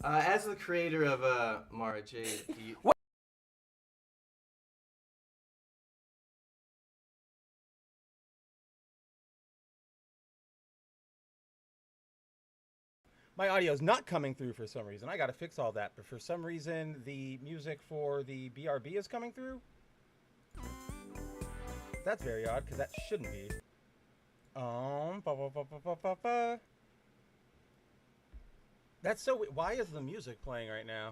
As the creator of Mara Jade, My audio is not coming through for some reason. I got to fix all that. But for some reason, the music for the BRB is coming through. That's very odd because that shouldn't be. Ba, ba, ba, ba, ba, ba, ba. That's so. Why is the music playing right now?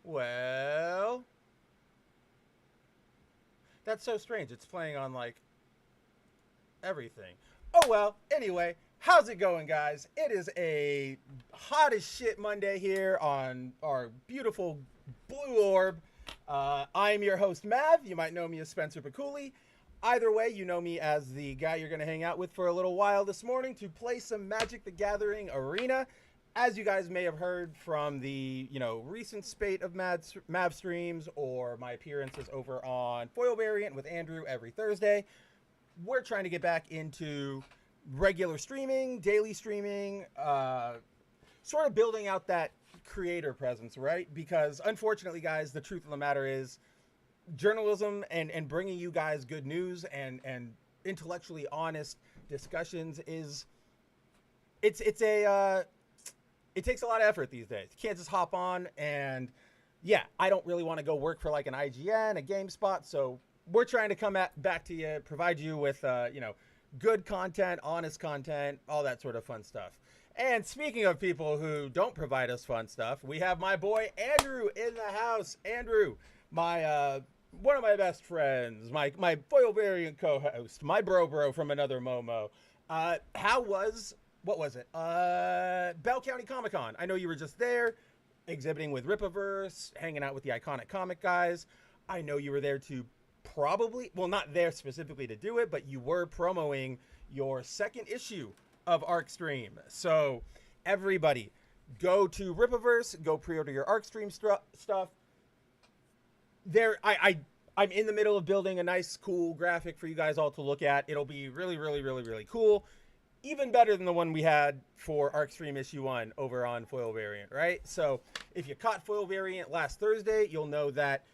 Well, that's so strange. It's playing on like everything. Oh well. Anyway, how's it going, guys? It is a hot as shit Monday here on our beautiful blue orb. I'm your host, Mav. You might know me as Spencer Paculi. Either way, you know me as the guy you're going to hang out with for a little while this morning to play some Magic the Gathering Arena. As you guys may have heard from the, recent spate of Mav streams or my appearances over on Foil Variant with Andrew every Thursday, we're trying to get back into regular streaming, daily streaming, sort of building out that creator presence, right? Because unfortunately, guys, the truth of the matter is journalism and bringing you guys good news and intellectually honest discussions it takes a lot of effort these days. You can't just hop on and I don't really want to go work for like an IGN, a GameSpot, so we're trying to come back to you, provide you with good content, honest content, all that sort of fun stuff. And speaking of people who don't provide us fun stuff, we have my boy Andrew in the house. Andrew, my one of my best friends, my Foil Variant co-host, my bro from another Momo. What was it? Bell County Comic Con. I know you were just there, exhibiting with Rippaverse, hanging out with the Iconic Comic guys. I know you were there to not there specifically to do it, but you were promoting your second issue of Arcstream. So everybody, go to Rippaverse, go pre-order your Arcstream stuff. I'm in the middle of building a nice, cool graphic for you guys all to look at. It'll be really, really, really, really cool. Even better than the one we had for Arcstream issue 1 over on Foil Variant, right? So if you caught Foil Variant last Thursday, you'll know that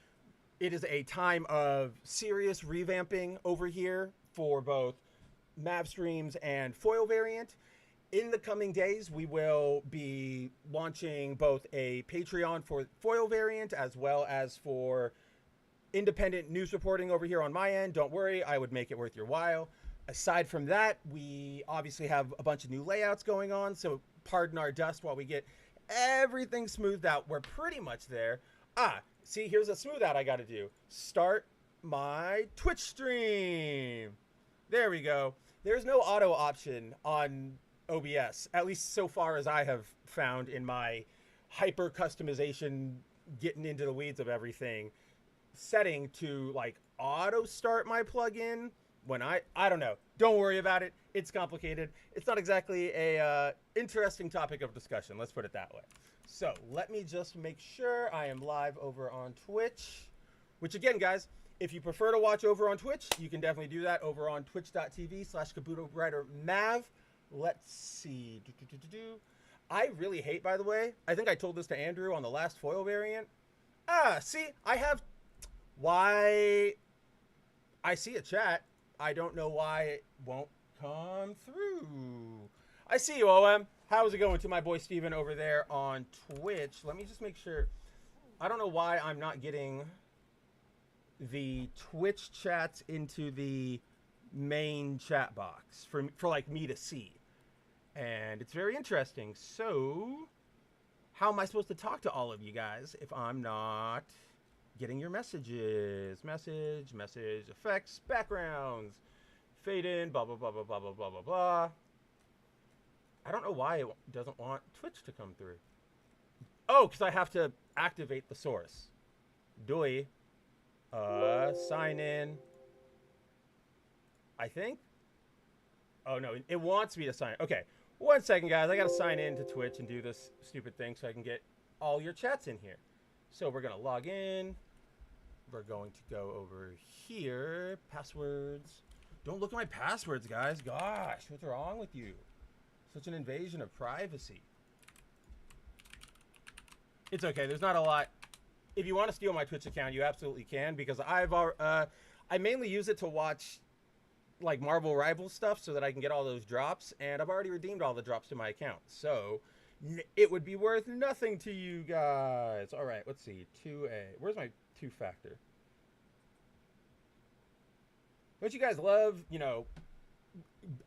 it is a time of serious revamping over here for both Mav streams and Foil Variant. In the coming days, we will be launching both a Patreon for Foil Variant as well as for independent news reporting over here on my end. Don't worry, I would make it worth your while. Aside from that, we obviously have a bunch of new layouts going on, so pardon our dust while we get everything smoothed out. We're pretty much there. See, here's a smooth out I got to do. Start my Twitch stream. There we go. There's no auto option on OBS, at least so far as I have found in my hyper customization, getting into the weeds of everything, setting to like auto start my plugin when I don't know. Don't worry about it. It's complicated. It's not exactly a interesting topic of discussion. Let's put it that way. So let me just make sure I am live over on Twitch, which again, guys, if you prefer to watch over on Twitch, you can definitely do that over on twitch.tv/KabutoWriterMav. Let's see. I really hate, by the way, I think I told this to Andrew on the last Foil Variant. See, why I see a chat. I don't know why it won't come through. I see you, OM. How's it going to my boy Steven over there on Twitch? Let me just make sure. I don't know why I'm not getting the Twitch chats into the main chat box for like me to see. And it's very interesting. So how am I supposed to talk to all of you guys if I'm not getting your messages? Message, effects, backgrounds, fade in, blah, blah, blah, blah, blah, blah, blah, blah, blah. I don't know why it doesn't want Twitch to come through. Oh, because I have to activate the source. Doi. Sign in. I think. Oh, no. It wants me to sign. Okay. 1 second, guys. I got to sign in to Twitch and do this stupid thing so I can get all your chats in here. So we're going to log in. We're going to go over here. Passwords. Don't look at my passwords, guys. Gosh, what's wrong with you? Such an invasion of privacy. It's okay. There's not a lot. If you want to steal my Twitch account, you absolutely can, because I mainly use it to watch like Marvel Rivals stuff so that I can get all those drops, and I've already redeemed all the drops to my account. So it would be worth nothing to you guys. All right, let's see. 2A. Where's my two-factor? Don't you guys love, you know,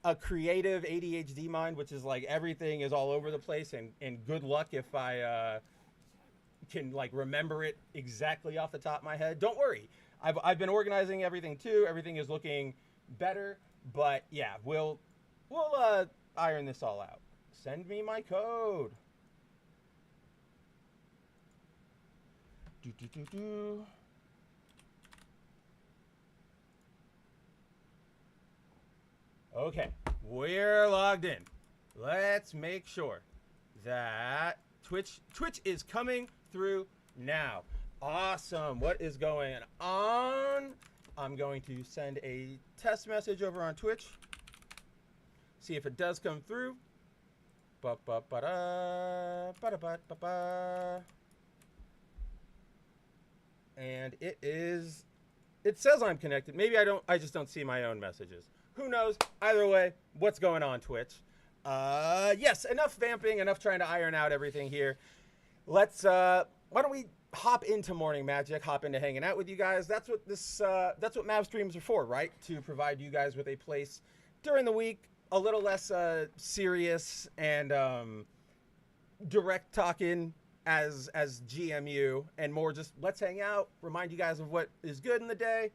a creative ADHD mind, which is like everything is all over the place, and good luck if I can like remember it exactly off the top of my head. Don't worry. I've been organizing everything too. Everything is looking better, but yeah, we'll iron this all out. Send me my code. Okay, we're logged in. Let's make sure that Twitch is coming through now. Awesome. What is going on? I'm going to send a test message over on Twitch. See if it does come through. And it says I'm connected. Maybe I just don't see my own messages. Who knows? Either way, what's going on, Twitch? Yes, enough vamping, enough trying to iron out everything here. Let's why don't we hop into Morning Magic, hop into hanging out with you guys. That's what that's what Mav streams are for, right? To provide you guys with a place during the week, a little less serious and direct talking as GMU, and more just let's hang out, remind you guys of what is good in the day.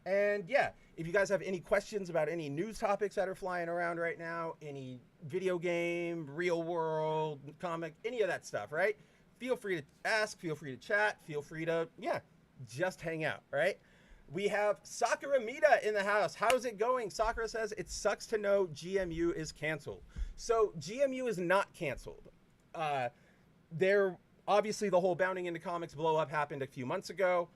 And yeah, if you guys have any questions about any news topics that are flying around right now, any video game, real world, comic, any of that stuff, right? Feel free to ask, feel free to chat, feel free to, yeah, just hang out, right? We have Sakura Mita in the house. How's it going? Sakura says, it sucks to know GMU is canceled. So GMU is not canceled. Obviously the whole Bounding into Comics blow up happened a few months ago.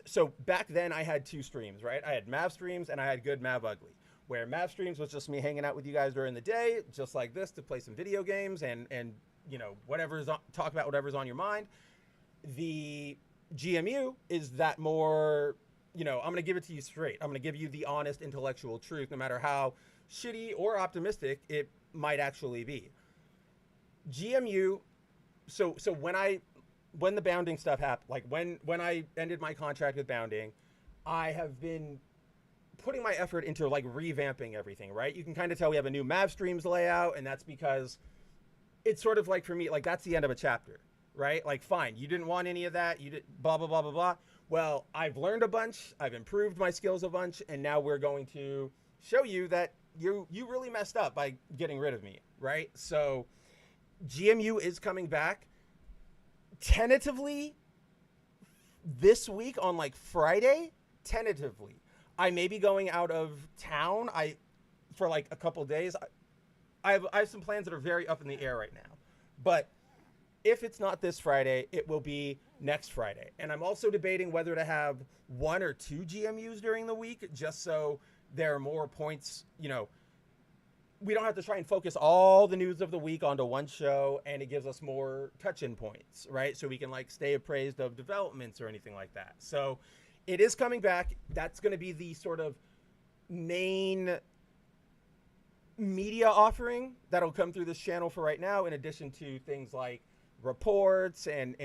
So back then I had two streams, right? I had Mav streams and I had Good Mav Ugly, where Mav streams was just me hanging out with you guys during the day, just like this, to play some video games and you know, talk about whatever's on your mind. The GMU is that more, you know, I'm going to give it to you straight. I'm going to give you the honest intellectual truth, no matter how shitty or optimistic it might actually be. GMU, so when the Bounding stuff happened, like when I ended my contract with Bounding, I have been putting my effort into like revamping everything, right? You can kind of tell we have a new Mav streams layout, and that's because it's sort of like, for me, like that's the end of a chapter, right? Like, fine, you didn't want any of that, you did blah, blah, blah, blah, blah. Well, I've learned a bunch, I've improved my skills a bunch, and now we're going to show you that you really messed up by getting rid of me, right? So GMU is coming back tentatively this week on like Friday. Tentatively, I may be going out of town for like a couple days. I have some plans that are very up in the air right now, but if it's not this Friday, it will be next Friday. And I'm also debating whether to have 1 or 2 GMUs during the week, just so there are more points, you know, we don't have to try and focus all the news of the week onto one show, and it gives us more touch-in points, right? So we can like stay appraised of developments or anything like that. So it is coming back. That's going to be the sort of main media offering that'll come through this channel for right now, in addition to things like reports and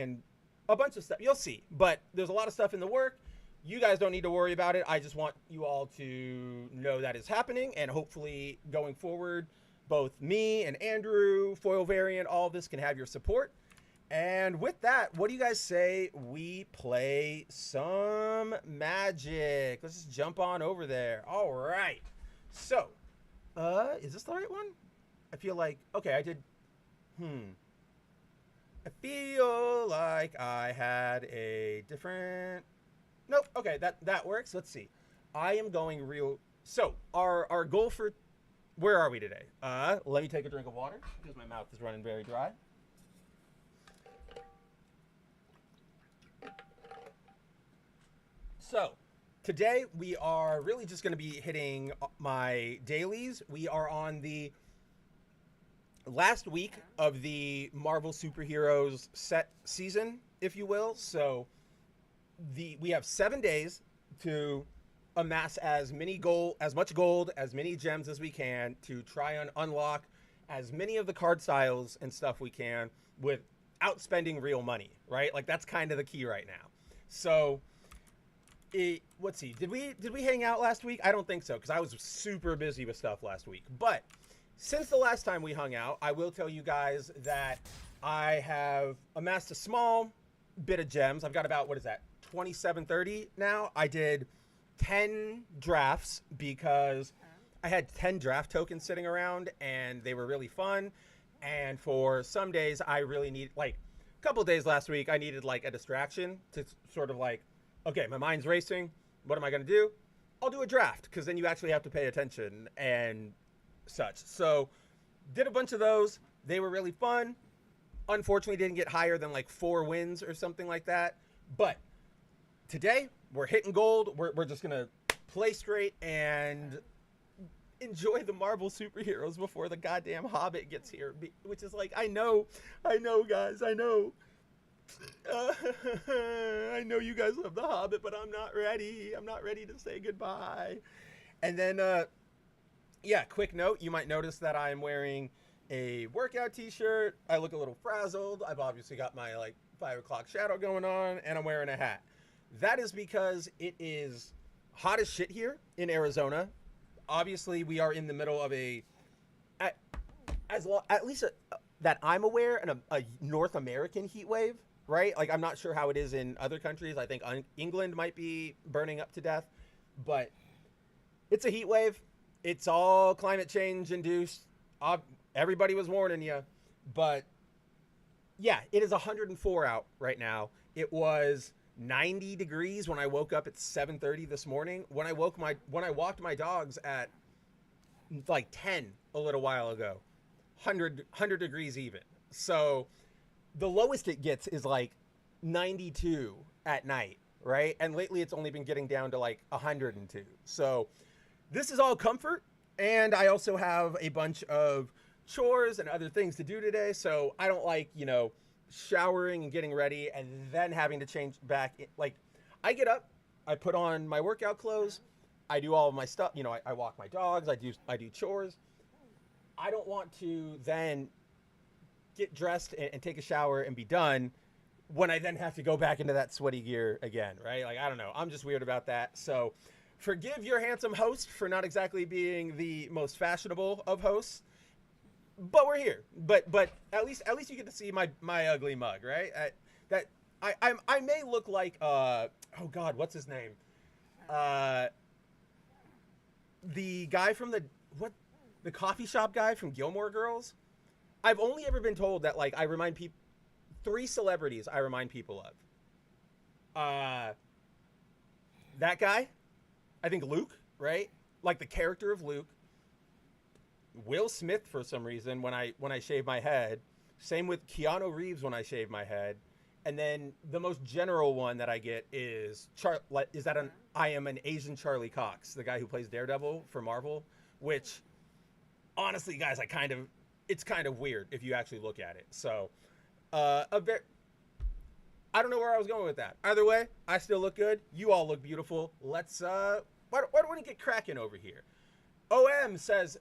a bunch of stuff. You'll see, but there's a lot of stuff in the work. You guys don't need to worry about it. I just want you all to know that is happening, and hopefully going forward, both me and Andrew, Foil Variant, all of this can have your support. And with that, what do you guys say we play some Magic? Let's just jump on over there. All right. So, is this the right one? I feel like, okay, I did, I feel like I had a different, nope, okay, that works. Let's see. I am going real, so our goal for, where are we today? Let me take a drink of water, because my mouth is running very dry. So, today we are really just going to be hitting my dailies. We are on the last week of the Marvel superheroes set season, if you will. So we have 7 days to amass as much gold, as many gems as we can to try and unlock as many of the card styles and stuff we can without spending real money, right? Like that's kind of the key right now. So let's see. Did we hang out last week? I don't think so because I was super busy with stuff last week. But since the last time we hung out, I will tell you guys that I have amassed a small bit of gems. I've got about, what is that, 2730 now. I did 10 drafts because I had 10 draft tokens sitting around and they were really fun. And for some days I really need, like a couple days last week, I needed like a distraction to sort of like, okay, my mind's racing. What am I going to do? I'll do a draft because then you actually have to pay attention and such. So did a bunch of those. They were really fun. Unfortunately, didn't get higher than like 4 wins or something like that. But today we're hitting gold. We're just going to play straight and enjoy the Marvel superheroes before the goddamn Hobbit gets here. Which is like, I know, guys, I know. I know you guys love the Hobbit, but I'm not ready. I'm not ready to say goodbye. And then, yeah, quick note. You might notice that I'm wearing a workout t-shirt. I look a little frazzled. I've obviously got my like 5 o'clock shadow going on, and I'm wearing a hat. That is because it is hot as shit here in Arizona. Obviously, we are in the middle of at least that I'm aware, a North American heat wave, right? Like, I'm not sure how it is in other countries. I think England might be burning up to death, but it's a heat wave. It's all climate change induced. Everybody was warning you, but yeah, it is 104 out right now. It was 90 degrees when I woke up at 7:30 this morning. When I walked my dogs at like 10 a little while ago, 100 degrees even. So the lowest it gets is like 92 at night, right? And lately it's only been getting down to like 102. So this is all comfort. And I also have a bunch of chores and other things to do today. So I don't like, showering and getting ready and then having to change back. Like, I get up, I put on my workout clothes, I do all of my stuff. I walk my dogs, I do chores. I don't want to then get dressed and take a shower and be done when I then have to go back into that sweaty gear again, right? Like, I don't know. I'm just weird about that. So forgive your handsome host for not exactly being the most fashionable of hosts, but we're here. But at least you get to see my ugly mug, right? I may look like oh God, what's his name? The guy from the coffee shop guy from Gilmore Girls. I've only ever been told that, like, I remind people, 3 celebrities I remind people of. That guy, I think Luke, right? Like the character of Luke. Will Smith for some reason when I shave my head. Same with Keanu Reeves when I shave my head. And then the most general one that I get is I am an Asian Charlie Cox, the guy who plays Daredevil for Marvel, which honestly, guys, it's kind of weird if you actually look at it. So, I don't know where I was going with that. Either way, I still look good. You all look beautiful. Let's why don't we get cracking over here? OM says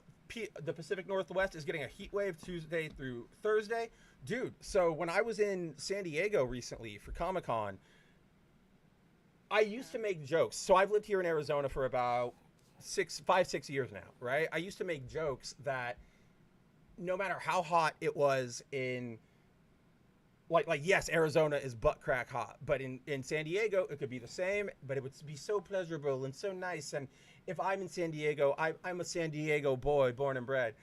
the Pacific Northwest is getting a heat wave Tuesday through Thursday. Dude, so when I was in San Diego recently for Comic-Con, I used to make jokes. So I've lived here in Arizona for about 5-6 years now, right? I used to make jokes that no matter how hot it was in, like yes, Arizona is butt crack hot, but in San Diego, it could be the same, but it would be so pleasurable and so nice. And if I'm in San Diego, I'm a San Diego boy, born and bred.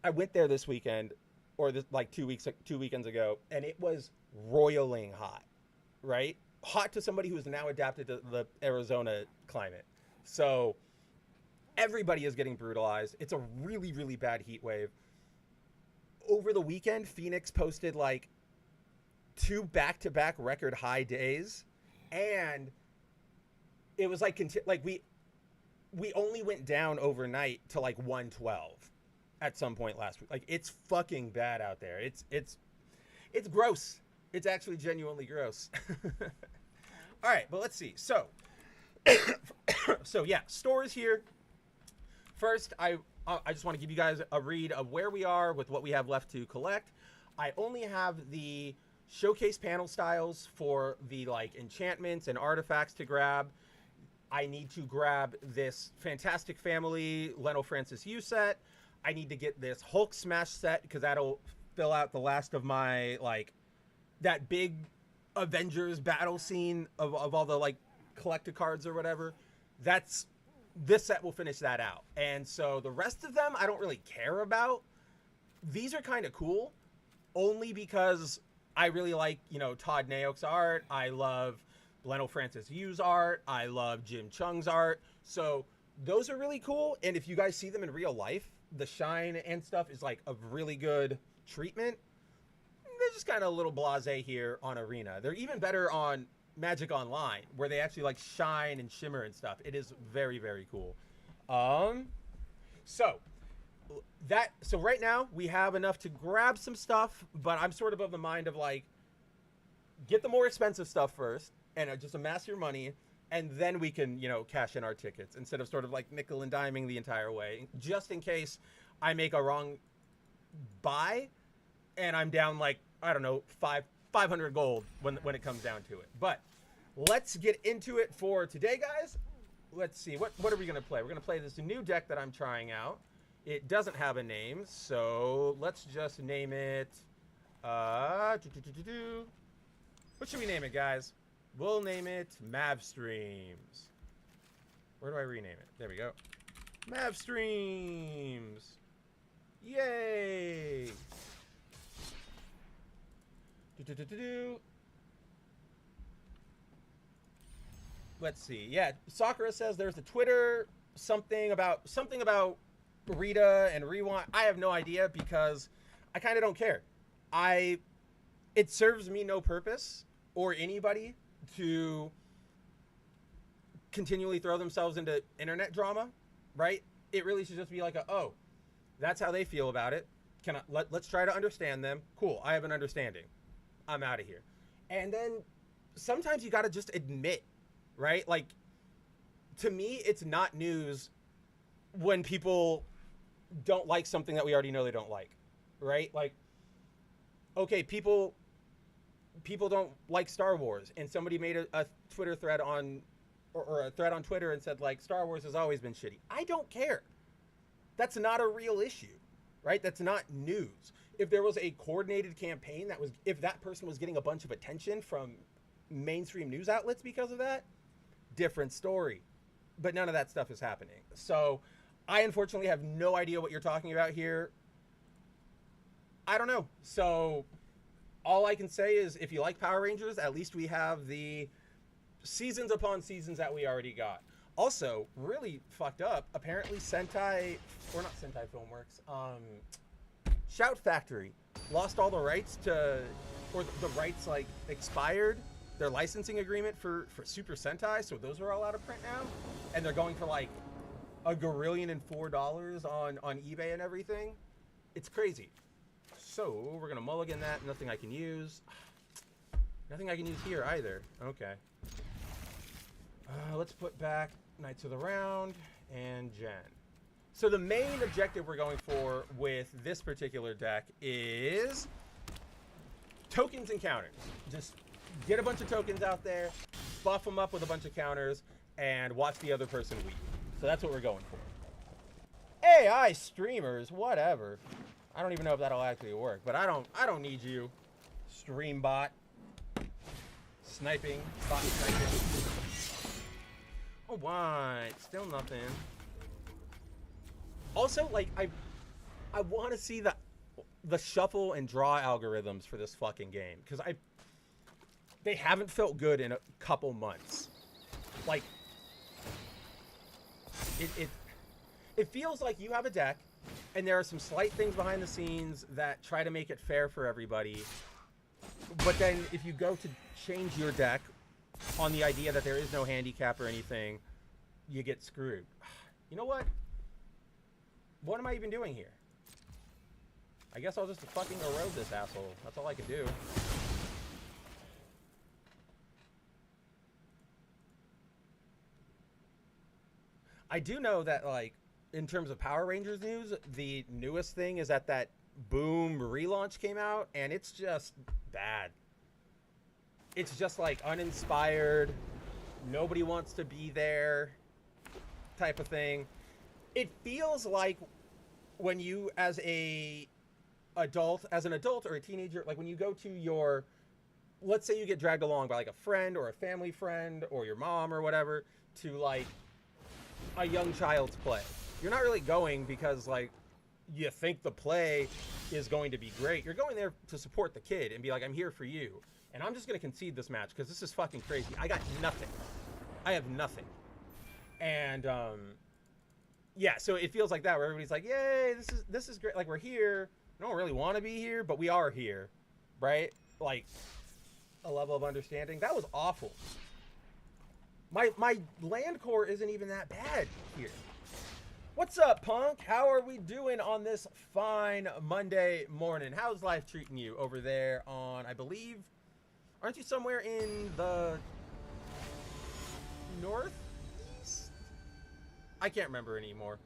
I went there this weekend, or like 2 weekends ago, and it was roiling hot, right? Hot to somebody who is now adapted to the Arizona climate. So everybody is getting brutalized. It's a really, really bad heat wave. Over the weekend, Phoenix posted like 2 back-to-back record high days, and it was like we only went down overnight to like 112, at some point last week. Like, it's fucking bad out there. It's gross. It's actually genuinely gross. All right, but let's see. So, so yeah, stores here. First, I just want to give you guys a read of where we are with what we have left to collect. I only have the showcase panel styles for the like enchantments and artifacts to grab. I need to grab this Fantastic Family Leno Francis U set. I need to get this Hulk Smash set because that'll fill out the last of my like that big Avengers battle scene of all the like collector cards or whatever. This set will finish that out. And so the rest of them I don't really care about. These are kind of cool only because I really like, you know, Todd Naok's art. I love Leno Francis Yu's art. I love Jim Chung's art. So those are really cool. And if you guys see them in real life, the shine and stuff is like a really good treatment. They're just kind of a little blasé here on Arena. They're even better on Magic Online, where they actually like shine and shimmer and stuff. It is very, very cool. So right now we have enough to grab some stuff, but I'm sort of the mind of like, get the more expensive stuff first and just amass your money, and then we can, you know, cash in our tickets instead of sort of like nickel and diming the entire way, just in case I make a wrong buy and I'm down like, I don't know, 500 gold when it comes down to it. But let's get into it for today, guys. Let's see, what are we gonna play? We're gonna play this new deck that I'm trying out. It doesn't have a name, so let's just name it what should we name it, guys? We'll name it Mav Streams. Where do I rename it? There we go. Mav Streams. Yay. Let's see. Yeah, Sakura says there's a Twitter something about Rita and Rewind. I have no idea because I kind of don't care. It serves me no purpose or anybody to continually throw themselves into internet drama, right? It really should just be like oh, that's how they feel about it. Let's try to understand them. Cool, I have an understanding. I'm out of here. And then sometimes you got to just admit, right? Like, to me, it's not news when people don't like something that we already know they don't like, right? Like, okay, people don't like Star Wars, and somebody made a Twitter thread on, or a thread on Twitter and said, like, Star Wars has always been shitty. I don't care. That's not a real issue, right? That's not news. If there was a coordinated campaign if that person was getting a bunch of attention from mainstream news outlets because of that, different story. But none of that stuff is happening. So I unfortunately have no idea what you're talking about here. I don't know. So all I can say is if you like Power Rangers, at least we have the seasons upon seasons that we already got. Also, really fucked up, apparently Sentai, or not Sentai Filmworks, Shout Factory lost all the rights or the rights like expired, their licensing agreement for Super Sentai, so those are all out of print now, and they're going for like $1,004,000 on eBay and everything. It's crazy. So we're gonna mulligan that. Nothing I can use. Nothing I can use here either. Okay. Let's put back Knights of the Round and Jen. So the main objective we're going for with this particular deck is tokens and counters. Just get a bunch of tokens out there, buff them up with a bunch of counters, and watch the other person weep. So that's what we're going for. AI streamers, whatever. I don't even know if that'll actually work, but I don't need you, stream bot. Sniping, bot sniping. Oh, why? Still nothing. Also, like, I want to see the shuffle and draw algorithms for this fucking game, because they haven't felt good in a couple months. Like, it feels like you have a deck, and there are some slight things behind the scenes that try to make it fair for everybody. But then if you go to change your deck on the idea that there is no handicap or anything, you get screwed. You know what? What am I even doing here? I guess I'll just fucking erode this asshole. That's all I can do. I do know that, like, in terms of Power Rangers news, the newest thing is that Boom relaunch came out, and it's just bad. It's just, like, uninspired, nobody wants to be there type of thing. It feels like when you, as an adult or a teenager, like when you go to your, let's say you get dragged along by like a friend or a family friend or your mom or whatever to like a young child's play. You're not really going because like you think the play is going to be great. You're going there to support the kid and be like, I'm here for you. And I'm just going to concede this match because this is fucking crazy. I got nothing. I have nothing. And yeah, so it feels like that where everybody's like, yay, this is great. Like we're here. I don't really want to be here, but we are here. Right? Like a level of understanding. That was awful. My land core isn't even that bad here. What's up, Punk? How are we doing on this fine Monday morning? How's life treating you over there on, I believe, aren't you somewhere in the northeast? I can't remember anymore.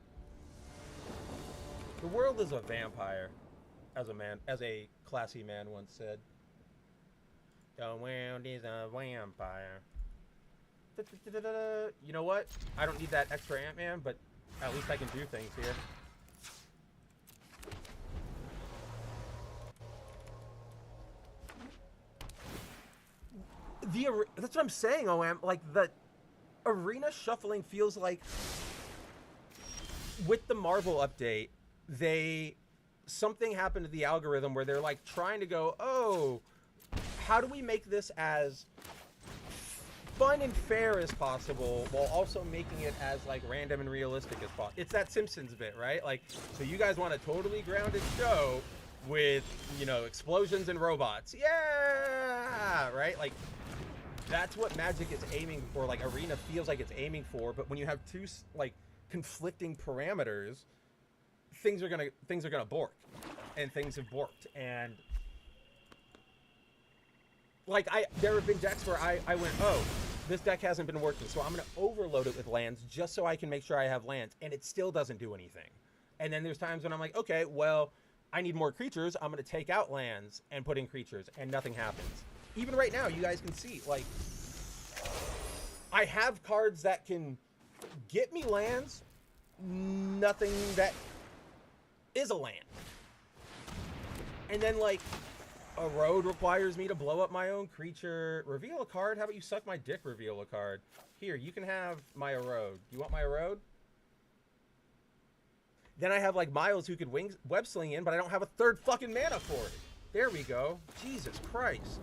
The world is a vampire, as a classy man once said. The world is a vampire. You know what? I don't need that extra Ant-Man, but at least I can do things here. That's what I'm saying, OM. Like, the arena shuffling feels like with the Marvel update, something happened to the algorithm where they're like trying to go, oh, how do we make this as fun and fair as possible while also making it as like random and realistic as possible. It's that Simpsons bit, right? Like, so you guys want a totally grounded show with, you know, explosions and robots. Yeah, right? Like, that's what Magic is aiming for. Like, Arena feels like it's aiming for, but when you have two like conflicting parameters, things are gonna bork, and things have borked. And like, there have been decks where I went, oh, this deck hasn't been working, so I'm going to overload it with lands just so I can make sure I have lands, and it still doesn't do anything. And then there's times when I'm like, okay, well, I need more creatures. I'm going to take out lands and put in creatures, and nothing happens. Even right now, you guys can see, like, I have cards that can get me lands, nothing that is a land. And then, like, a road requires me to blow up my own creature. Reveal a card? How about you suck my dick, reveal a card? Here, you can have my erode. You want my erode? Then I have, like, Miles who could web sling in, but I don't have a third fucking mana for it. There we go. Jesus Christ.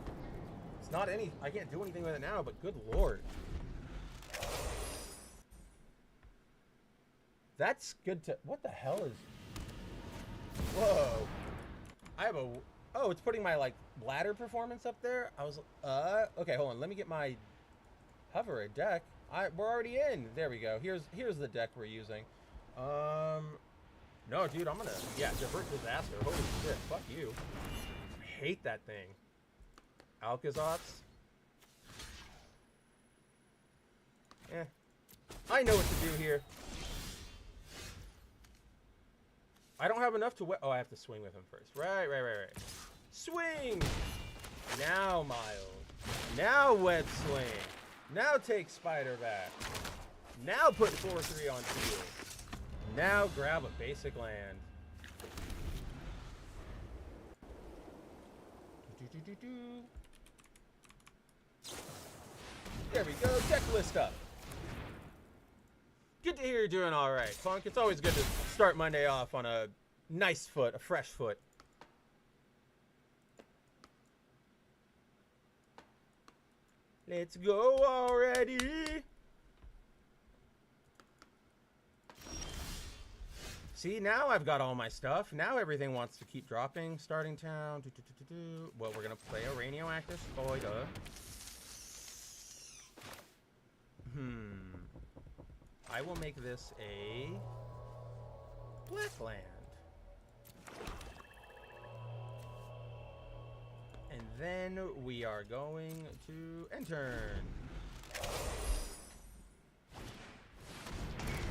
It's not any... I can't do anything with it now, but good lord. That's good to... What the hell is... Whoa. I have a... Oh, it's putting my, like, ladder performance up there? I was, okay, hold on. Let me get my hover a deck. We're already in. There we go. Here's the deck we're using. No, dude, I'm gonna, yeah, divert disaster. Holy shit, fuck you. I hate that thing. Alkazots. I know what to do here. I don't have enough to oh, I have to swing with him first. Right. Swing! Now, Miles. Now, web swing. Now, take Spider back. Now, put 4/3 on field. Now, grab a basic land. There we go. Deck list up. Good to hear you're doing all right, Funk. It's always good to start Monday off on a nice foot, a fresh foot. Let's go already. See, now I've got all my stuff. Now everything wants to keep dropping. Starting town. Well, we're going to play a Radioactive Spoiler. I will make this a black land. then we are going to intern.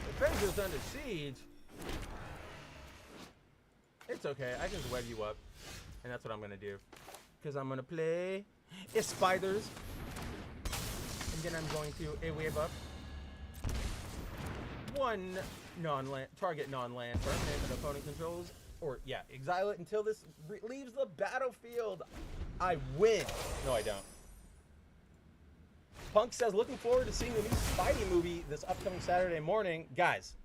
Avengers Under Siege. It's okay. I can just web you up. And that's what I'm going to do. Because I'm going to play Spiders. And then I'm going to a wave up. One non-land, target non-land permanent that opponent controls. Or, yeah, exile it until this leaves the battlefield. I win. No, I don't. Punk says, looking forward to seeing the new Spidey movie this upcoming Saturday morning. Guys,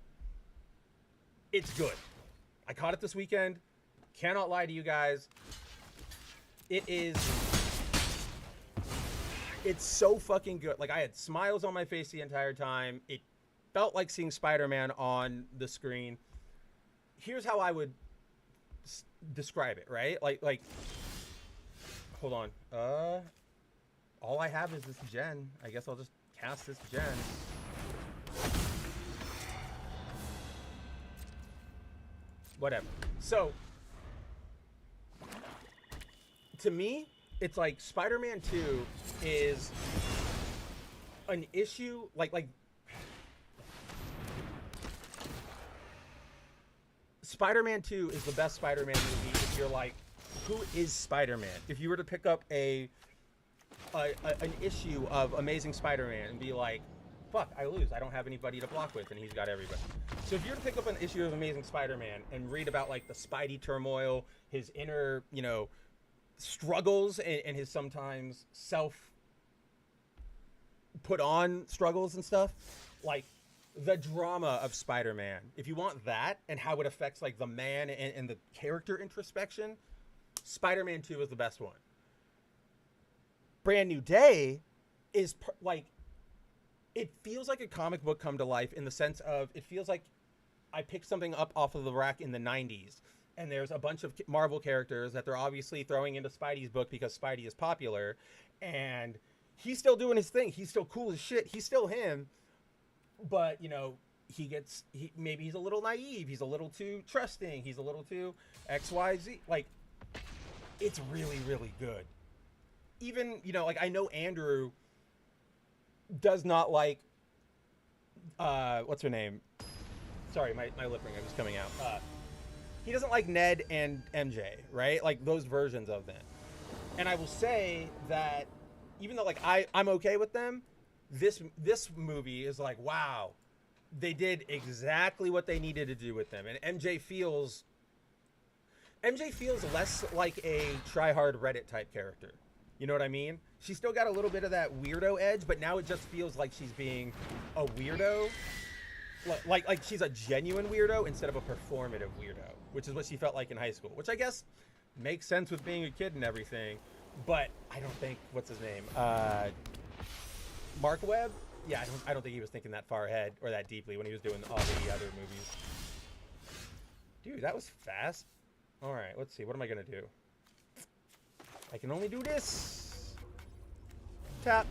it's good. I caught it this weekend. Cannot lie to you guys. It's so fucking good. Like, I had smiles on my face the entire time. It felt like seeing Spider-Man on the screen. Here's how I would describe it, right? Like, hold on. All I have is this gen. I guess I'll just cast this gen. Whatever. So, to me, it's like Spider-Man 2 is an issue, like Spider-Man 2 is the best Spider-Man movie if you're like, who is Spider-Man? If you were to pick up an issue of Amazing Spider-Man and be like, fuck, I lose. I don't have anybody to block with, and he's got everybody. So if you were to pick up an issue of Amazing Spider-Man and read about, like, the Spidey turmoil, his inner, you know, struggles, and his sometimes self-put-on struggles and stuff, like, the drama of Spider-Man, if you want that and how it affects, like, the man and the character introspection, Spider-Man 2 is the best one. Brand New Day is, like, it feels like a comic book come to life in the sense of it feels like I picked something up off of the rack in the 90s, and there's a bunch of Marvel characters that they're obviously throwing into Spidey's book because Spidey is popular, and he's still doing his thing. He's still cool as shit. He's still him. But, you know, maybe he's a little naive. He's a little too trusting. He's a little too XYZ. Like, it's really, really good. Even, you know, like, I know Andrew does not like, what's her name? Sorry, my lip ring is coming out. He doesn't like Ned and MJ, right? Like, those versions of them. And I will say that even though, like, I'm okay with them, this movie is like, wow, they did exactly what they needed to do with them. And MJ feels less like a try-hard Reddit type character. You know what I mean? She's still got a little bit of that weirdo edge, but now it just feels like she's being a weirdo. Like she's a genuine weirdo instead of a performative weirdo, which is what she felt like in high school, which I guess makes sense with being a kid and everything. But I don't think, what's his name? Mark Webb? Yeah, I don't think he was thinking that far ahead or that deeply when he was doing all the other movies. Dude, that was fast. All right, let's see. What am I going to do? I can only do this. Tap.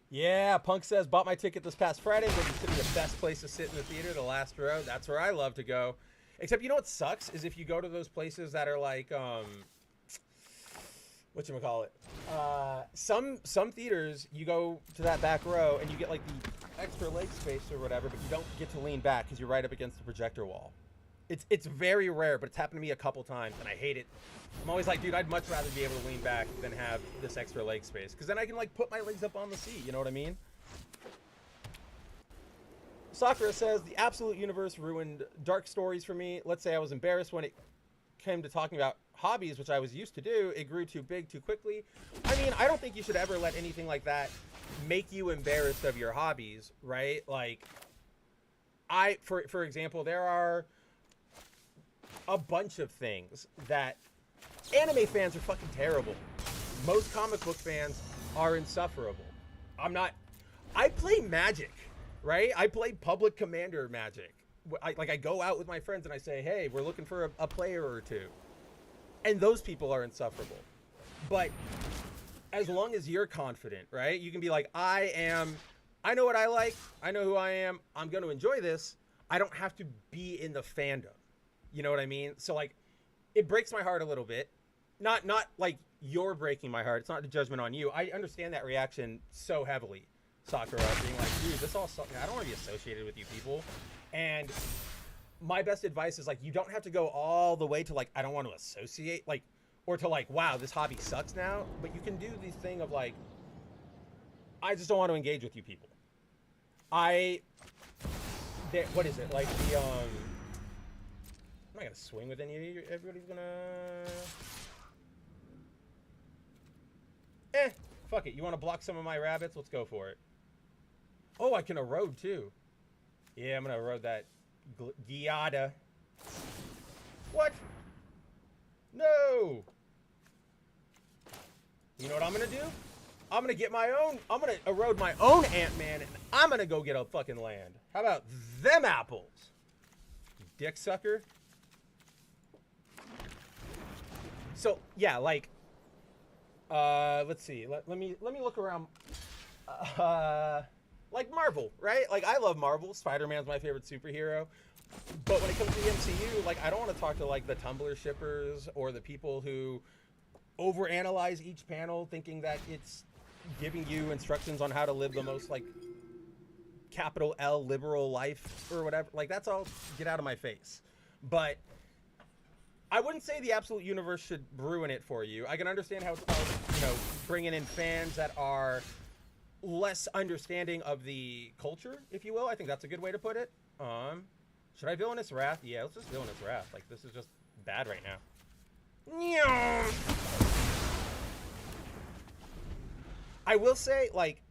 Yeah, Punk says, bought my ticket this past Friday. Was considered the best place to sit in the theater, the last row. That's where I love to go. Except, you know what sucks is if you go to those places that are like, whatchamacallit? Some theaters, you go to that back row and you get like the extra leg space or whatever, but you don't get to lean back because you're right up against the projector wall. It's very rare, but it's happened to me a couple times and I hate it. I'm always like, dude, I'd much rather be able to lean back than have this extra leg space because then I can like put my legs up on the seat. You know what I mean? Sakura says, the Absolute Universe ruined dark stories for me. Let's say I was embarrassed when it came to talking about hobbies, which I was used to do. It grew too big too quickly. I mean, I don't think you should ever let anything like that make you embarrassed of your hobbies, right? Like, for example, there are a bunch of things that anime fans are fucking terrible. Most comic book fans are insufferable. I play Magic. Right? I play Public Commander Magic. I go out with my friends and I say, hey, we're looking for a player or two. And those people are insufferable. But as long as you're confident, right? You can be like, I am I know what I like. I know who I am. I'm going to enjoy this. I don't have to be in the fandom. You know what I mean? So like, it breaks my heart a little bit. Not like you're breaking my heart. It's not a judgment on you. I understand that reaction so heavily, Sakura, being like, dude, this all sucks. I don't want to be associated with you people. And my best advice is like, you don't have to go all the way to like, I don't want to associate, like, or to like, wow, this hobby sucks now. But you can do the thing of like, I just don't want to engage with you people. What is it? Like the, I'm not gonna swing with any of you. Everybody's gonna, fuck it. You want to block some of my rabbits? Let's go for it. Oh, I can erode too. Yeah, I'm gonna erode that Giada. What? No. You know what I'm gonna do? I'm gonna get my own. I'm gonna erode my own Ant-Man, and I'm gonna go get a fucking land. How about them apples? You dick sucker. So yeah, like, let's see. Let me look around. Like Marvel, right? Like I love Marvel. Spider-Man's my favorite superhero. But when it comes to the MCU, like I don't want to talk to like the Tumblr shippers or the people who overanalyze each panel, thinking that it's giving you instructions on how to live the most like capital L liberal life or whatever. Like that's all. Get out of my face. But I wouldn't say the absolute universe should ruin it for you. I can understand how it's about, you know, bringing in fans that are less understanding of the culture, if you will. I think that's a good way to put it. Should I Villainous Wrath? Yeah, let's just Villainous Wrath. Like, this is just bad right now. I will say, like,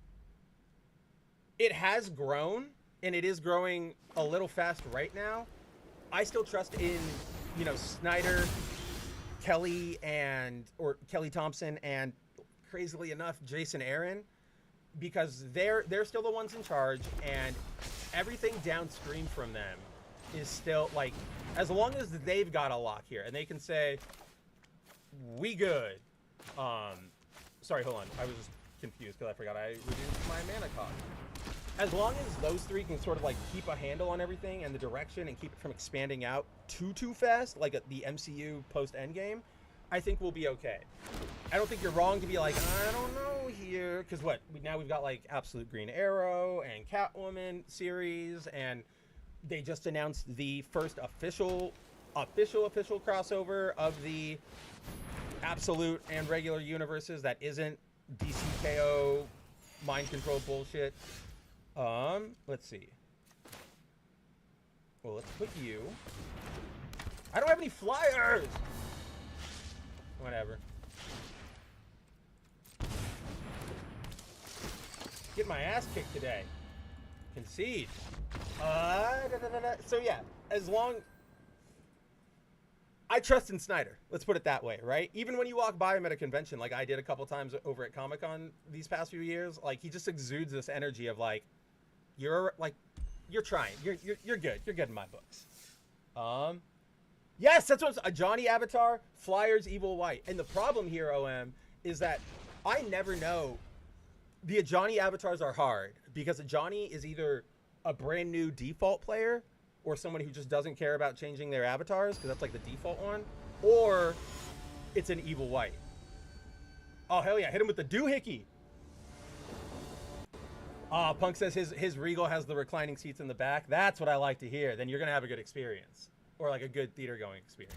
it has grown, and it is growing a little fast right now. I still trust in, you know, Snyder, Kelly Thompson, and crazily enough, Jason Aaron, because they're still the ones in charge, and everything downstream from them is still like, as long as they've got a lock here and they can say, we good. Sorry, hold on. I was just confused because I forgot I reduced my mana cost. As long as those three can sort of like keep a handle on everything and the direction and keep it from expanding out too fast, like the MCU post Endgame, I think we'll be okay. I don't think you're wrong to be like, I don't know here, because now we've got like Absolute Green Arrow and Catwoman series, and they just announced the first official crossover of the Absolute and regular universes that isn't DCKO mind control bullshit. Let's see. Well, let's put you. I don't have any flyers. Whatever. Get my ass kicked today. Concede. So yeah, as long... I trust in Snyder. Let's put it that way, right? Even when you walk by him at a convention, like I did a couple times over at Comic-Con these past few years, like he just exudes this energy of like, you're trying. You're good. You're good in my books. Yes, that's what's a Johnny Avatar, Flyers, Evil White. And the problem here, OM, is that I never know. The Johnny Avatars are hard because a Johnny is either a brand new default player or someone who just doesn't care about changing their avatars because that's like the default one, or it's an Evil White. Oh, hell yeah. Hit him with the doohickey. Punk says his Regal has the reclining seats in the back. That's what I like to hear. Then you're going to have a good experience. Or like a good theater going experience.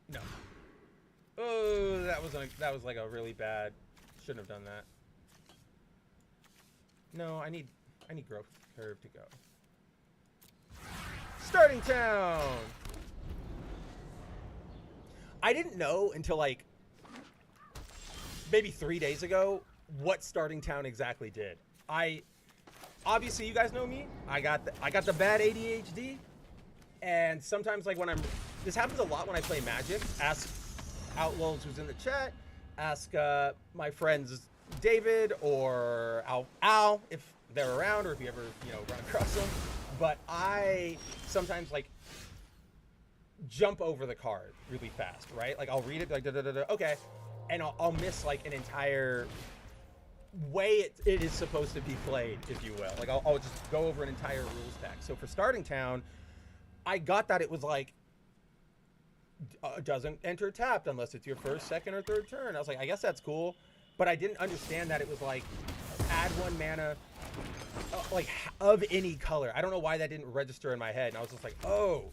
No. Oh, that was like a really bad. Shouldn't have done that. No, I need growth curve to go. Starting town. I didn't know until like maybe 3 days ago what starting town exactly did. Obviously, you guys know me. I got the bad ADHD, and sometimes like this happens a lot when I play Magic. Ask Outlaws who's in the chat. Ask my friends David or Al if they're around, or if you ever run across them. But I sometimes like jump over the card really fast, right? Like I'll read it like da da da da. Okay, and I'll miss like an entire way it is supposed to be played, if you will. Like I'll just go over an entire rules pack. So for starting town, I got that it was like doesn't enter tapped unless it's your first, second, or third turn. I was like, I guess that's cool, but I didn't understand that it was like add 1 mana like of any color. I don't know why that didn't register in my head, and I was just like, oh,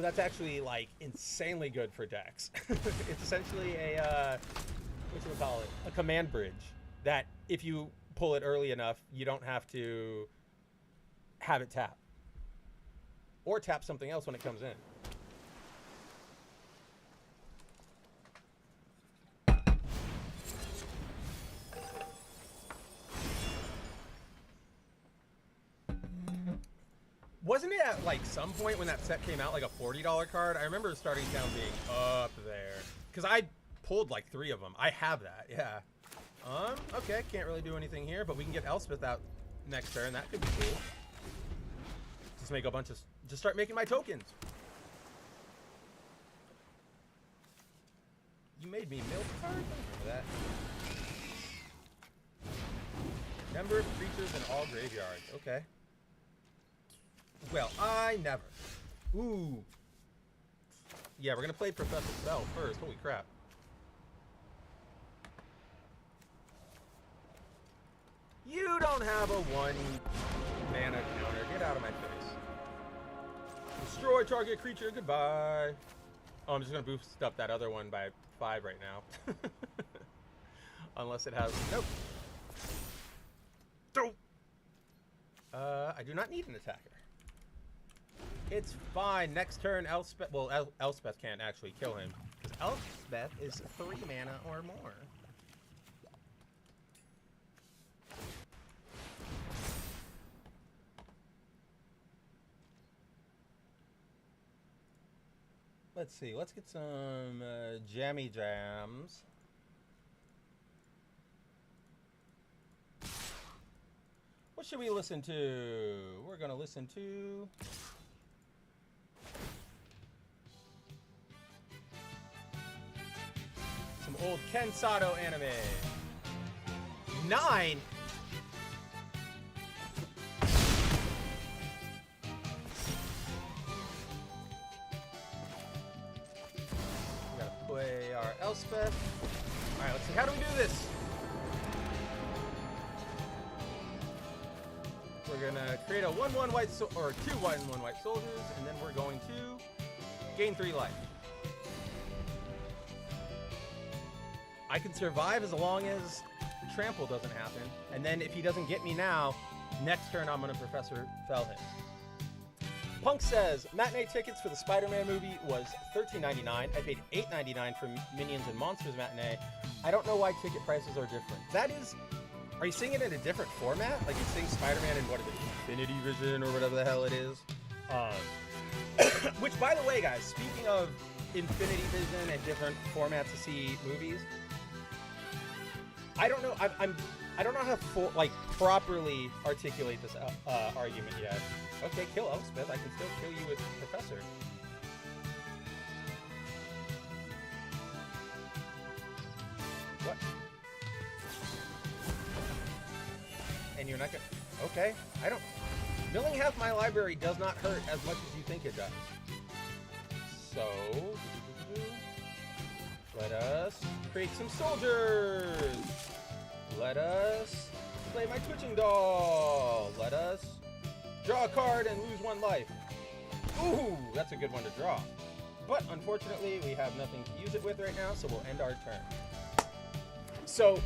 that's actually like insanely good for decks. It's essentially a what you call it, a command bridge that if you pull it early enough, you don't have to have it tap or tap something else when it comes in. Wasn't it at like some point when that set came out like a $40 card? I remember starting town being up there because I pulled like 3 of them. I have that, yeah. Okay, can't really do anything here, but we can get Elspeth out next turn. That could be cool. Just make a bunch of, just start making my tokens. You made me milk card? Remember that. Number of creatures in all graveyards. Okay. Well, I never. Ooh. Yeah, we're gonna play Professor Spell first. Holy crap. You don't have a 1 mana counter. Get out of my face. Destroy target creature. Goodbye. Oh, I'm just gonna boost up that other one by 5 right now. Unless it has... Nope. I do not need an attacker. It's fine. Next turn, Elspeth... Well, Elspeth can't actually kill him. Because Elspeth is 3 mana or more. Let's see. Let's get some jammy jams. What should we listen to? We're going to listen to... some old Ken Sato anime. 9? We gotta play our Elspeth. Alright, let's see. How do we do this? We're gonna create a 1/1 white or 2 white and 1 white soldiers, and then we're going to gain 3 life. I can survive as long as trample doesn't happen, and then if he doesn't get me now, next turn I'm gonna Professor Fell him. Punk says, matinee tickets for the Spider-Man movie was $13.99. I paid $8.99 for Minions and Monsters matinee. I don't know why ticket prices are different. That is, are you seeing it in a different format? Like you're seeing Spider-Man in what is it, Infinity Vision or whatever the hell it is? Which, by the way, guys, speaking of Infinity Vision and different formats to see movies, I don't know. I don't know how to properly articulate this argument yet. Okay, kill Elspeth. I can still kill you with Professor. What? And you're not gonna... Okay, I don't... Milling half my library does not hurt as much as you think it does. So... let us create some soldiers! Let us play my twitching doll! Let us draw a card and lose 1 life. Ooh, that's a good one to draw. But unfortunately, we have nothing to use it with right now, so we'll end our turn. So,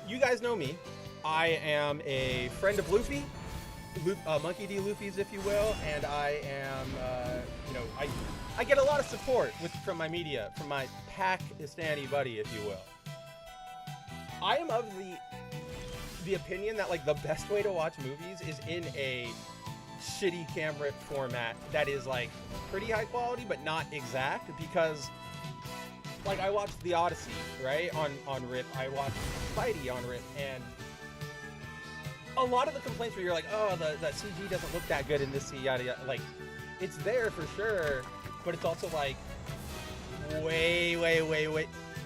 you guys know me. I am a friend of Luffy, Monkey D. Luffy's, if you will, and I am, you know, I get a lot of support from my media, from my Pakistani buddy, if you will. I am of the opinion that like the best way to watch movies is in a shitty camera format that is like pretty high quality but not exact, because like I watched The Odyssey, right, on RIP. I watched Spidey on RIP, and a lot of the complaints where you're like, oh, the CG doesn't look that good in this, yada yada, like it's there for sure, but it's also like way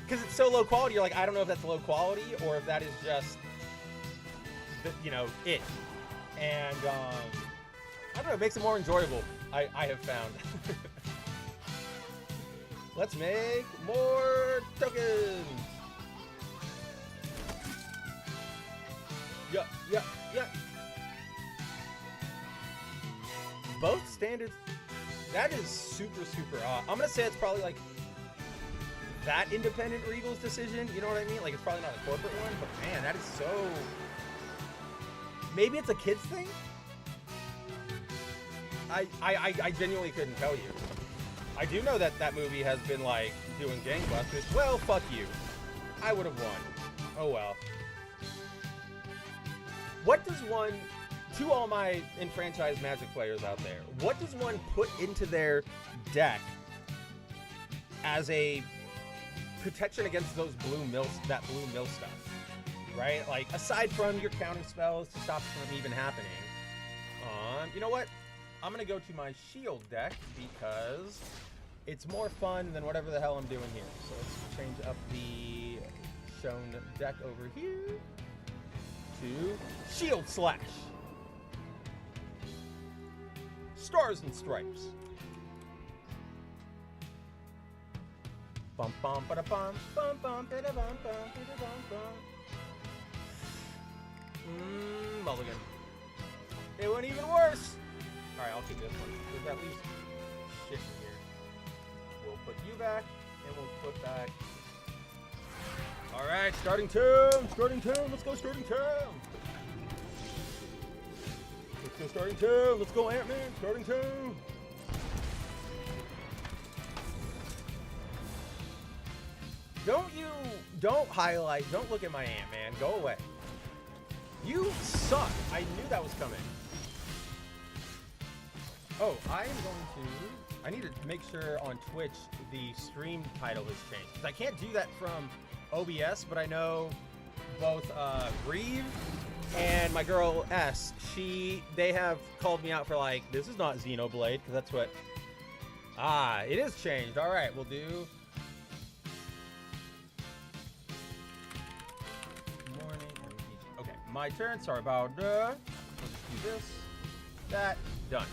because it's so low quality, you're like, I don't know if that's low quality or if that is just, you know, it. And I don't know, it makes it more enjoyable, I have found. Let's make more tokens. Yeah. Both standards. That is super odd. I'm gonna say it's probably like that independent Regal's decision. You know what I mean? Like it's probably not a corporate one, but man, that is so. Maybe it's a kids thing. I genuinely couldn't tell you. I do know that that movie has been like doing gangbusters. Well, fuck you. I would have won. Oh well. What does one, to all my enfranchised Magic players out there, what does one put into their deck as a protection against those that blue mill stuff, right? Like aside from your counting spells to stop it from even happening. You know what? I'm gonna go to my shield deck because it's more fun than whatever the hell I'm doing here. So let's change up the shown deck over here to Shield Slash. Stars and Stripes. Bum bum ba da bum bum bum ba da bum bum ba da bum bum. Mulligan. It went even worse. All right, I'll keep this one. There's at least shit in here. We'll put you back, and we'll put back. All right, starting turn. Let's go starting turn. Let's go Ant-Man. Starting turn. Don't look at my Ant-Man. Go away. You suck. I knew that was coming. Oh, I need to make sure on Twitch the stream title is changed. Because I can't do that from OBS, but I know both Reeve and my girl S, they have called me out for like, this is not Xenoblade, because that's what... it is changed. All right, we'll do... Morning MTG. Okay, my turn. Sorry about we'll just do this, that, done.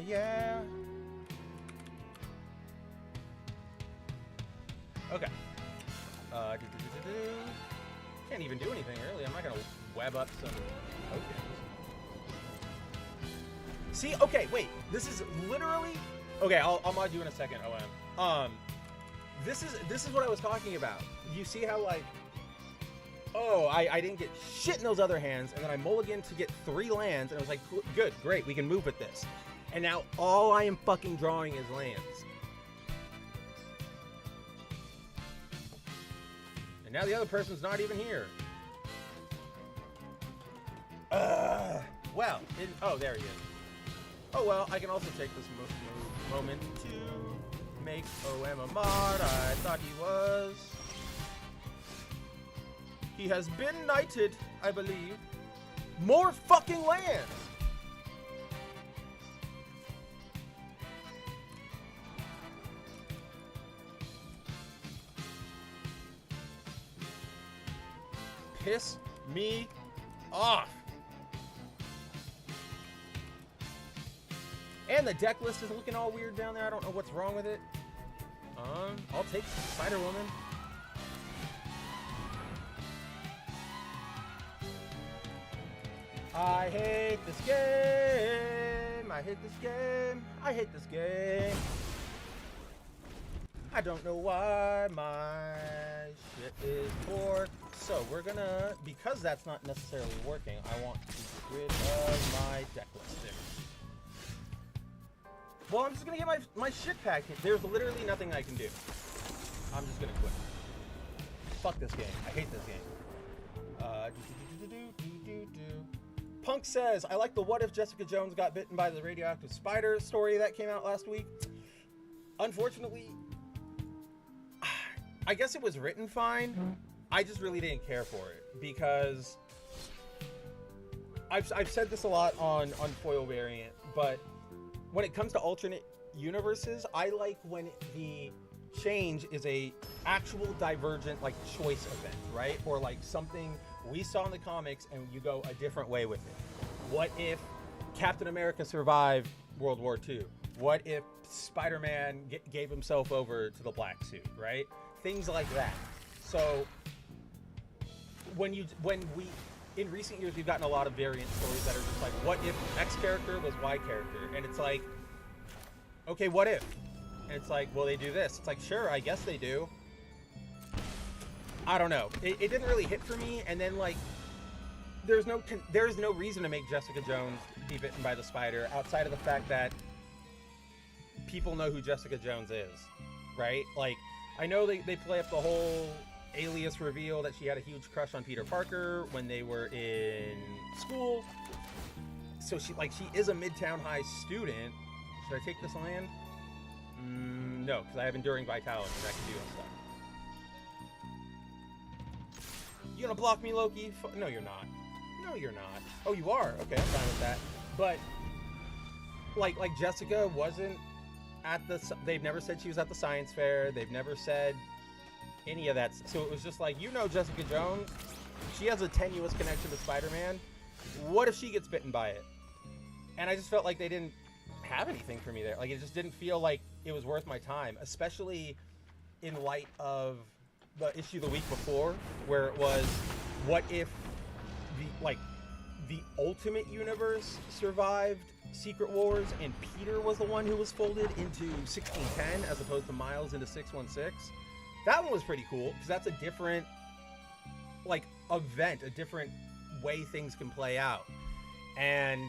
Yeah. Okay. Can't even do anything really. I'm not gonna web up some tokens. See, okay, wait. This is literally. Okay, I'll mod you in a second, OM. This is what I was talking about. You see how like. Oh, I didn't get shit in those other hands, and then I mulliganed to get 3 lands, and I was like, good, great, we can move with this. And now all I am fucking drawing is lands. And now the other person's not even here. Well, there he is. Oh well, I can also take this moment to make OM a mod. I thought he was. He has been knighted, I believe. More fucking lands! Piss me off. And the deck list is looking all weird down there. I don't know what's wrong with it. I'll take Spider Woman. I hate this game. I hate this game. I don't know why my shit is poor. So we're gonna, because that's not necessarily working, I want to get rid of my deck listing. Well, I'm just gonna get my shit pack. There's literally nothing I can do. I'm just gonna quit. Fuck this game. I hate this game. Punk says, I like the what if Jessica Jones got bitten by the radioactive spider story that came out last week. Unfortunately, I guess it was written fine, I just really didn't care for it because I've said this a lot on foil variant, but when it comes to alternate universes, I like when the change is a actual divergent like choice event, right? Or like something we saw in the comics and you go a different way with it. What if Captain America survived World War II? What if Spider-Man gave himself over to the black suit, right? Things like that. So when we in recent years we've gotten a lot of variant stories that are just like, what if X character was Y character? And it's like, okay, what if? And it's like, well, they do this. It's like, sure, I guess they do. I don't know. It didn't really hit for me. And then like, there's no reason to make Jessica Jones be bitten by the spider outside of the fact that people know who Jessica Jones is, right? Like, I know they play up the whole alias reveal that she had a huge crush on Peter Parker when they were in school. So she is a Midtown High student. Should I take this land? No, because I have Enduring Vitality that can do stuff. You gonna block me, Loki? No, you're not. No, you're not. Oh, you are? Okay, I'm fine with that. But, like Jessica wasn't at the... They've never said she was at the science fair. They've never said any of that. So it was just like, you know Jessica Jones. She has a tenuous connection to Spider-Man. What if she gets bitten by it? And I just felt like they didn't have anything for me there. Like, it just didn't feel like it was worth my time, especially in light of the issue the week before, where it was, what if the Ultimate Universe survived Secret Wars and Peter was the one who was folded into 1610 as opposed to Miles into 616? That one was pretty cool because that's a different like event, a different way things can play out. And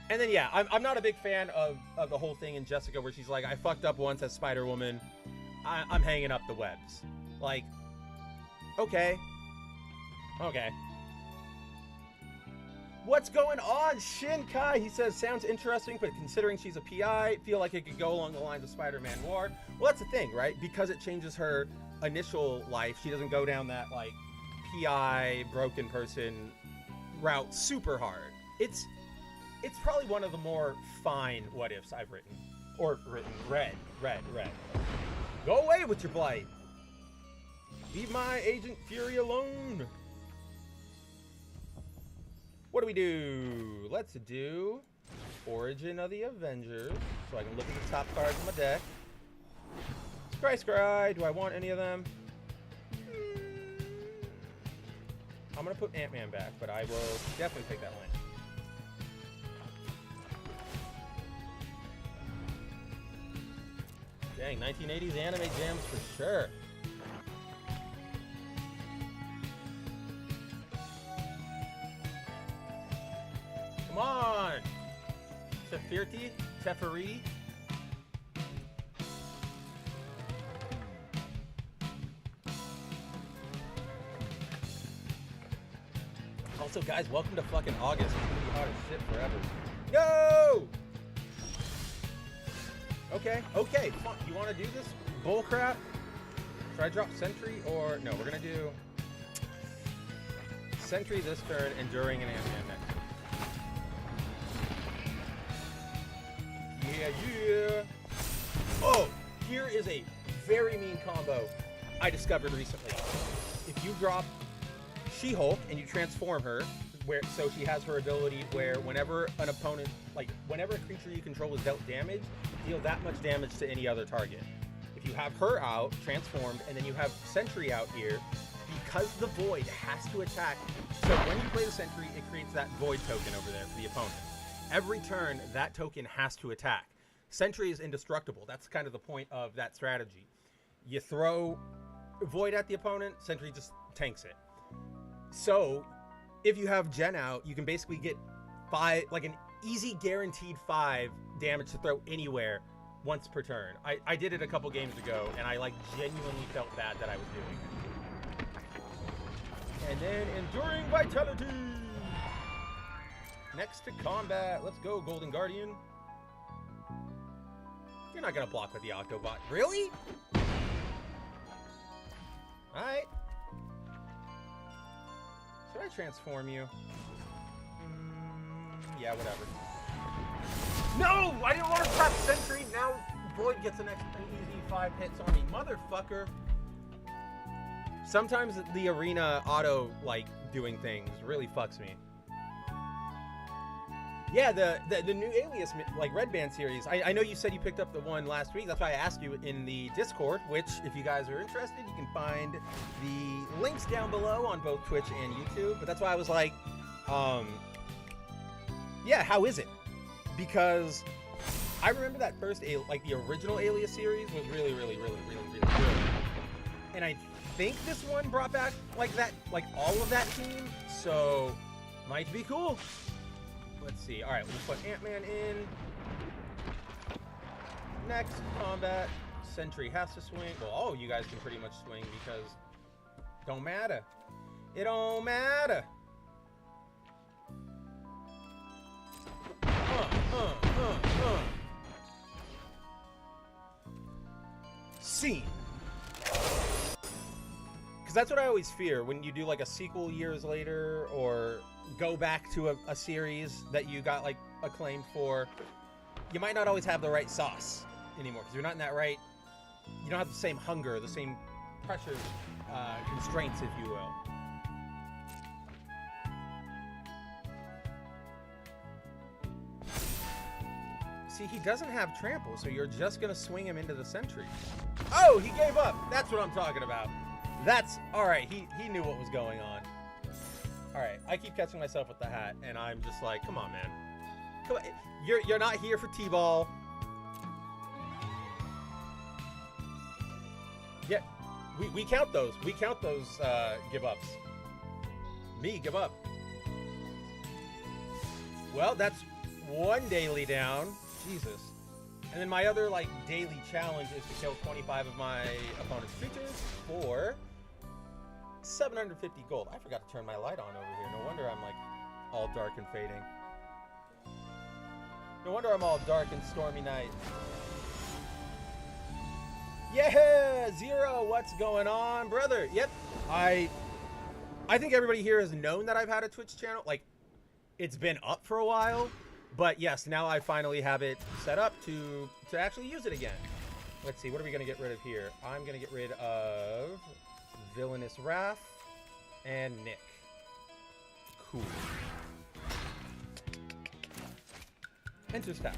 then yeah, I'm not a big fan of the whole thing in Jessica where she's like, I fucked up once as Spider-Woman, I'm hanging up the webs. Like, okay. What's going on, Shinkai? He says, sounds interesting, but considering she's a PI, feel like it could go along the lines of Spider-Man War. Well, that's the thing, right? Because it changes her initial life, she doesn't go down that, like, PI, broken person route super hard. It's probably one of the more fine what-ifs I've written. Or read. Go away with your blight. Leave my Agent Fury alone. What do we do? Let's do Origin of the Avengers, so I can look at the top cards in my deck. Scry. Do I want any of them? I'm going to put Ant-Man back, but I will definitely take that land. Dang, 1980s anime jams for sure. Come on! Teferi. Also, guys, welcome to fucking August. It's gonna be hot as shit forever. No! Okay, fuck. You wanna do this bullcrap? Should I drop Sentry or... No, we're gonna do... Sentry this turn, Enduring and Ant-Man next turn. Yeah. Oh, here is a very mean combo I discovered recently. If you drop She-Hulk and you transform her, so she has her ability where whenever an opponent, like whenever a creature you control is dealt damage, deal that much damage to any other target. If you have her out, transformed, and then you have Sentry out here, because the Void has to attack, so when you play the Sentry, it creates that Void token over there for the opponent. Every turn, that token has to attack. Sentry is indestructible. That's kind of the point of that strategy. You throw Void at the opponent, Sentry just tanks it. So, if you have Jen out, you can basically get 5, like an easy guaranteed 5 damage to throw anywhere once per turn. I did it a couple games ago, and I like genuinely felt bad that I was doing it. And then Enduring Vitality! Next to combat. Let's go, Golden Guardian. You're not gonna block with the Octobot. Really? Alright. Should I transform you? Yeah, whatever. No! I didn't want to tap Sentry. Now Void gets an easy 5 hits on me. Motherfucker. Sometimes the arena auto, like, doing things really fucks me. Yeah, the new Alias, like, Red Band series. I know you said you picked up the one last week. That's why I asked you in the Discord, which, if you guys are interested, you can find the links down below on both Twitch and YouTube. But that's why I was like, yeah, how is it? Because I remember that first, like, the original Alias series was really, really, really, really, really good. And I think this one brought back, like, that, like, all of that team. So, might be cool. Let's see. All right, we'll put Ant-Man in. Next, combat. Sentry has to swing. Well, all of you guys can pretty much swing because don't matter. It don't matter. Scene. Because that's what I always fear when you do like a sequel years later or go back to a series that you got like acclaimed for. You might not always have the right sauce anymore because you're not in that right. You don't have the same hunger, the same pressures, constraints, if you will. See, he doesn't have trample, so you're just gonna swing him into the sentry. Oh, he gave up. That's what I'm talking about. That's all right. He knew what was going on. All right, I keep catching myself with the hat, and I'm just like, come on, man. Come on. You're not here for T-ball. Yeah, we count those. We count those give ups. Me give up. Well, that's one daily down. Jesus. And then my other like daily challenge is to kill 25 of my opponent's creatures for 750 gold. I forgot to turn my light on over here. No wonder I'm like all dark and fading. No wonder I'm all dark and stormy night. Yeah, Zero, what's going on, brother? Yep, I think everybody here has known that I've had a Twitch channel. Like, it's been up for a while, but yes, now I finally have it set up to actually use it again. Let's see, what are we gonna get rid of here? I'm gonna get rid of Villainous Wrath and Nick. Cool. Enter stat.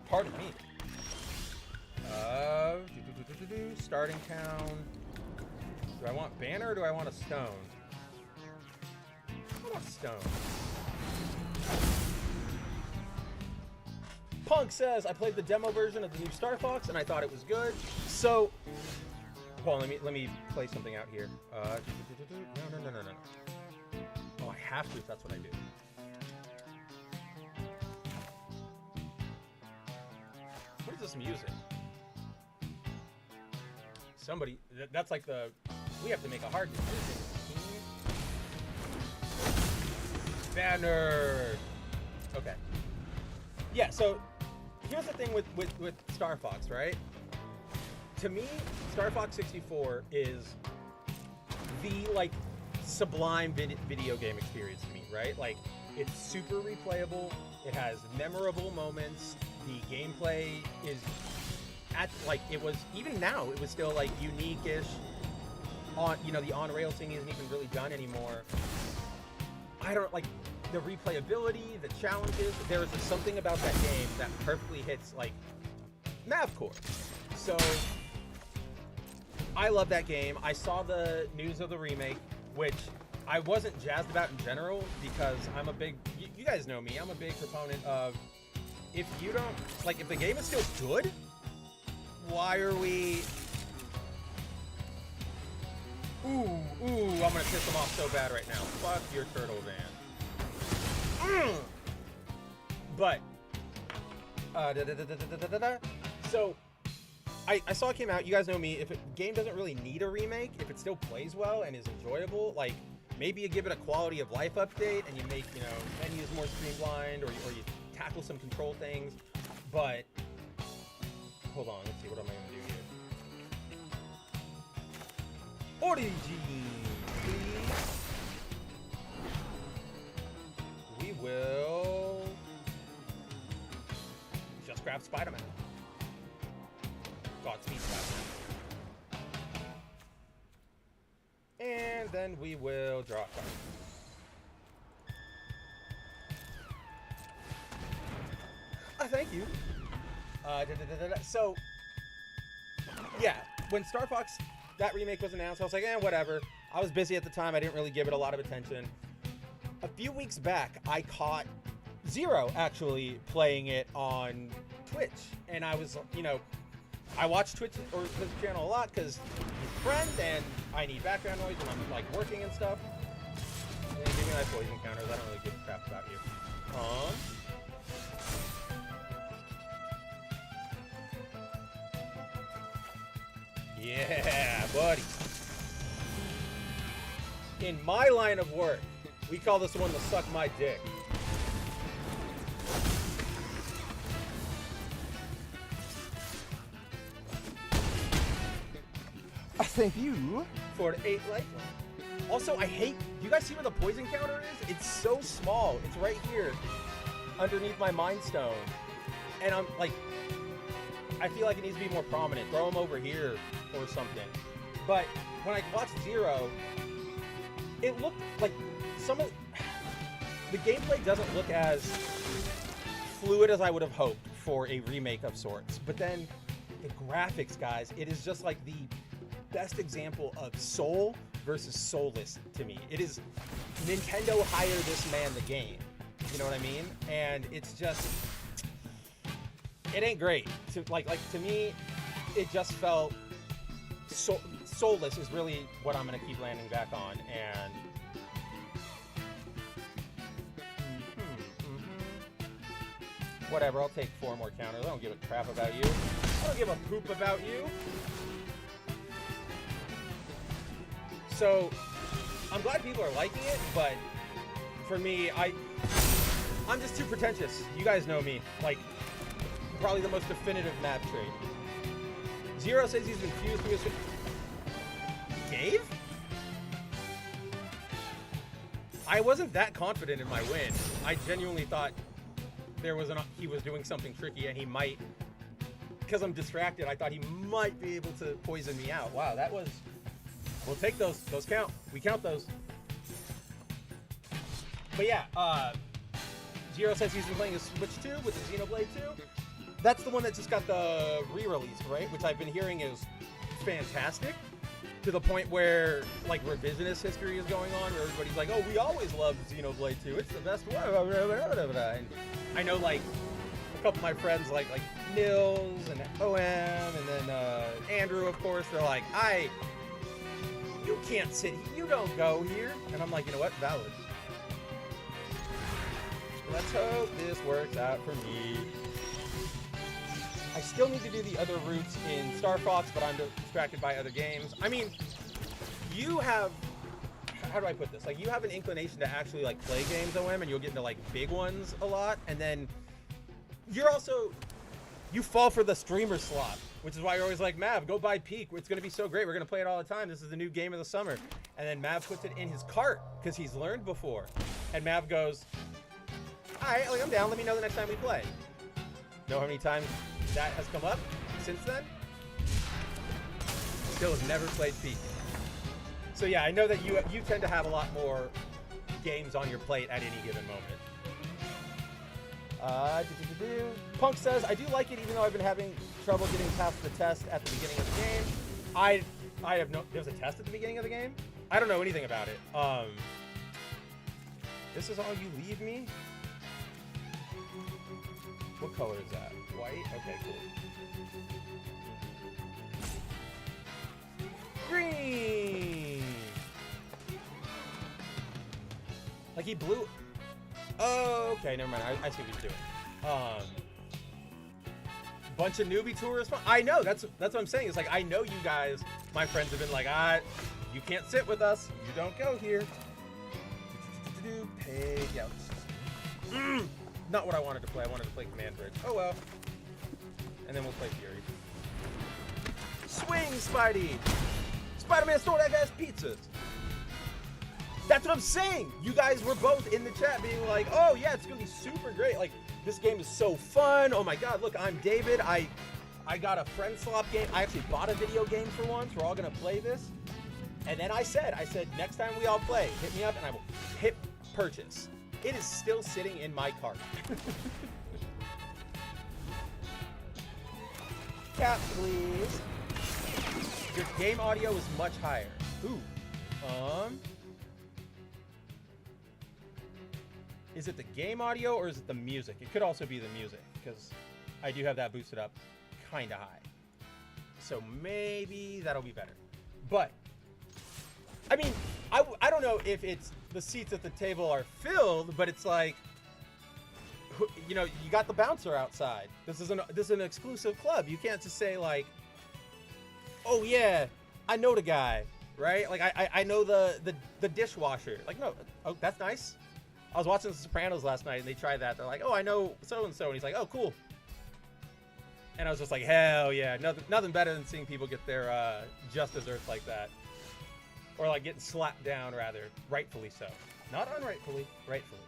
Pardon me. Starting town. Do I want banner or do I want a stone? I want stone. Punk says, I played the demo version of the new Star Fox and I thought it was good. So, hold on, let me play something out here. No. Oh, I have to if that's what I do. What is this music? Somebody, that's like we have to make a hard decision. Banner. Okay. Yeah, so here's the thing with Star Fox, right? To me, Star Fox 64 is the like sublime video game experience to me, right? Like, it's super replayable. It has memorable moments. The gameplay is it was, even now, it was still like unique-ish. The on-rail thing isn't even really done anymore. I don't like the replayability, the challenges. There is something about that game that perfectly hits like Mavcore. So I love that game. I saw the news of the remake, which I wasn't jazzed about in general because I'm a big, you guys know me, I'm a big proponent of, if you don't, like, if the game is still good, why are we... Ooh, I'm gonna piss them off so bad right now. Fuck your turtle van. But, so, I saw it came out. You guys know me. If a game doesn't really need a remake, if it still plays well and is enjoyable, like, maybe you give it a quality of life update and you make, menus more streamlined, or you tackle some control things. But hold on, let's see, what am I gonna do Origin, please. We will just grab Spider-Man. Godspeed, Spider-Man. And then we will draw a card. Thank you. So, yeah, when Star Fox, that remake was announced, I was like, whatever. I was busy at the time. I didn't really give it a lot of attention. A few weeks back, I caught Zero actually playing it on Twitch. And I was, I watch Twitch or his channel a lot because he's a friend and I need background noise when I'm like working and stuff. And give me my poison counters. I don't really give a crap about you. Yeah, buddy. In my line of work, we call this one the suck my dick. Thank you for 8 lifeline. Also, I hate, you guys see where the poison counter is? It's so small. It's right here underneath my Mind Stone. And I'm like, I feel like it needs to be more prominent. Throw them over here or something. But when I watched Zero, it looked like some of the gameplay doesn't look as fluid as I would have hoped for a remake of sorts. But then the graphics, guys, it is just like the best example of soul versus soulless to me. It is Nintendo hire this man the game. You know what I mean? And it's just, it ain't great. To me, it just felt soulless is really what I'm gonna keep landing back on. And whatever, I'll take 4 more counters. I don't give a crap about you. I don't give a poop about you. So, I'm glad people are liking it, but for me, I'm just too pretentious. You guys know me. Like, probably the most definitive map trade. Zero says he's been fused to his... Dave? I wasn't that confident in my win. I genuinely thought he was doing something tricky and he might... Because I'm distracted, I thought he might be able to poison me out. Wow, that was... We'll take those. Those count. We count those. But yeah, Zero says he's been playing a Switch 2 with the Xenoblade 2. That's the one that just got the re-release, right? Which I've been hearing is fantastic. To the point where, like, revisionist history is going on, where everybody's like, oh, we always loved Xenoblade 2. It's the best one. And I know, like, a couple of my friends, like Nils and OM, and then Andrew, of course, they're like, you can't sit here. You don't go here. And I'm like, you know what? Valid. Let's hope this works out for me. I still need to do the other routes in Star Fox, but I'm distracted by other games. I mean, you have... How do I put this? Like, you have an inclination to actually, like, play games, OM, and you'll get into, like, big ones a lot. And then you're also... You fall for the streamer slot, which is why you're always like, Mav, go buy Peak. It's going to be so great. We're going to play it all the time. This is the new game of the summer. And then Mav puts it in his cart because he's learned before. And Mav goes, all right, like, I'm down. Let me know the next time we play. Know how many times that has come up since then? Still have never played Peak. So yeah, I know that you tend to have a lot more games on your plate at any given moment. Punk says, I do like it even though I've been having trouble getting past the test at the beginning of the game. I have no... There's a test at the beginning of the game? I don't know anything about it. This is all you leave me? What color is that? White? Okay, cool. Green! Like he blew... Oh, okay, never mind. I see what he's doing. Bunch of newbie tourists. I know, that's what I'm saying. It's like, I know you guys, my friends have been like, you can't sit with us. You don't go here. Pay, yeah. Not what I wanted to play. I wanted to play Command Bridge. Oh well. And then we'll play Fury. Swing, Spidey! Spider-Man stole that guy's pizzas. That's what I'm saying. You guys were both in the chat being like, oh yeah, it's gonna be super great. Like, this game is so fun. Oh my God, look, I'm David. I got a friend swap game. I actually bought a video game for once. We're all gonna play this. And then I said, next time we all play, hit me up and I will hit purchase. It is still sitting in my cart. Cap, please. Your game audio is much higher. Ooh. Is it the game audio or is it the music? It could also be the music because I do have that boosted up kind of high. So maybe that'll be better. But, I mean, I don't know if it's the seats at the table are filled, but it's like, you know, you got the bouncer outside. This is an exclusive club. You can't just say like, oh yeah, I know the guy, right? Like I know the dishwasher. Like, no, oh, that's nice. I was watching The Sopranos last night and they tried that. They're like, oh, I know so-and-so. And he's like, oh, cool. And I was just like, hell yeah. Nothing better than seeing people get their just desserts like that. Or like getting slapped down, rather. Rightfully so. Not unrightfully, rightfully.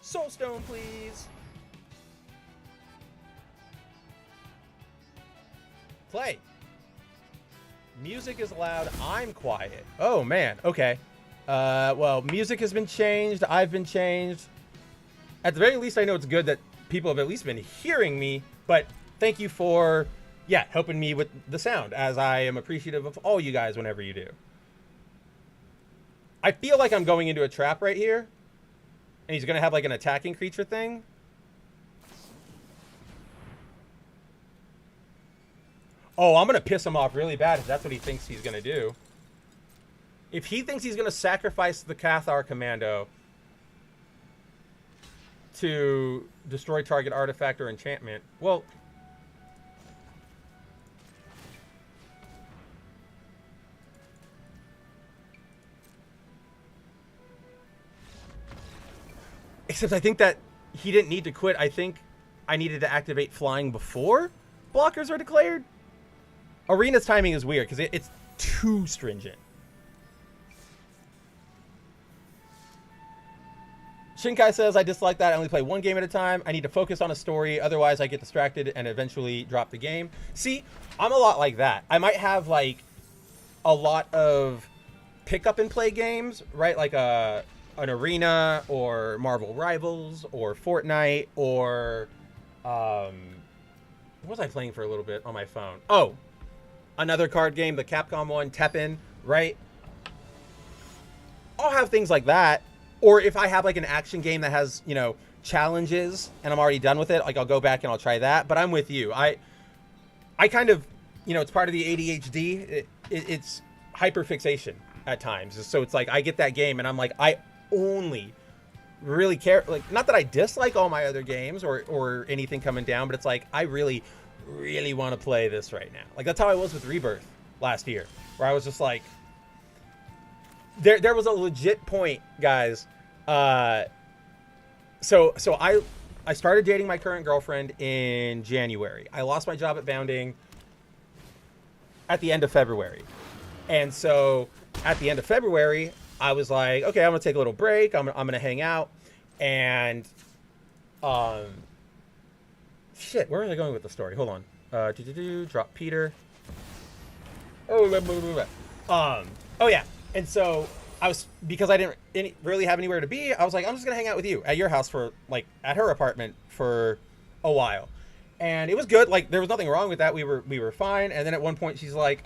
Soulstone, please. Play. Music is loud. I'm quiet. Oh, man. Okay. Well, music has been changed. I've been changed. At the very least, I know it's good that people have at least been hearing me. But thank you for, yeah, helping me with the sound, as I am appreciative of all you guys whenever you do. I feel like I'm going into a trap right here. And he's going to have like an attacking creature thing. Oh, I'm going to piss him off really bad if that's what he thinks he's going to do. If he thinks he's going to sacrifice the Cathar Commando to destroy target artifact or enchantment, well, except I think that he didn't need to quit. I think I needed to activate flying before blockers are declared. Arena's timing is weird because it's too stringent. Shinkai says, I dislike that. I only play one game at a time. I need to focus on a story. Otherwise, I get distracted and eventually drop the game. See, I'm a lot like that. I might have, like, a lot of pick-up and play games, right? Like an Arena or Marvel Rivals or Fortnite or... what was I playing for a little bit on my phone? Oh, another card game, the Capcom one, Tekken, right? I'll have things like that. Or if I have like an action game that has, you know, challenges and I'm already done with it, like I'll go back and I'll try that. But I'm with you. I kind of, you know, it's part of the ADHD. It's hyperfixation at times. So it's like I get that game and I'm like, I only really care. Like, not that I dislike all my other games or anything coming down, but it's like I really, really want to play this right now. Like that's how I was with Rebirth last year, where I was just like, there was a legit point, guys. So I started dating my current girlfriend in January. I lost my job at Bounding at the end of February. And so at the end of February, I was like, okay, I'm going to take a little break. I'm going to hang out. And, shit, where was I going with the story? Hold on. Drop Peter. Oh yeah. And so I was, because I didn't really have anywhere to be, I was like, I'm just going to hang out with you at your house for, like, at her apartment for a while. And it was good. Like, there was nothing wrong with that. We were fine. And then at one point she's like,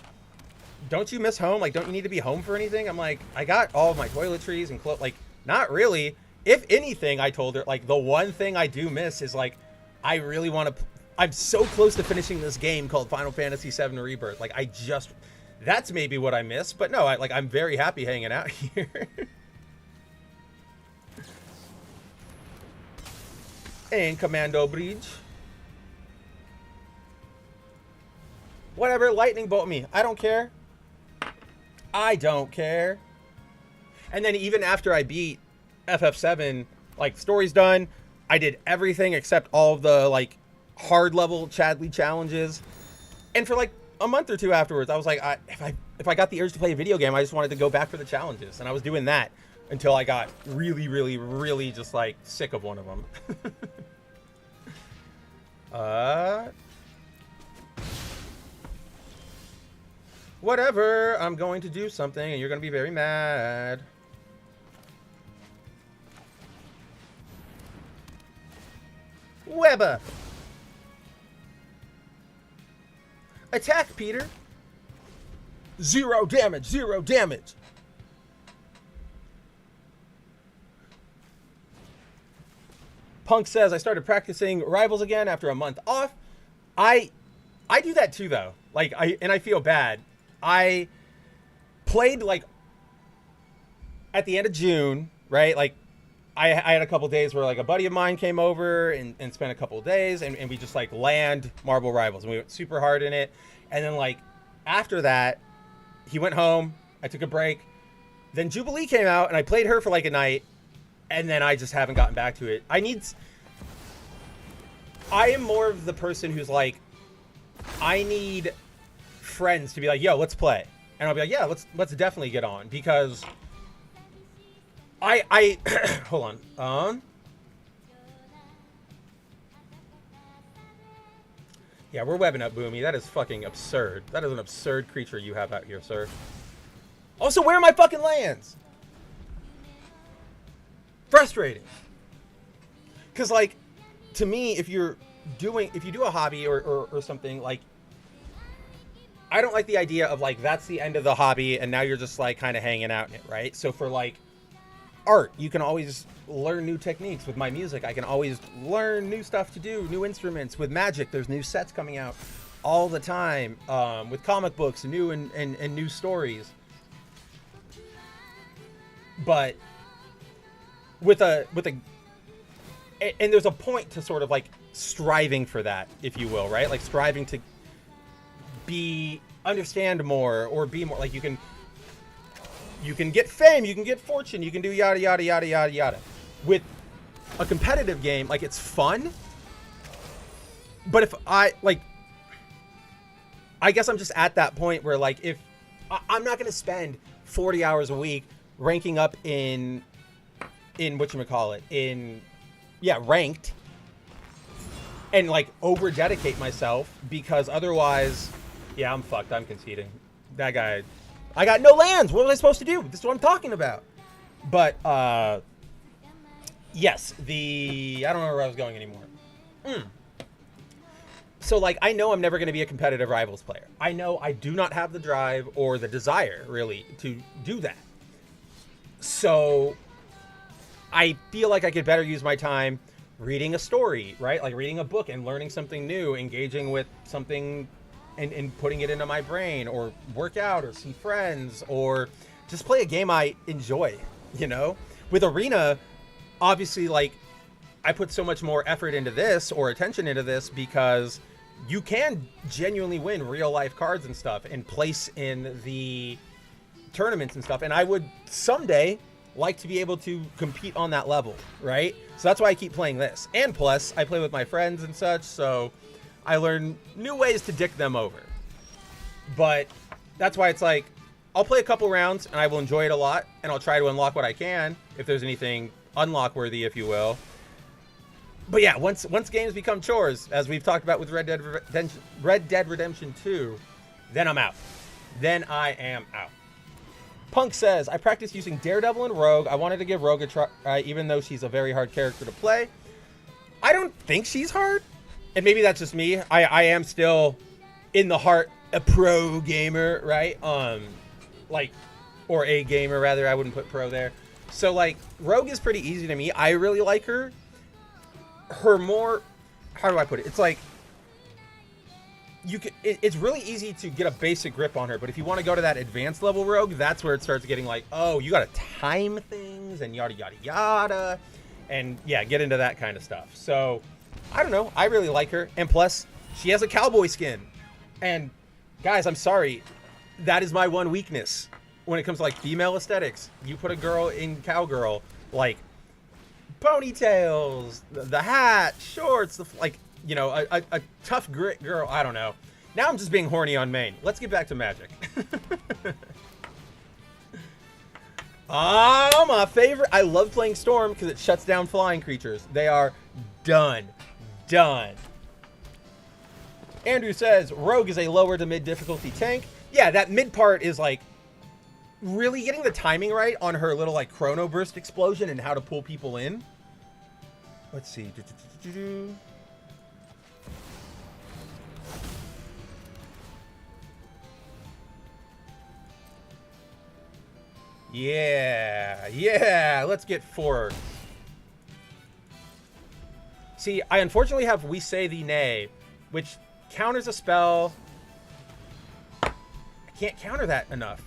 don't you miss home? Like, don't you need to be home for anything? I'm like, I got all of my toiletries and clothes. Like, not really. If anything, I told her, like, the one thing I do miss is, like, I really want to, I'm so close to finishing this game called Final Fantasy VII Rebirth. Like, that's maybe what I miss, but no, I'm very happy hanging out here. And Commando Bridge. Whatever, lightning bolt me. I don't care. I don't care. And then even after I beat FF7, like, story's done. I did everything except all of the, like, hard level Chadley challenges. And for, like, a month or two afterwards, I was like, if I got the urge to play a video game, I just wanted to go back for the challenges, and I was doing that until I got really, really, really just like sick of one of them. Whatever. I'm going to do something, and you're going to be very mad. Weber. Attack, Peter. 0 damage, 0 damage. Punk says, I started practicing Rivals again after a month off. I do that too, though. Like, I feel bad. I played, like, at the end of June, right? Like, I had a couple days where, like, a buddy of mine came over and spent a couple of days, and we just, like, land Marble Rivals. And we went super hard in it. And then, like, after that, he went home. I took a break. Then Jubilee came out, and I played her for, like, a night. And then I just haven't gotten back to it. I am more of the person who's like, I need friends to be like, yo, let's play. And I'll be like, yeah, let's definitely get on. Because I hold on. Yeah, we're webbing up, Boomy. That is fucking absurd. That is an absurd creature you have out here, sir. Also, where are my fucking lands? Frustrating. Because, like, to me, if you do a hobby or something, like, I don't like the idea of, like, that's the end of the hobby and now you're just, like, kind of hanging out in it, right? So for, like, art, you can always learn new techniques. With my music, I can always learn new stuff to do, new instruments. With Magic, there's new sets coming out all the time. With comic books, new and new stories. But with a and there's a point to sort of like striving for that, if you will, right? Like striving to understand more or be more, like you can get fame, you can get fortune, you can do yada yada yada yada yada. With a competitive game, like it's fun, but if I guess I'm just at that point where like if I'm not going to spend 40 hours a week ranking up in whatchamacallit, ranked, and like over dedicate myself, because otherwise, yeah, I'm fucked. I'm conceding. That guy, I got no lands. What was I supposed to do? This is what I'm talking about. But yes, I don't know where I was going anymore. So like, I know I'm never going to be a competitive Rivals player. I know I do not have the drive or the desire really to do that. So I feel like I could better use my time reading a story, right? Like reading a book and learning something new, engaging with something and putting it into my brain, or work out or see friends, or just play a game I enjoy, you know? With Arena, obviously, like, I put so much more effort into this or attention into this because you can genuinely win real life cards and stuff and place in the tournaments and stuff. And I would someday like to be able to compete on that level, right? So that's why I keep playing this. And plus, I play with my friends and such, so I learn new ways to dick them over. But that's why it's like, I'll play a couple rounds and I will enjoy it a lot, and I'll try to unlock what I can, if there's anything unlock worthy, if you will. But yeah, once games become chores, as we've talked about with Red Dead Redemption 2, then I'm out. Then I am out. Punk says, I practice using Daredevil and Rogue. I wanted to give Rogue a try, even though she's a very hard character to play. I don't think she's hard. And maybe that's just me. I am still, in the heart, a pro gamer, right? Or a gamer, rather. I wouldn't put pro there. So, like, Rogue is pretty easy to me. I really like her. Her more, how do I put it? It's like, it's really easy to get a basic grip on her, but if you want to go to that advanced level Rogue, that's where it starts getting like, oh, you got to time things and yada yada yada, and yeah, get into that kind of stuff. So I don't know, I really like her, and plus she has a cowboy skin, and guys, I'm sorry, that is my one weakness when it comes to like female aesthetics. You put a girl in cowgirl, like ponytails, the hat, shorts, like, you know, a tough grit girl, I don't know. Now I'm just being horny on main. Let's get back to Magic. Oh, my favorite. I love playing Storm because it shuts down flying creatures. They are done. Done. Andrew says, Rogue is a lower to mid difficulty tank. Yeah, that mid part is like really getting the timing right on her little like chrono burst explosion and how to pull people in. Let's see. Yeah, let's get 4. See, I unfortunately have We Say Thee Nay, which counters a spell. I can't counter that enough.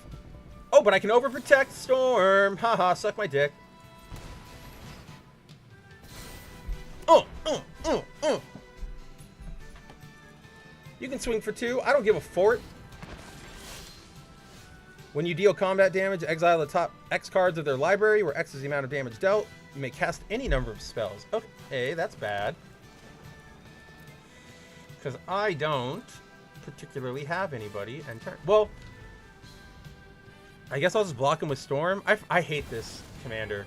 Oh, but I can overprotect Storm. Haha, suck my dick. You can swing for 2. I don't give a fort. When you deal combat damage, exile the top X cards of their library, where X is the amount of damage dealt. You may cast any number of spells. Okay, that's bad. Because I don't particularly have anybody. And well, I guess I'll just block him with Storm. I hate this commander.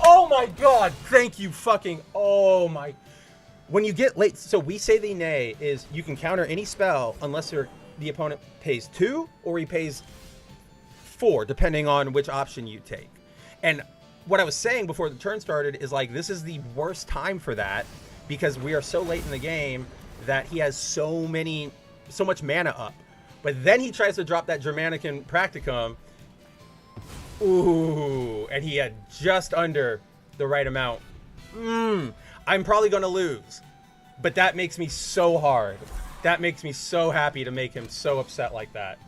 Oh my god! Thank you fucking... Oh my... When you get late, so We Say Thee Nay is you can counter any spell unless the opponent pays 2 or he pays 4, depending on which option you take. And what I was saying before the turn started is like, this is the worst time for that because we are so late in the game that he has so much mana up. But then he tries to drop that Germanicum Practicum. Ooh, and he had just under the right amount. I'm probably going to lose, but that makes me so hard. That makes me so happy to make him so upset like that.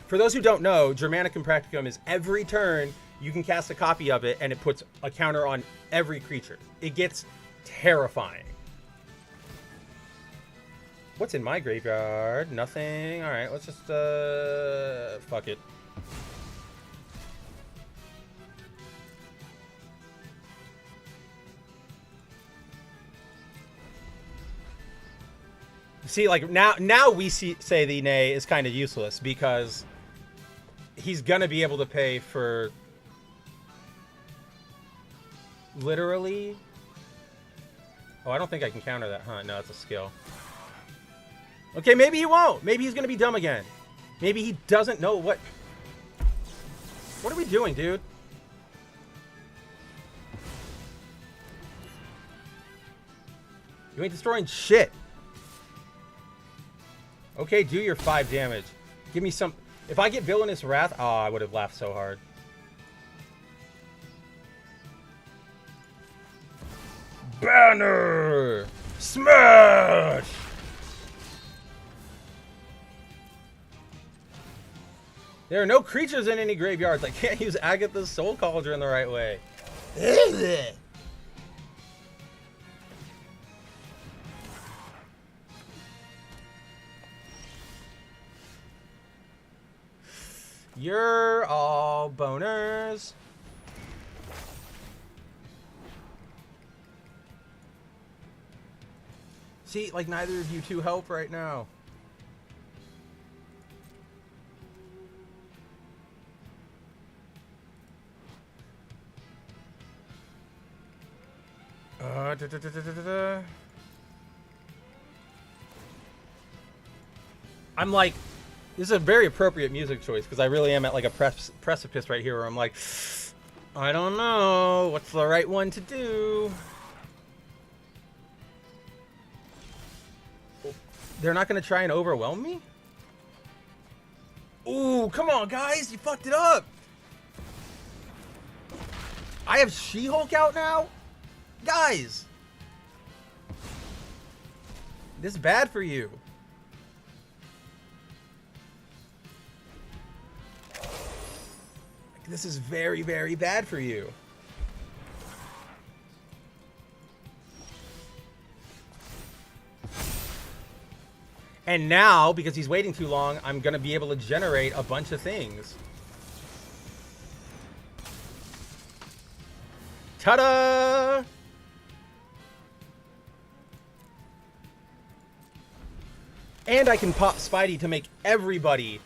For those who don't know, Germanicum Practicum is every turn you can cast a copy of it and it puts a counter on every creature. It gets terrifying. What's in my graveyard? Nothing. All right, let's just, fuck it. See, like, now We Say Thee Nay is kind of useless because he's going to be able to pay for literally... Oh, I don't think I can counter that, huh? No, it's a skill. Okay, maybe he won't. Maybe he's going to be dumb again. Maybe he doesn't know what... What are we doing, dude? You ain't destroying shit. Okay, do your 5 damage. Give me some... If I get Villainous Wrath... Oh, I would have laughed so hard. Banner! Smash! There are no creatures in any graveyards. I can't use Agatha's Soul Cauldron the right way. You're all boners. See, like neither of you two help right now. I'm like, this is a very appropriate music choice because I really am at like a precipice right here where I'm like, I don't know what's the right one to do. They're not going to try and overwhelm me? Ooh, come on, guys. You fucked it up. I have She-Hulk out now? Guys. This is bad for you. This is very, very bad for you. And now, because he's waiting too long, I'm going to be able to generate a bunch of things. Ta-da! And I can pop Spidey to make everybody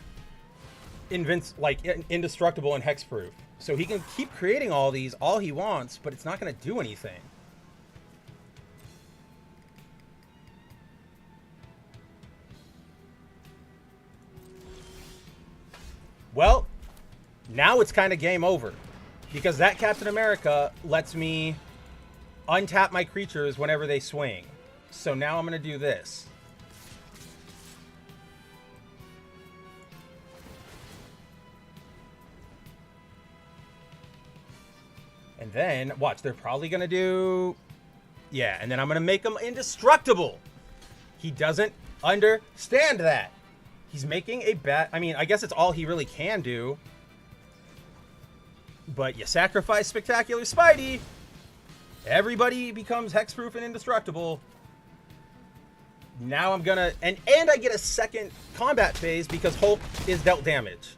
indestructible and hexproof. So he can keep creating all these all he wants, but it's not going to do anything. Well, now it's kind of game over. Because that Captain America lets me untap my creatures whenever they swing. So now I'm going to do this. And then, watch, they're probably going to do... Yeah, and then I'm going to make them indestructible. He doesn't understand that. He's making a bet. I mean, I guess it's all he really can do. But you sacrifice Spectacular Spidey. Everybody becomes hexproof and indestructible. Now I'm going to... And I get a second combat phase because Hulk is dealt damage.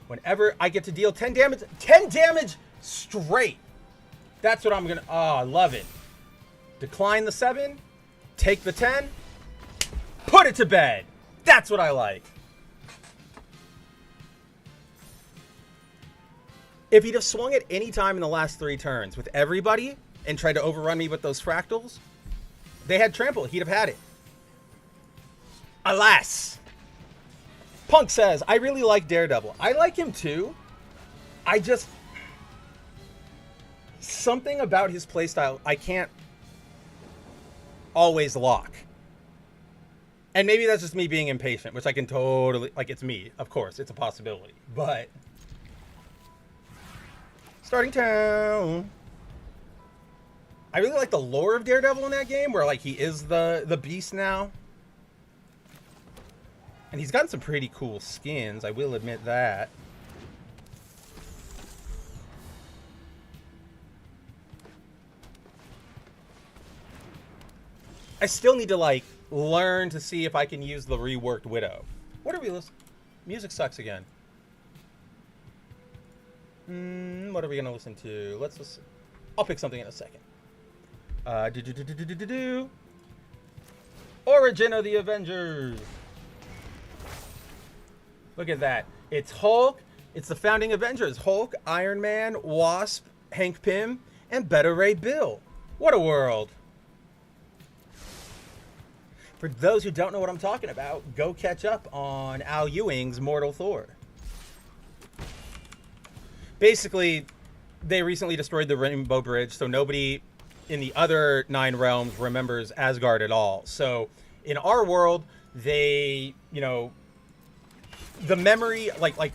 Whenever I get to deal 10 damage straight. That's what I'm going to... Oh, I love it. Decline the 7. Take the 10. Put it to bed. That's what I like. If he'd have swung at any time in the last 3 turns with everybody and tried to overrun me with those fractals, they had trample. He'd have had it. Alas. Punk says, I really like Daredevil. I like him too. I just... Something about his playstyle I can't always lock. And maybe that's just me being impatient, which I can totally... Like, it's me. Of course, it's a possibility. But... Starting town. I really like the lore of Daredevil in that game, where, like, he is the beast now. And he's gotten some pretty cool skins, I will admit that. I still need to, like, learn to see if I can use the reworked Widow. What are we listening? Music sucks again. What are we going to listen to? Let's listen. I'll pick something in a second. Origin of the Avengers. Look at that. It's Hulk. It's the founding Avengers. Hulk, Iron Man, Wasp, Hank Pym, and Beta Ray Bill. What a world. For those who don't know what I'm talking about, go catch up on Al Ewing's Mortal Thor. Basically, they recently destroyed the Rainbow Bridge, so nobody in the other 9 realms remembers Asgard at all. So, in our world, they, you know, the memory, like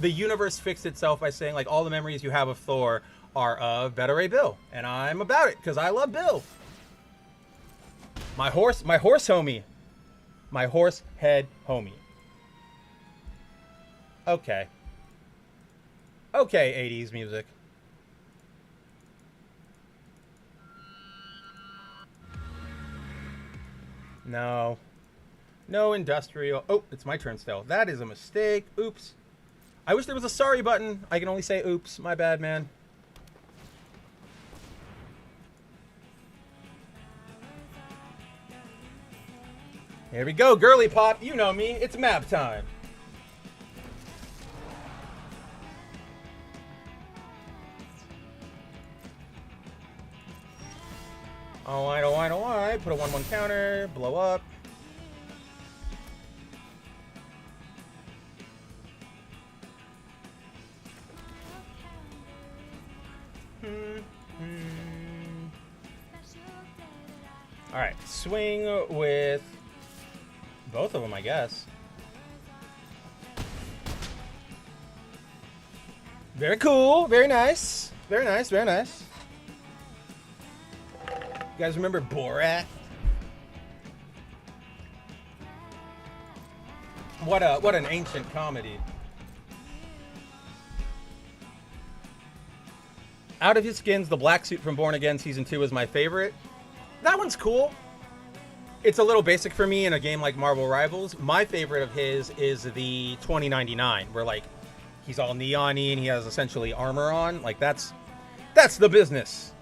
the universe fixed itself by saying, like, all the memories you have of Thor are of Beta Ray Bill. And I'm about it, because I love Bill. My horse homie. My horse head homie. Okay. Okay, 80s music. No. No industrial. Oh, it's my turn still. That is a mistake. Oops. I wish there was a sorry button. I can only say oops. My bad, man. Here we go, girly pop. You know me. It's map time. Oh, I don't want. Put a 1/1 counter. Blow up. All right, swing with both of them, I guess. Very cool. Very nice. Very nice. Very nice. You guys remember Borat? What an ancient comedy. Out of his skins, the black suit from Born Again Season 2 is my favorite. That one's cool. It's a little basic for me in a game like Marvel Rivals. My favorite of his is the 2099, where, like, he's all neon-y and he has essentially armor on. Like, that's the business.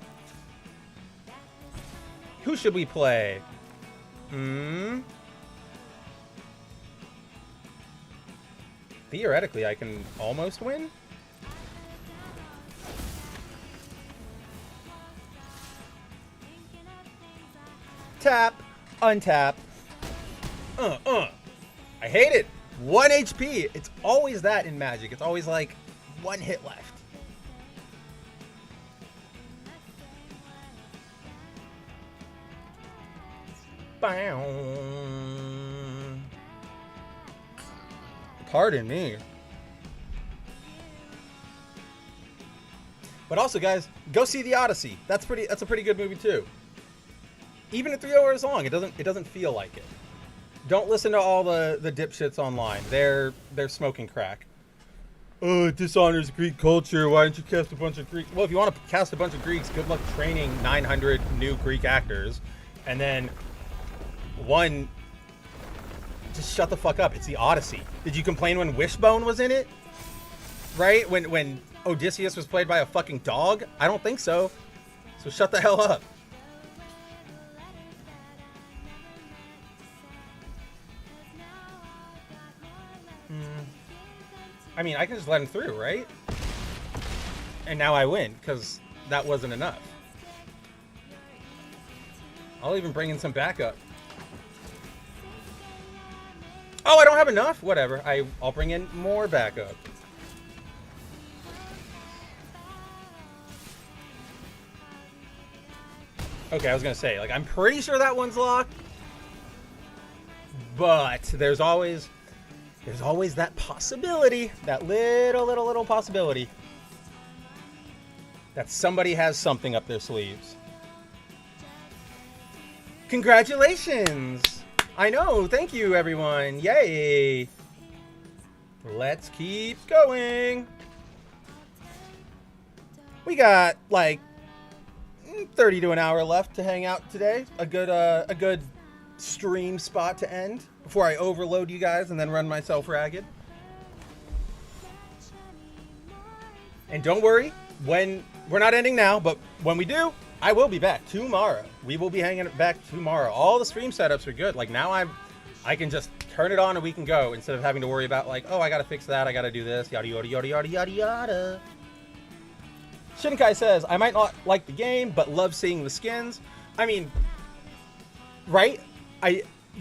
Who should we play? Theoretically, I can almost win. Tap, untap. I hate it. 1 HP. It's always that in Magic. It's always like 1 hit left. Bow. Pardon me. But also, guys, go see The Odyssey. That's a pretty good movie too. Even at 3 hours long, it doesn't feel like it. Don't listen to all the dipshits online. They're smoking crack. Oh, it dishonors Greek culture. Why don't you cast a bunch of Greeks? Well, if you want to cast a bunch of Greeks, good luck training 900 new Greek actors. And then just shut the fuck up. It's The Odyssey. Did you complain when Wishbone was in it? Right? When Odysseus was played by a fucking dog? I don't think so. So shut the hell up. I mean, I can just let him through, right? And now I win, because that wasn't enough. I'll even bring in some backup. Oh, I don't have enough? Whatever. I'll bring in more backup. Okay, I was going to say, like, I'm pretty sure that one's locked. But there's always that possibility, that little possibility that somebody has something up their sleeves. Congratulations! I know, thank you everyone, yay! Let's keep going. We got like 30 to an hour left to hang out today. A good stream spot to end before I overload you guys and then run myself ragged. And don't worry, when we're not ending now, but when we do, I will be back tomorrow. We will be hanging back tomorrow. All the stream setups are good. Like now I can just turn it on and we can go instead of having to worry about like, oh, I gotta fix that, I gotta do this, yada yada yada yada yada yada. Shinkai says, I might not like the game, but love seeing the skins. I mean, right?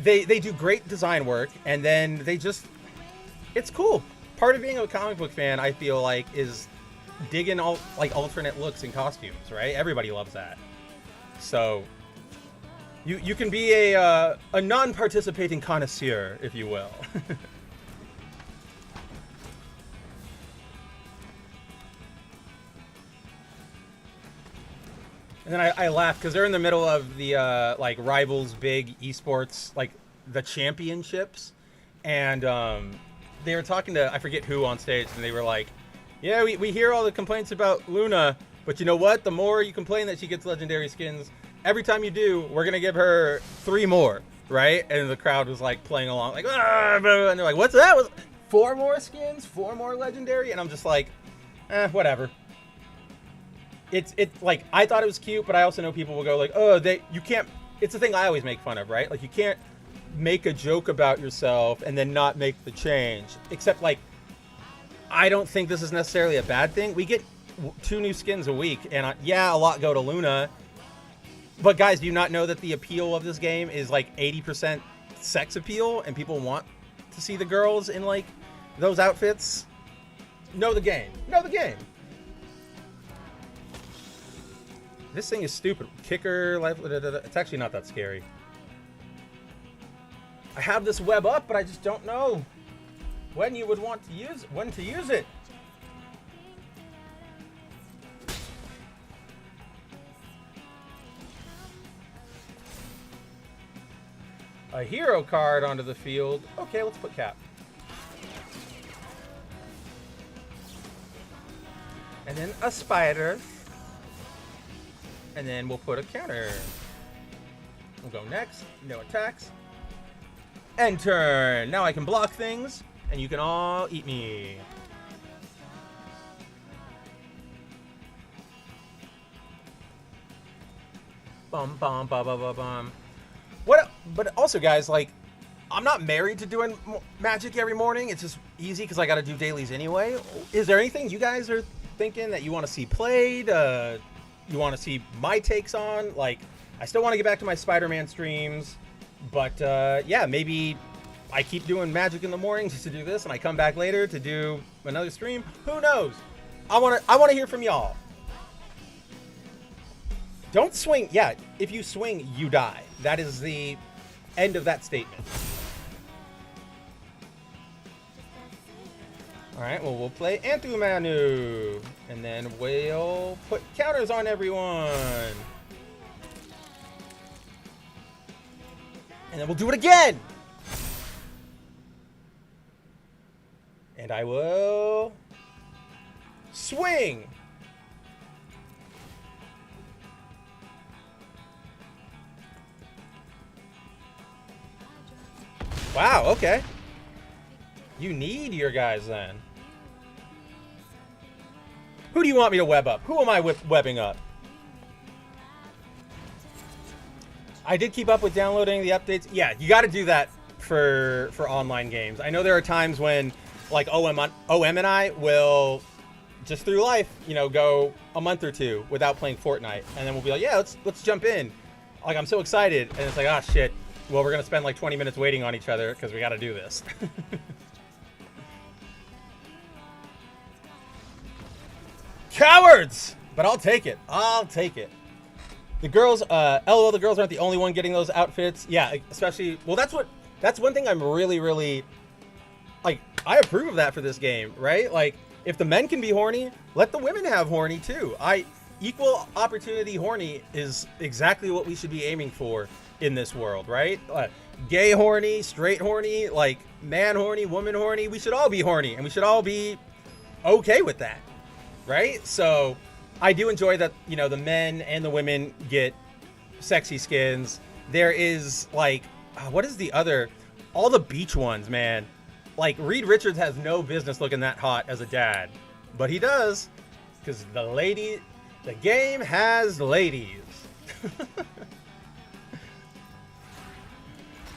They do great design work, and then it's cool. Part of being a comic book fan, I feel like, is digging all like alternate looks and costumes, right? Everybody loves that. So you can be a non-participating connoisseur, if you will. And then I laugh because they're in the middle of the like Rivals big esports, like the championships, and they were talking to I forget who on stage, and they were like, yeah, we hear all the complaints about Luna, but you know what? The more you complain that she gets legendary skins, every time you do, we're gonna give her 3 more, right? And the crowd was like playing along, like, ah, and they're like, what's that? 4 more skins, 4 more legendary, and I'm just like, whatever. It's like, I thought it was cute, but I also know people will go like, oh, you can't, it's the thing I always make fun of, right? Like, you can't make a joke about yourself and then not make the change. Except, like, I don't think this is necessarily a bad thing. We get 2 new skins a week, and yeah, a lot go to Luna. But guys, do you not know that the appeal of this game is like 80% sex appeal, and people want to see the girls in like those outfits? Know the game. Know the game. This thing is stupid. Kicker, life, it's actually not that scary. I have this web up, but I just don't know when you would want to use when to use it. A hero card onto the field. Okay, let's put Cap. And then a spider. And then we'll put a counter. We'll go next. No attacks. End turn. Now I can block things, and you can all eat me. Bum bum bum bum bum bum. What? But also, guys, like, I'm not married to doing Magic every morning. It's just easy because I got to do dailies anyway. Is there anything you guys are thinking that you want to see played? You want to see my takes on? Like, I still want to get back to my Spider-Man streams, but yeah, maybe I keep doing Magic in the morning just to do this, and I come back later to do another stream. Who knows? I want to hear from y'all. Don't swing. Yeah, if you swing, you die. That is the end of that statement. All right, well, we'll play Anthumanu, and then we'll put counters on everyone. And then we'll do it again. And I will swing. Wow, okay. You need your guys then. Who do you want me to web up? Who am I webbing up? I did keep up with downloading the updates. Yeah, you got to do that for online games. I know there are times when, like, OM and I will, just through life, you know, go a month or two without playing Fortnite. And then we'll be like, yeah, let's jump in. Like, I'm so excited. And it's like, ah, shit. Well, we're going to spend like 20 minutes waiting on each other because we got to do this. Cowards! But I'll take it. I'll take it. The girls, LOL, the girls aren't the only one getting those outfits. Yeah, especially, well, that's one thing I'm really, like, I approve of that for this game, right? Like, if the men can be horny, let the women have horny too. Equal opportunity horny is exactly what we should be aiming for in this world, right? Gay horny, straight horny, like, man horny, woman horny, we should all be horny, and we should all be okay with that, right? So I do enjoy that, you know, the men and the women get sexy skins. There is, like, what is the other, all the beach ones, man. Like, Reed Richards has no business looking that hot as a dad, but he does, because the game has ladies.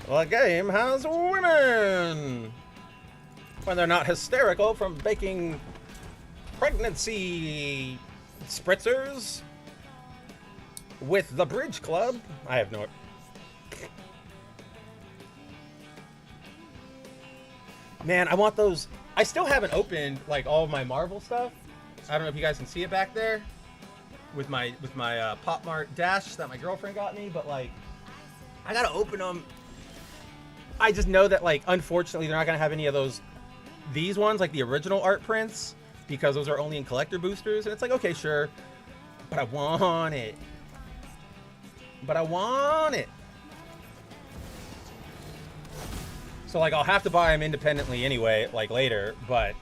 The game has women. When they're not hysterical from baking pregnancy spritzers with the Bridge Club. I have no... Man, I want those. I still haven't opened, like, all of my Marvel stuff. I don't know if you guys can see it back there with my Pop Mart Dash that my girlfriend got me, but, like, I gotta open them. I just know that, like, unfortunately, they're not gonna have any of these ones, like the original art prints, because those are only in collector boosters, and it's like, okay, sure, but I want it. But I want it. So, like, I'll have to buy them independently anyway, like, later, but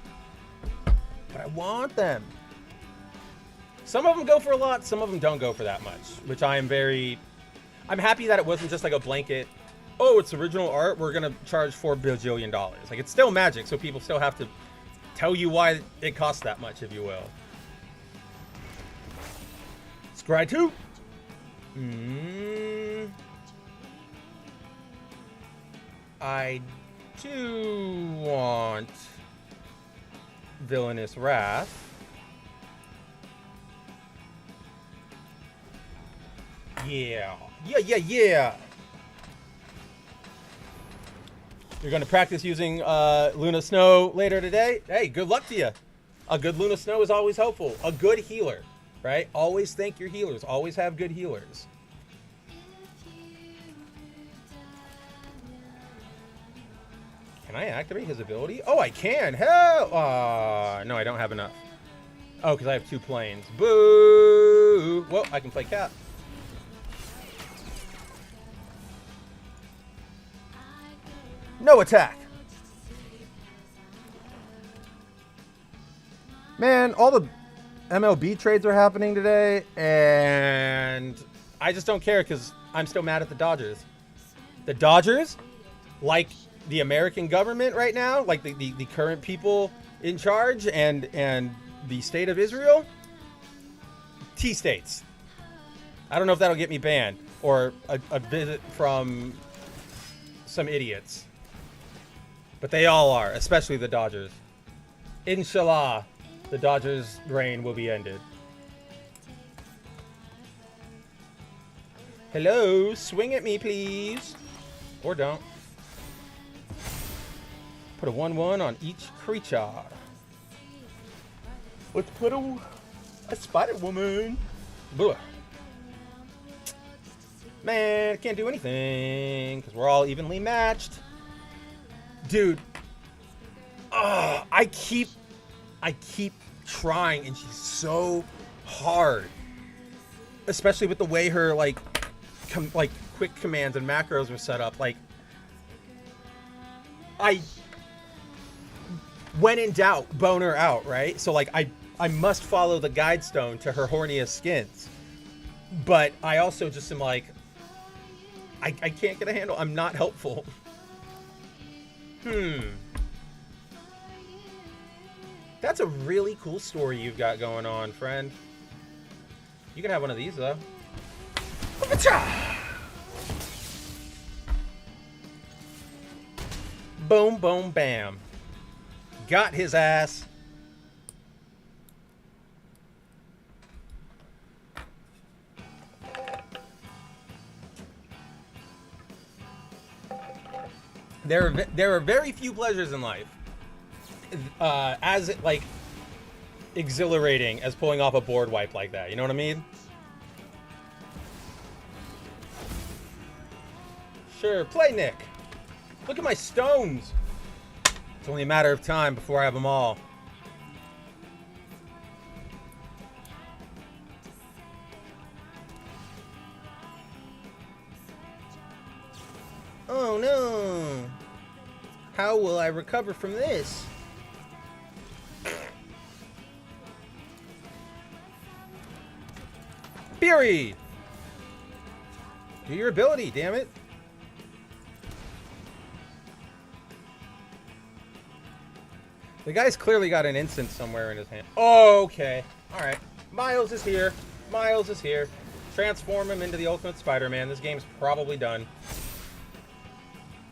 I want them. Some of them go for a lot, some of them don't go for that much, which I'm happy that it wasn't just like a blanket, oh, it's original art, we're gonna charge $4 bajillion. Like, it's still Magic, so people still have to tell you why it costs that much, if you will. Scry 2. I do want Villainous Wrath. Yeah. You're going to practice using Luna Snow later today? Hey, good luck to you. A good Luna Snow is always helpful. A good healer, right? Always thank your healers. Always have good healers. Can I activate his ability? Oh, I can. Hell! No, I don't have enough. Oh, because I have 2 planes. Boo! Whoa, I can play Cap. No attack. Man, all the MLB trades are happening today, and I just don't care because I'm still mad at the Dodgers. The Dodgers, like the American government right now, like the current people in charge and the state of Israel, T-states. I don't know if that'll get me banned or a visit from some idiots. But they all are, especially the Dodgers. Inshallah, the Dodgers' reign will be ended. Hello, swing at me, please. Or don't. Put a 1/1 on each creature. Let's put a Spider-Woman. Blah. Man, I can't do anything because we're all evenly matched. Dude, I keep trying, and she's so hard, especially with the way her like quick commands and macros were set up. Like, when in doubt, bone her out, right? So like I must follow the guide stone to her horniest skins, but I also just am like, I can't get a handle. I'm not helpful. That's a really cool story you've got going on, friend. You can have one of these, though. Boom, boom, bam. Got his ass. There are very few pleasures in life as like exhilarating as pulling off a board wipe like that. You know what I mean? Sure, play Nick. Look at my stones. It's only a matter of time before I have them all. Oh no! How will I recover from this? Fury! Do your ability, damn it. The guy's clearly got an instant somewhere in his hand. Oh, okay. Alright. Miles is here. Miles is here. Transform him into the Ultimate Spider-Man. This game's probably done.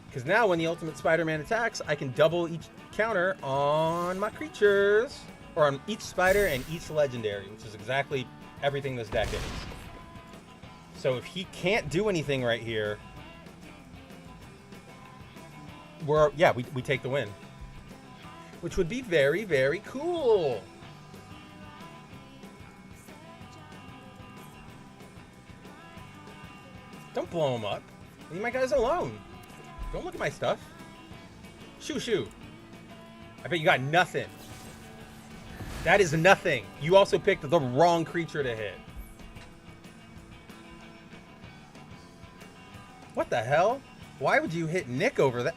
Because now when the Ultimate Spider-Man attacks, I can double each counter on my creatures. Or on each spider and each legendary, which is exactly everything this deck is. So if he can't do anything right here, we take the win. Which would be very, very cool. Don't blow him up. Leave my guys alone. Don't look at my stuff. Shoo shoo. I bet you got nothing. That is nothing. You also picked the wrong creature to hit. What the hell? Why would you hit Nick over that?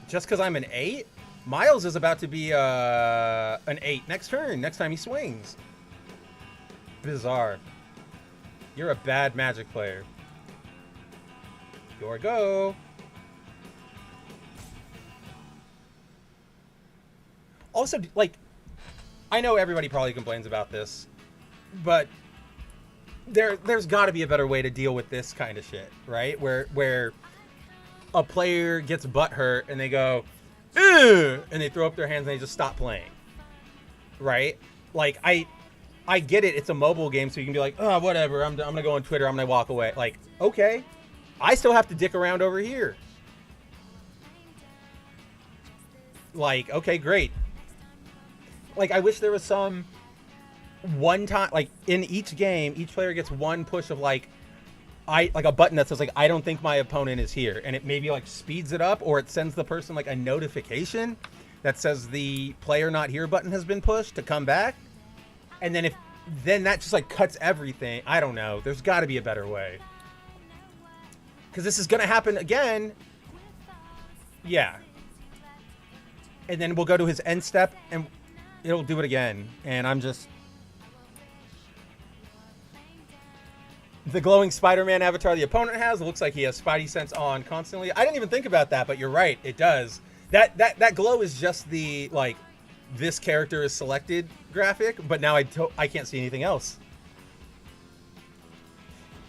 Just because I'm an 8? Miles is about to be an 8 next turn, next time he swings. Bizarre. You're a bad Magic player. Your go. Also, like, I know everybody probably complains about this, but there's got to be a better way to deal with this kind of shit, right? Where a player gets butthurt and they go, ugh, and they throw up their hands and they just stop playing, right? Like, I get it. It's a mobile game, so you can be like, oh, whatever. I'm gonna go on Twitter. I'm gonna walk away. Like, okay, I still have to dick around over here. Like, okay, great. Like, I wish there was some one time, like, in each game, each player gets one push of, like a button that says, like, I don't think my opponent is here. And it maybe, like, speeds it up, or it sends the person, like, a notification that says the player not here button has been pushed to come back. And then that just, like, cuts everything. I don't know. There's got to be a better way. Because this is going to happen again. Yeah. And then we'll go to his end step, and it'll do it again. And I'm just... The glowing Spider-Man avatar the opponent has, it looks like he has Spidey sense on constantly. I didn't even think about that, but you're right. It does. That glow is just the, like, this character is selected graphic, but now I can't see anything else.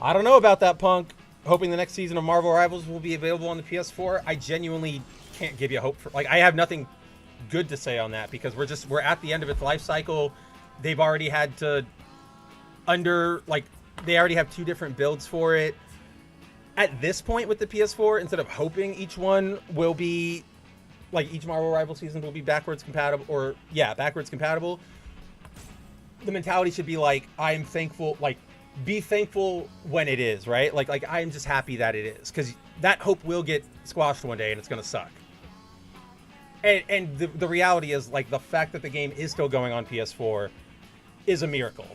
I don't know about that, Punk. Hoping the next season of Marvel Rivals will be available on the PS4. I genuinely can't give you hope for. Like, I have nothing good to say on that because we're at the end of its life cycle. They've already had to they already have 2 different builds for it. At this point with the PS4, instead of hoping each one will be like each Marvel Rival season will be backwards compatible, the mentality should be like, I am thankful, like, be thankful when it is, right? Like I am just happy that it is, because that hope will get squashed one day and it's gonna suck. And the reality is, like, the fact that the game is still going on PS4 is a miracle.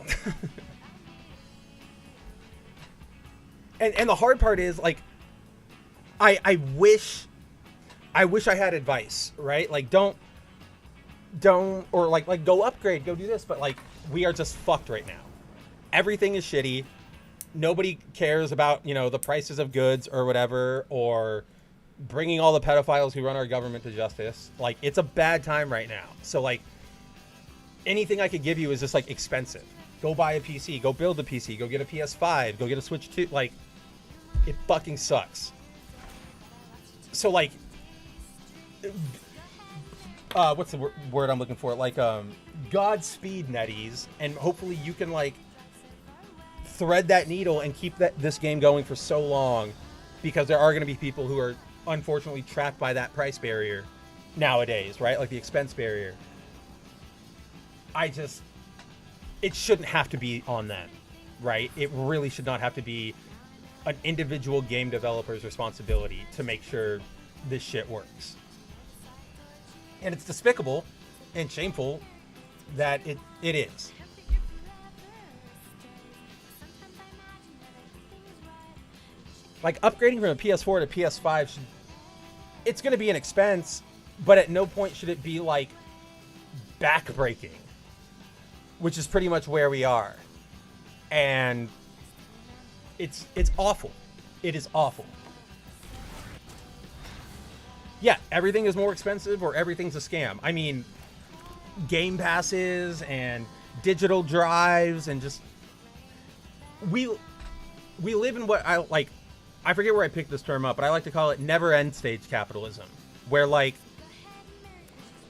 and the hard part is, like, I wish I had advice, right? Like, don't or like go upgrade, go do this, but like, we are just fucked right now. Everything is shitty. Nobody cares about, the prices of goods or whatever, or bringing all the pedophiles who run our government to justice. Like, it's a bad time right now. So, like, anything I could give you is just, like, expensive. Go buy a PC, go build a PC, go get a PS5, go get a Switch 2. Like, it fucking sucks. So, like, what's the word I'm looking for? Like, Godspeed, NetEase, and hopefully you can, like, thread that needle and keep this game going for so long, because there are going to be people who are unfortunately trapped by that price barrier nowadays, right? Like the expense barrier. It shouldn't have to be on them, right? It really should not have to be an individual game developer's responsibility to make sure this shit works. And it's despicable and shameful that it is. Like, upgrading from a PS4 to PS5, it's going to be an expense, but at no point should it be, like, backbreaking, which is pretty much where we are. And it's awful. It is awful. Yeah, everything is more expensive or everything's a scam. I mean, game passes and digital drives and just... We live in what I forget where I picked this term up, but I like to call it never-end stage capitalism, where, like,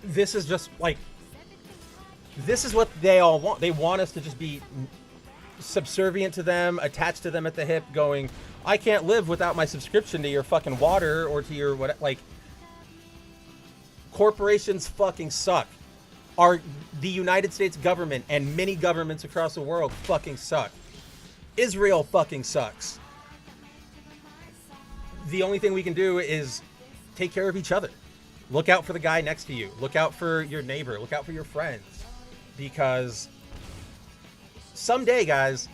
this is just, like, this is what they all want. They want us to just be subservient to them, attached to them at the hip, going, I can't live without my subscription to your fucking water or to your what. Like, corporations fucking suck. The United States government and many governments across the world fucking suck. Israel fucking sucks. The only thing we can do is take care of each other. Look out for the guy next to you. Look out for your neighbor. Look out for your friends. Because someday, guys,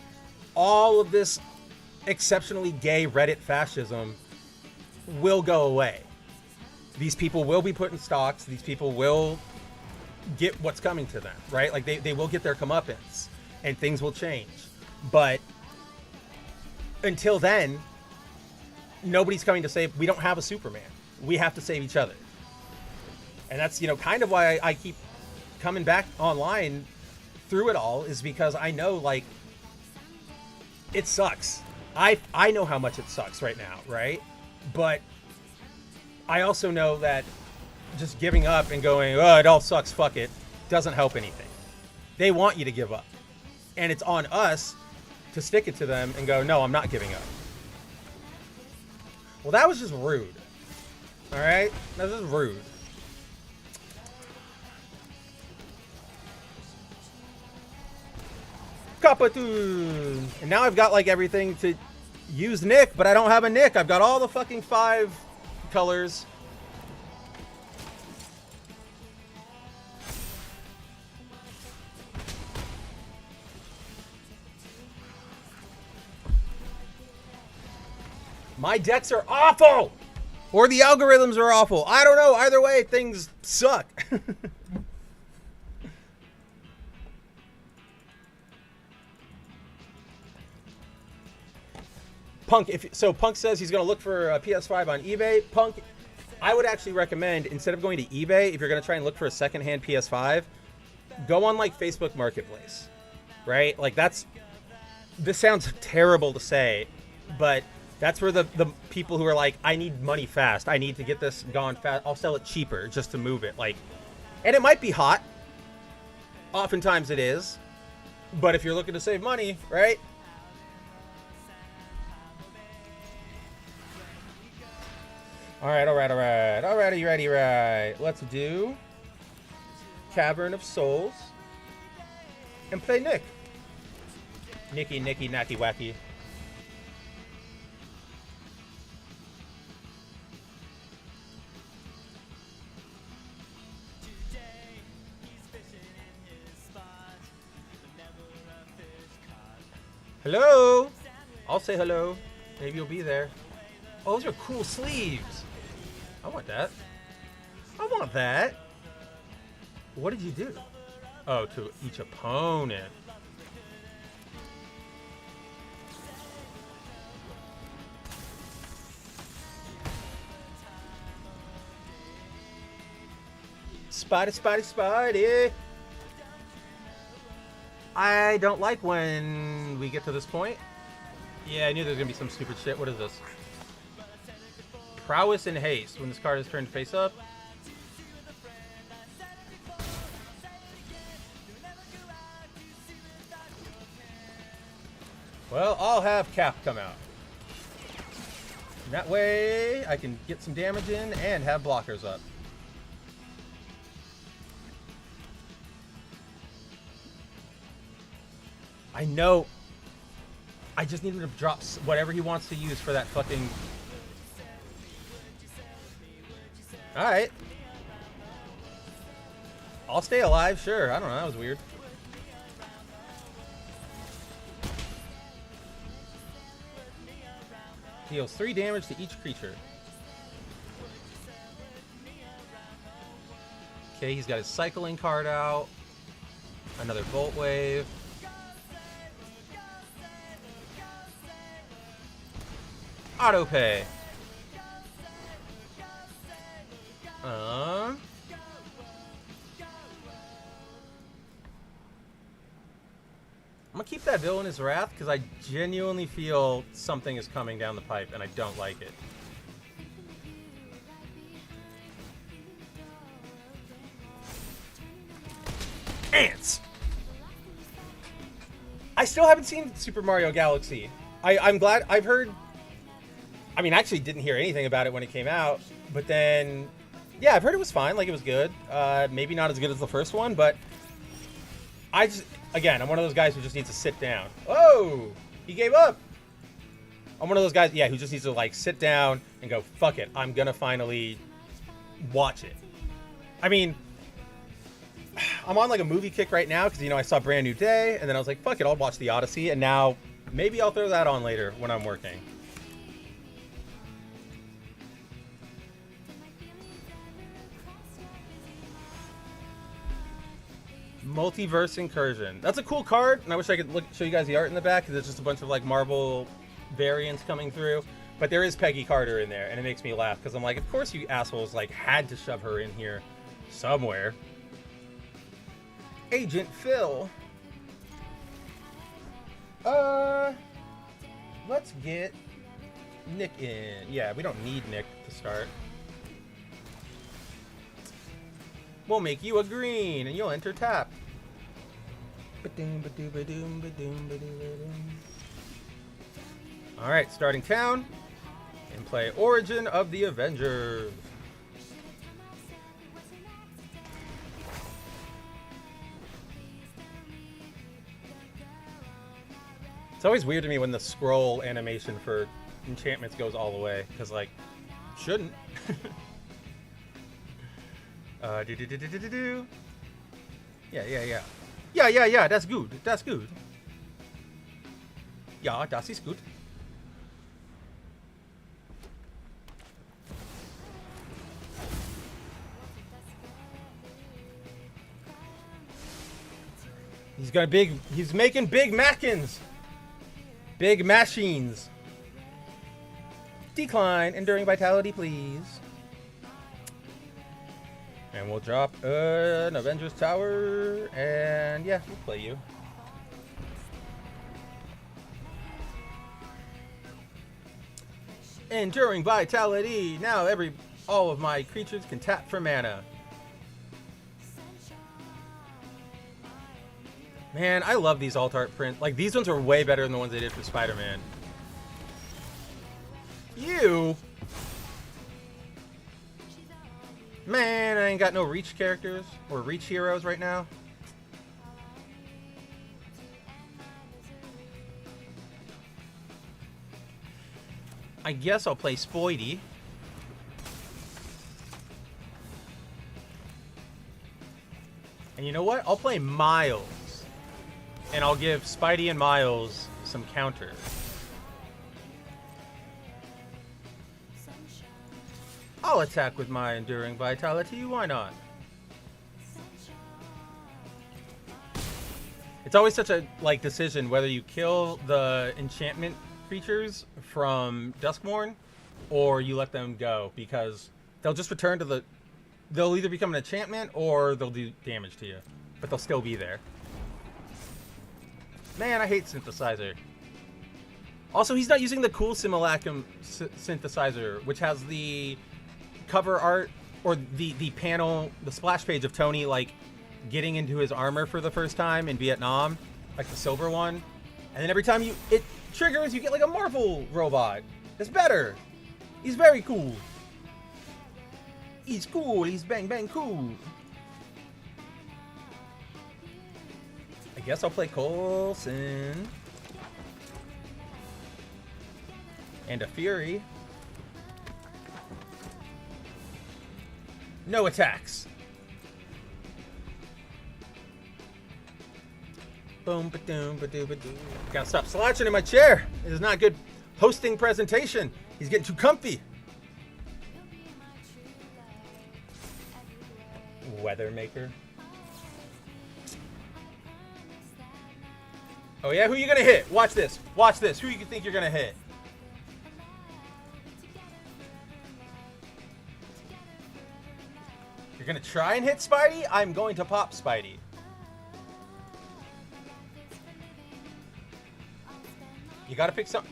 all of this exceptionally gay Reddit fascism will go away. These people will be put in stocks. These people will get what's coming to them, right? Like, they will get their comeuppance and things will change. But until then, nobody's coming to save. We don't have a Superman. We have to save each other. And that's, kind of why I keep coming back online through it all, is because I know, like, it sucks. I know how much it sucks right now, right? But I also know that just giving up and going, oh, it all sucks, fuck it, doesn't help anything. They want you to give up. And it's on us to stick it to them and go, no, I'm not giving up. Well, that was just rude. All right? That was just rude. Kapatoon. And now I've got, like, everything to use Nick, but I don't have a Nick. I've got all the fucking 5 colors. My decks are awful! Or the algorithms are awful. I don't know. Either way, things suck. Punk, Punk says he's going to look for a PS5 on eBay. Punk, I would actually recommend, instead of going to eBay, if you're going to try and look for a secondhand PS5, go on, like, Facebook Marketplace, right? Like, that's this sounds terrible to say, but that's where the people who are like, I need money fast, I need to get this gone fast, I'll sell it cheaper just to move it. Like, and it might be hot. Oftentimes it is. But if you're looking to save money, right? Alright, right. Let's do Cavern of Souls and play Nick. Nicky, Nacky, Wacky. Hello? I'll say hello. Maybe you'll be there. Oh, those are cool sleeves. I want that. I want that. What did you do? Oh, to each opponent. Spidey. I don't like when we get to this point. Yeah, I knew there was going to be some stupid shit. What is this? Prowess and Haste. When this card is turned face up. Well, I'll have Cap come out. And that way, I can get some damage in and have blockers up. I know. I just need him to drop whatever he wants to use for that fucking... Alright. I'll stay alive, sure. I don't know, that was weird. Deals 3 damage to each creature. Okay, he's got his cycling card out. Another Volt Wave. Auto pay. I'm gonna keep that Villainous Wrath because I genuinely feel something is coming down the pipe and I don't like it. Ants! I still haven't seen Super Mario Galaxy. I'm glad. I've heard... I mean, I actually didn't hear anything about it when it came out, but then, yeah, I've heard it was fine, like it was good. Maybe not as good as the first one, but again, I'm one of those guys who just needs to sit down. Oh, he gave up. I'm one of those guys, yeah, who just needs to like sit down and go, fuck it, I'm gonna finally watch it. I mean, I'm on like a movie kick right now because, you know, I saw Brand New Day, and then I was like, fuck it, I'll watch The Odyssey, and now maybe I'll throw that on later when I'm working. Multiverse Incursion. That's a cool card, and I wish I could show you guys the art in the back because it's just a bunch of like Marvel variants coming through. But there is Peggy Carter in there, and it makes me laugh because I'm like, of course you assholes like had to shove her in here somewhere. Agent Phil. Let's get Nick in. Yeah, we don't need Nick to start. We'll make you a green, and you'll enter tap. Alright, starting town. And play Origin of the Avengers. It's always weird to me when the scroll animation for enchantments goes all the way, because, like, shouldn't. Yeah, that's good. Yeah, das ist gut. He's making big Mackins. Big machines. Decline. Enduring Vitality, please. And we'll drop an Avengers Tower. And yeah, we'll play you. Enduring Vitality. Now all of my creatures can tap for mana. Man, I love these alt art prints. Like, these ones are way better than the ones they did for Spider-Man. You! Man, I ain't got no Reach characters or Reach heroes right now. I guess I'll play Spoidy. And you know what? I'll play Miles. And I'll give Spidey and Miles some counters. I'll attack with my Enduring Vitality. Why not? It's always such a decision whether you kill the enchantment creatures from Duskmourn or you let them go, because they'll just return to the... They'll either become an enchantment or they'll do damage to you, but they'll still be there. Man, I hate Synthesizer. Also, he's not using the cool Simulacrum Synthesizer, which has the cover art or the panel, the splash page of Tony getting into his armor for the first time in Vietnam, like the silver one. And then every time it triggers, you get a Marvel robot. It's better. He's very cool. He's cool. He's bang bang cool. I guess I'll play Coulson. And a Fury. No attacks. Boom, ba-doom, ba-doo, ba-doo. Gotta stop slouching in my chair. It is not good hosting presentation. He's getting too comfy. Weathermaker. Oh yeah, who you gonna hit? Watch this. Watch this. Who you think you're gonna hit? You're gonna try and hit Spidey? I'm going to pop Spidey. You gotta pick some.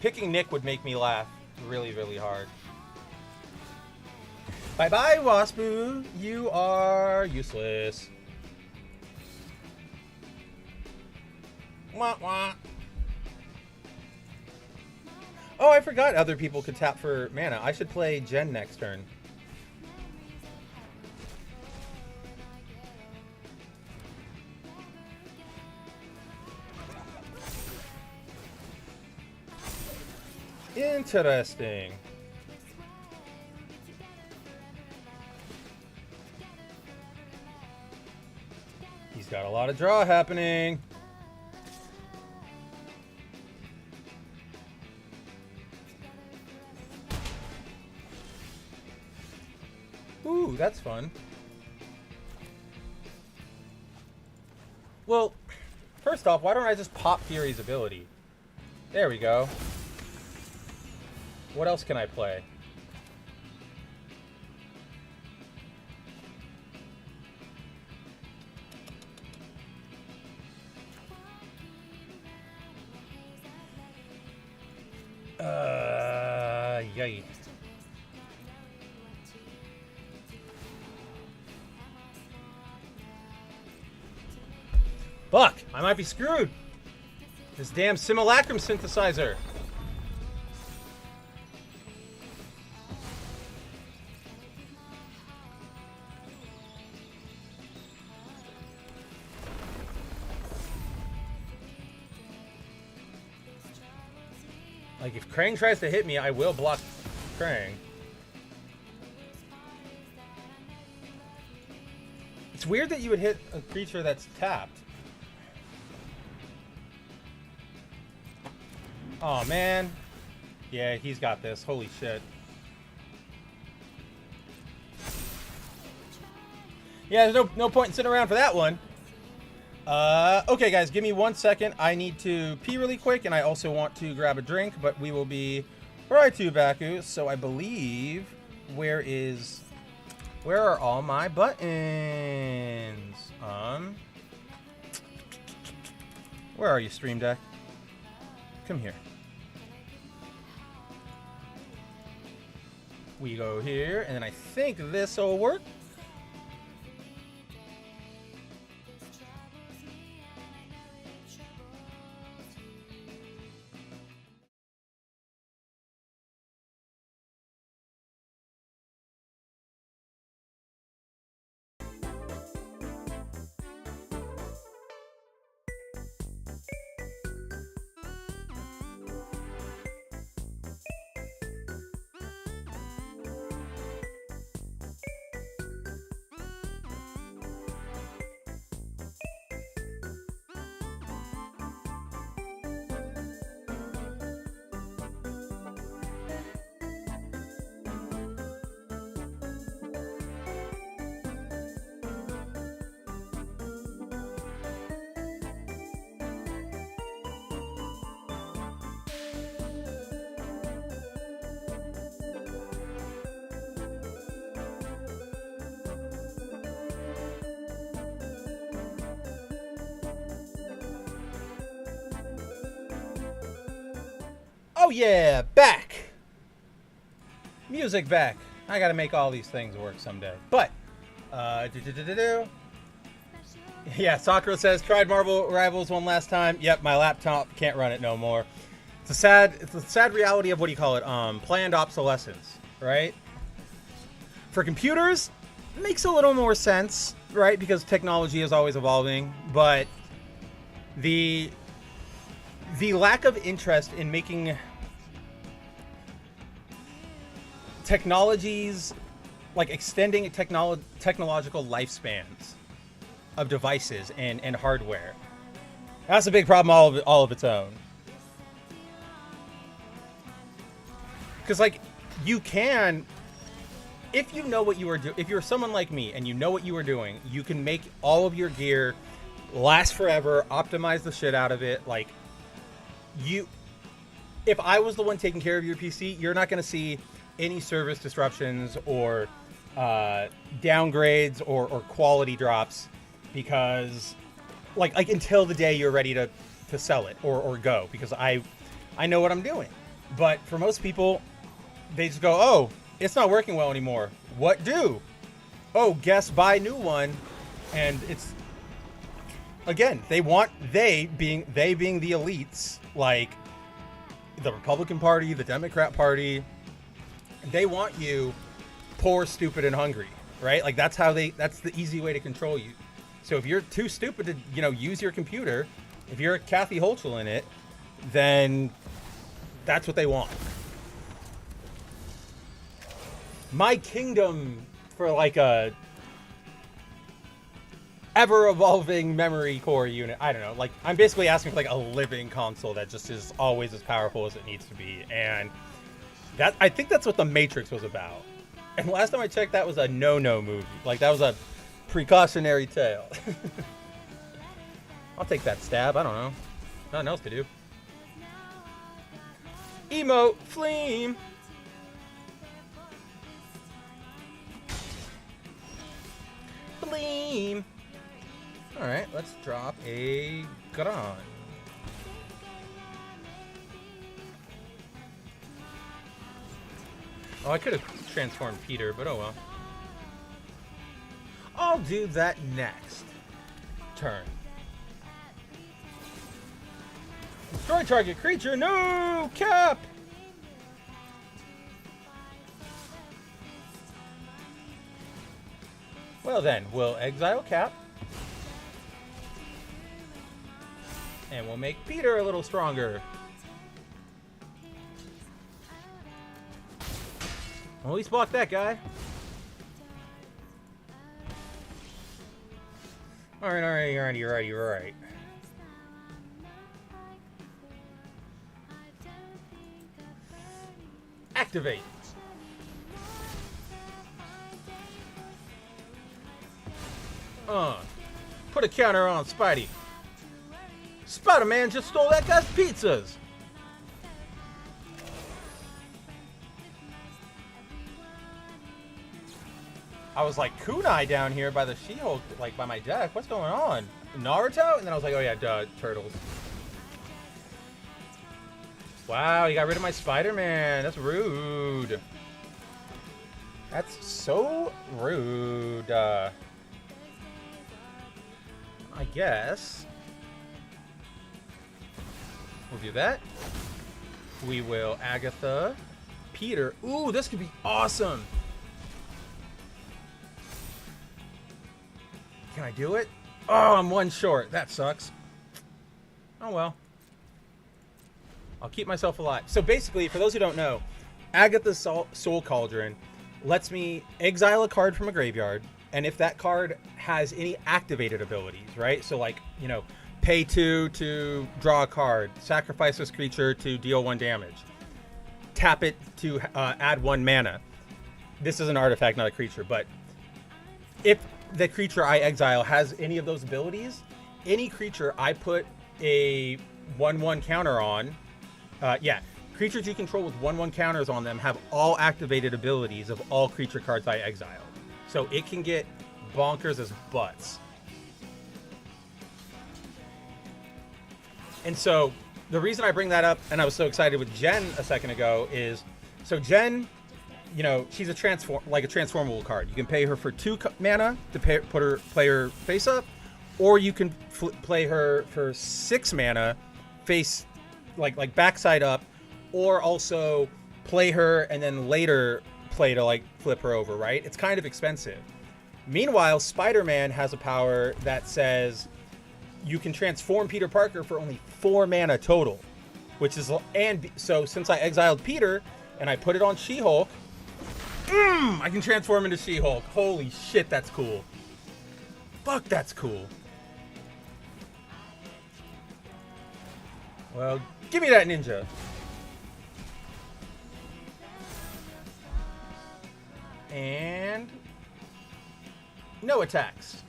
Picking Nick would make me laugh really, really hard. Bye-bye, Waspu. You are useless. Wah, wah. Oh, I forgot other people could tap for mana. I should play Jen next turn. Interesting. He's got a lot of draw happening. Ooh, that's fun. Well, first off, why don't I just pop Fury's ability? There we go. What else can I play? Yay. Fuck! I might be screwed! This damn Simulacrum Synthesizer! Like, if Krang tries to hit me, I will block Krang. It's weird that you would hit a creature that's tapped. Oh, man. Yeah, he's got this. Holy shit. Yeah, there's no point in sitting around for that one. Okay, guys, give me 1 second. I need to pee really quick, and I also want to grab a drink, but we will be right to Baku. So I believe, where are all my buttons? Where are you, Stream Deck? Come here. We go here, and then I think this will work. Oh yeah, back! Music back. I gotta make all these things work someday. But, yeah, Sakura says, tried Marvel Rivals one last time. Yep, my laptop can't run it no more. It's a sad reality of, what do you call it? Planned obsolescence, right? For computers, it makes a little more sense, right? Because technology is always evolving, but the lack of interest in making technologies, like extending technological lifespans of devices and hardware, that's a big problem all of its own. Because, like, you can, if you know what you are doing, if you're someone like me and you know what you are doing, you can make all of your gear last forever, optimize the shit out of it. Like, if I was the one taking care of your PC, you're not going to see any service disruptions or downgrades or quality drops, because like until the day you're ready to sell it or go, because I know what I'm doing. But for most people, they just go, oh, it's not working well anymore. What do? Oh, guess buy new one. And it's, again, they being the elites, like the Republican Party, the Democrat Party, they want you poor, stupid, and hungry, right? Like that's the easy way to control you. So if you're too stupid to, use your computer, if you're a Kathy Hochul in it, then that's what they want. My kingdom for like a ever-evolving memory core unit. I don't know. Like, I'm basically asking for like a living console that just is always as powerful as it needs to be. And I think that's what The Matrix was about. And last time I checked, that was a no-no movie. Like, that was a precautionary tale. I'll take that stab. I don't know. Nothing else to do. Emote Flame. Flame. Alright, let's drop a Gran. Oh, I could have transformed Peter, but oh well. I'll do that next turn. Destroy target creature. No! Cap! Well then, we'll exile Cap. And we'll make Peter a little stronger. Well, at least block that guy. Alright. Activate. Put a counter on Spidey. Spider-Man just stole that guy's pizzas. I was like kunai down here by the She-Hulk, like by my deck. What's going on? Naruto? And then I was like, oh yeah, duh, turtles. Wow, you got rid of my Spider-Man. That's rude. That's so rude. I guess we'll do that. We will Agatha, Peter. Ooh, this could be awesome. Can I do it? Oh, I'm one short. That sucks. Oh well. I'll keep myself alive. So basically, for those who don't know, Agatha's Soul Cauldron lets me exile a card from a graveyard, and if that card has any activated abilities, right? So like, you know, pay 2 to draw a card, sacrifice this creature to deal 1 damage, tap it to add 1 mana. This is an artifact, not a creature, but if the creature I exile has any of those abilities, any creature I put a 1/1 counter on, creatures you control with 1/1 counters on them have all activated abilities of all creature cards I exile. So it can get bonkers as butts. And so the reason I bring that up, and I was so excited with Jen a second ago, is so Jen, you know, she's a transformable card. You can pay her for 2 mana to play her face up, or you can play her for 6 mana face like backside up, or also play her and then later play to like flip her over, right? It's kind of expensive. Meanwhile, Spider-Man has a power that says you can transform Peter Parker for only 4 mana total, which is, and so since I exiled Peter and I put it on She-Hulk, I can transform into She-Hulk. Holy shit, that's cool. Fuck, that's cool. Well, give me that ninja. And no attacks.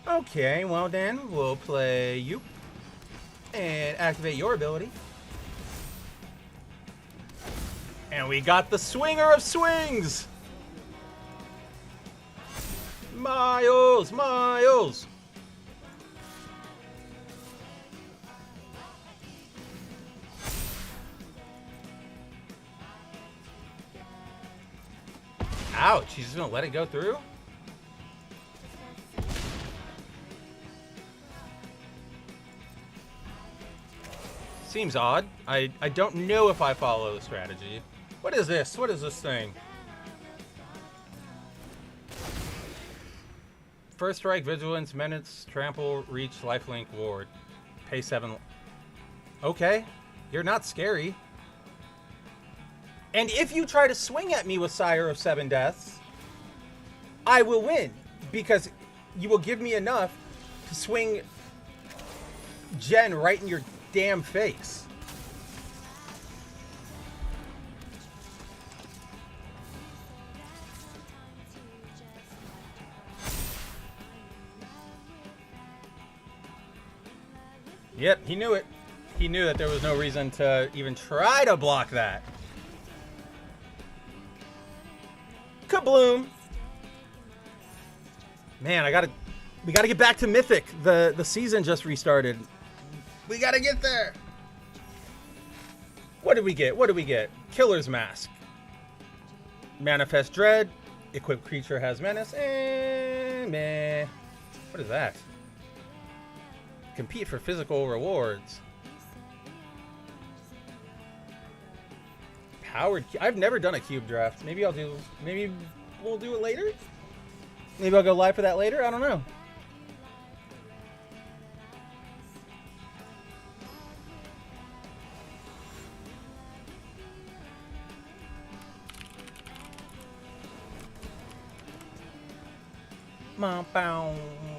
Okay, well then, we'll play you and activate your ability. And we got the Swinger of Swings! Miles! Miles! Ouch, he's just gonna let it go through? Seems odd. I don't know if I follow the strategy. What is this? What is this thing? First strike, vigilance, menace, trample, reach, lifelink, ward. Pay 7. Okay. You're not scary. And if you try to swing at me with Sire of 7 Deaths, I will win. Because you will give me enough to swing Jen right in your damn face. Yep, he knew it. He knew that there was no reason to even try to block that. Kabloom! Man, we gotta get back to Mythic. The season just restarted. We gotta get there. What did we get? What did we get? Killer's Mask. Manifest Dread. Equipped creature has menace. Meh. What is that? Compete for physical rewards. Powered. I've never done a cube draft. Maybe I'll do. Maybe we'll do it later. Maybe I'll go live for that later. I don't know.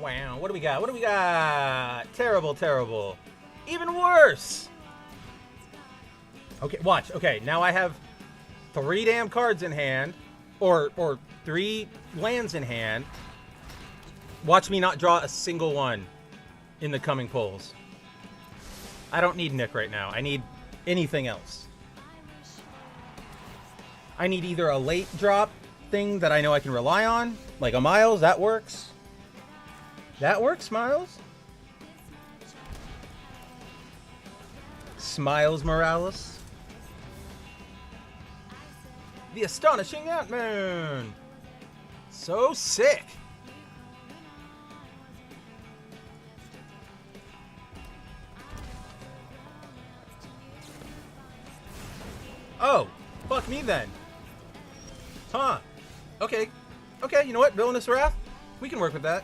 Wow. What do we got? What do we got? Terrible, terrible. Even worse. Okay, watch. Okay, now I have 3 damn cards in hand, or 3 lands in hand. Watch me not draw a single one in the coming pulls. I don't need Nick right now. I need anything else. I need either a late drop thing that I know I can rely on, like a Miles. That works. That works, Miles. Smiles Morales. The Astonishing Ant-Man. So sick. Oh, fuck me then. Huh. Okay. Okay, you know what? Villainous Wrath? We can work with that.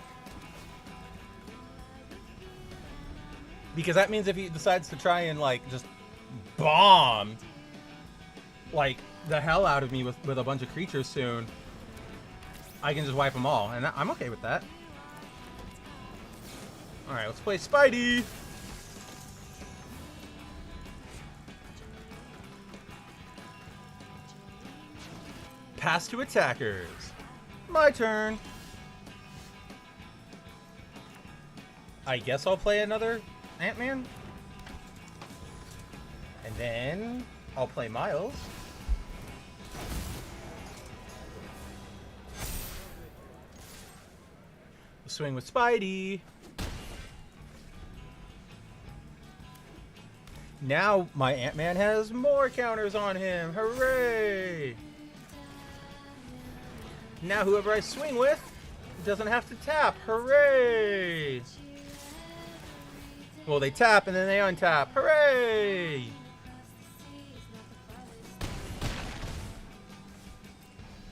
Because that means if he decides to try and, like, just bomb, like, the hell out of me with a bunch of creatures soon, I can just wipe them all. And I'm okay with that. Alright, let's play Spidey. Pass to attackers. My turn. I guess I'll play another Ant-Man. And then I'll play Miles. Swing with Spidey. Now my Ant-Man has more counters on him. Hooray! Now whoever I swing with doesn't have to tap. Hooray! Well, they tap and then they untap. Hooray!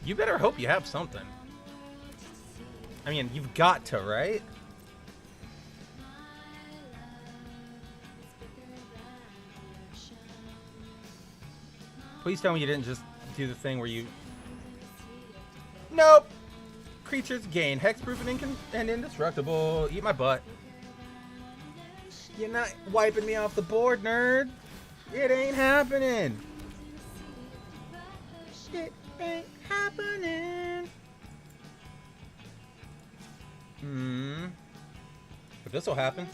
You better hope you have something. I mean, you've got to, right? Please tell me you didn't just do the thing where you... Nope! Creatures gain hexproof and indestructible. Eat my butt. You're not wiping me off the board, nerd. It ain't happening. It ain't happening. But this'll happen.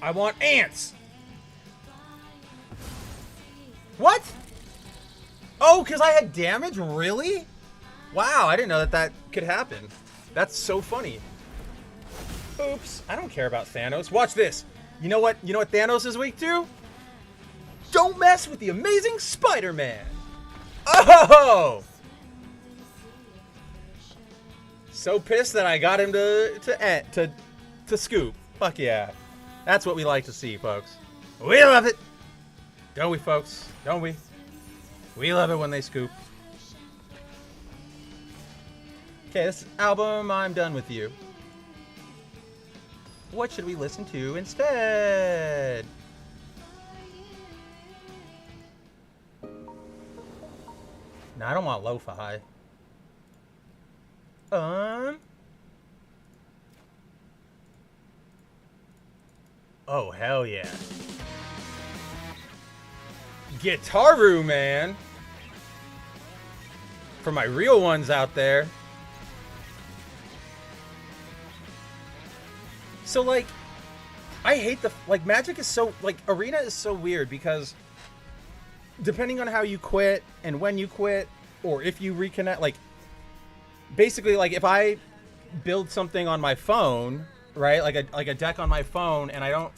I want ants. What? Oh, because I had damage? Really? Wow, I didn't know that could happen. That's so funny. Oops, I don't care about Thanos. Watch this. You know what Thanos is weak to? Don't mess with the Amazing Spider-Man. Oh! So pissed that I got him to scoop. Fuck yeah. That's what we like to see, folks. We love it. Don't we, folks? Don't we? We love it when they scoop. Okay, this album, I'm done with you. What should we listen to instead? No, I don't want lo-fi. Oh, hell yeah. Guitaru, man. For my real ones out there. So, like, I hate Magic is so, Arena is so weird because depending on how you quit and when you quit or if you reconnect, basically, if I build something on my phone, right, like a deck on my phone and I don't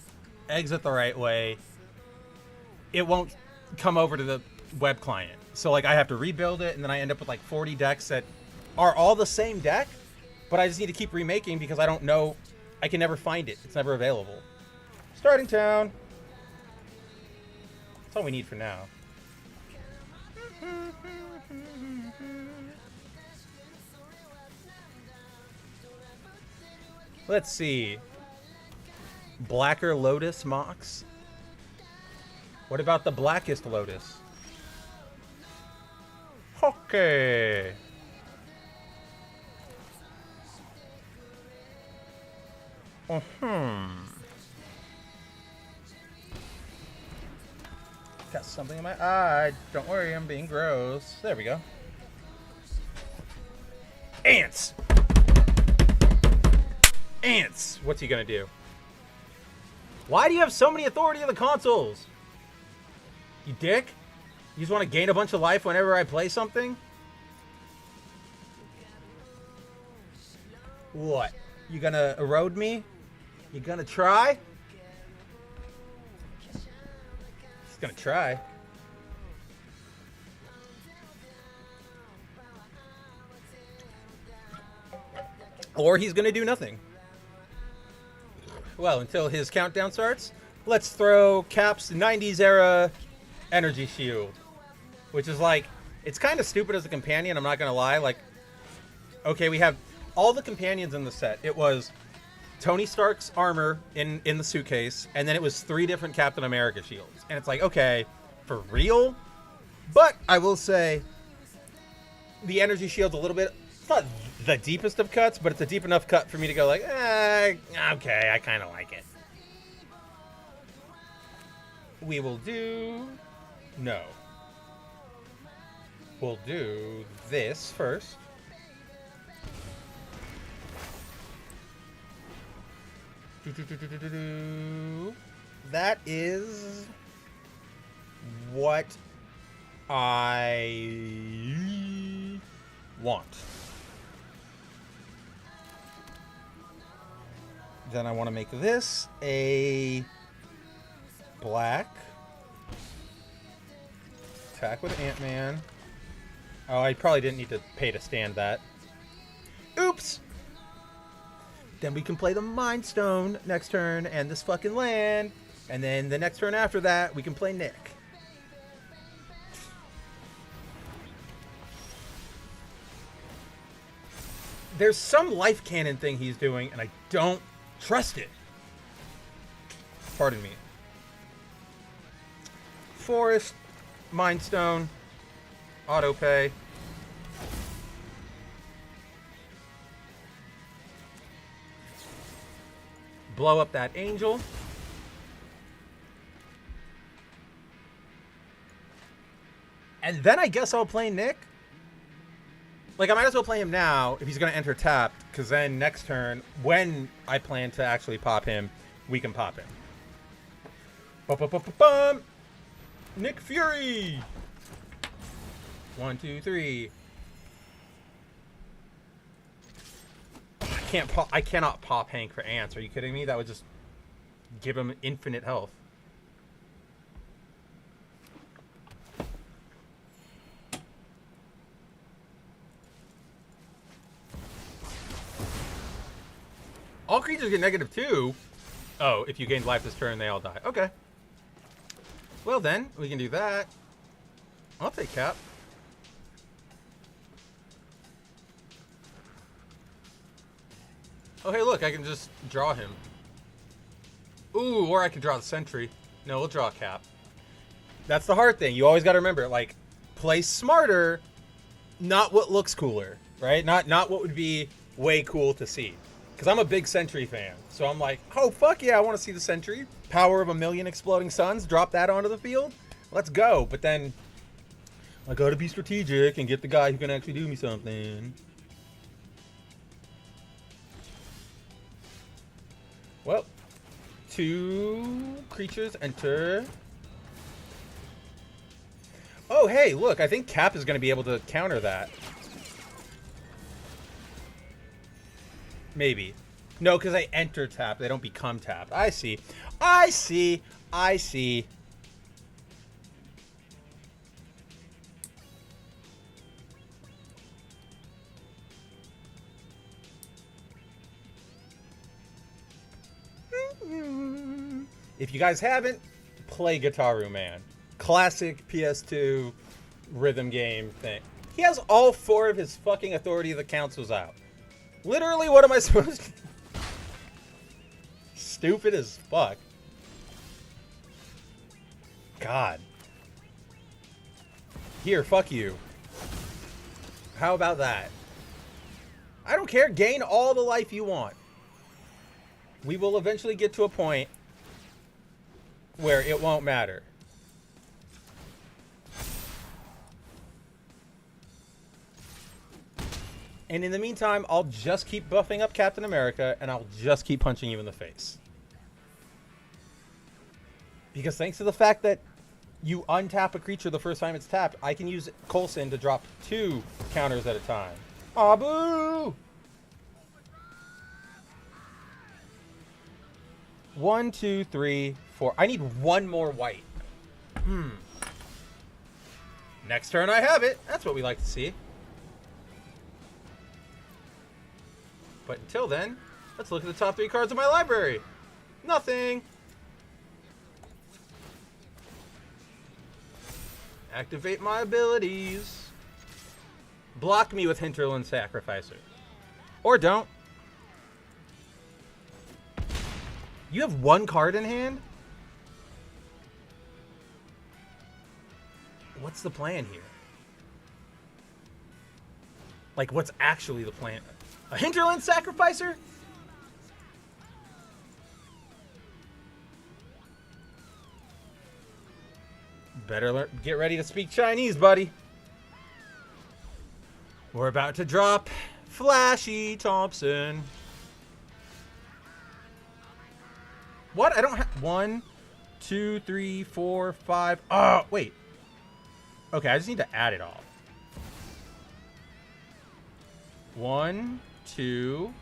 exit the right way, it won't come over to the web client. So, I have to rebuild it and then I end up with, 40 decks that are all the same deck, but I just need to keep remaking because I don't know. I can never find it. It's never available. Starting town. That's all we need for now. Let's see. Blacker Lotus Mox. What about the Blackest Lotus? Okay. Got something in my eye. Don't worry, I'm being gross. There we go. Ants! Ants! What's he gonna do? Why do you have so many authority in the consoles? You dick? You just want to gain a bunch of life whenever I play something? What? You gonna erode me? You gonna try? He's gonna try. Or he's gonna do nothing. Well, until his countdown starts, let's throw Cap's 90s era energy shield. Which is like, it's kind of stupid as a companion, I'm not gonna lie. Like, okay, we have all the companions in the set. It was Tony Stark's armor in the suitcase, and then it was 3 different Captain America shields. And it's like, okay, for real? But I will say, the energy shield's a little bit, it's not the deepest of cuts, but it's a deep enough cut for me to go like, okay, I kind of like it. We will do, no. We'll do this first. That is what I want. Then I want to make this a black attack with Ant-Man. Oh, I probably didn't need to pay to stand that. Oops! Then we can play the Mind Stone next turn and this fucking land. And then the next turn after that, we can play Nick. There's some life cannon thing he's doing, and I don't trust it. Pardon me. Forest, Mind Stone, auto pay. Blow up that angel. And then I guess I'll play Nick. Like, I might as well play him now if he's going to enter tapped, because then next turn, when I plan to actually pop him, we can pop him. Bum-bum-bum-bum-bum! Nick Fury! 1, 2, 3. I cannot pop Hank for ants. Are you kidding me? That would just give him infinite health. All creatures get -2. Oh, if you gain life this turn, they all die. Okay. Well then, we can do that. I'll take Cap. Oh, hey, look, I can just draw him. Ooh, or I can draw the Sentry. No, we'll draw a Cap. That's the hard thing. You always got to remember, like, play smarter, not what looks cooler, right? Not what would be way cool to see. Because I'm a big Sentry fan. So I'm like, oh, fuck yeah, I want to see the Sentry. Power of 1,000,000 exploding suns. Drop that onto the field. Let's go. But then I got to be strategic and get the guy who can actually do me something. Well, 2 creatures enter. Oh, hey, look, I think Cap is going to be able to counter that. Maybe. No, because I enter tap. They don't become tapped. I see. I see. I see. If you guys haven't, play Guitaru Man. Classic PS2 rhythm game thing. He has all 4 of his fucking Authority of the Councils out. Literally, what am I supposed to do? Stupid as fuck. God. Here, fuck you. How about that? I don't care. Gain all the life you want. We will eventually get to a point where it won't matter. And in the meantime, I'll just keep buffing up Captain America, and I'll just keep punching you in the face. Because thanks to the fact that you untap a creature the first time it's tapped, I can use Coulson to drop 2 counters at a time. Aw, boo! 1, 2, 3, 4. I need one more white. Next turn I have it. That's what we like to see. But until then, let's look at the top 3 cards of my library. Nothing. Activate my abilities. Block me with Hinterland Sacrificer. Or don't. You have one card in hand? What's the plan here? Like, what's actually the plan? A Hinterland Sacrificer? Better get ready to speak Chinese, buddy. We're about to drop Flashy Thompson. What? I don't have 1, 2, 3, 4, 5. Oh, wait. Okay, I just need to add it all. 1, 2,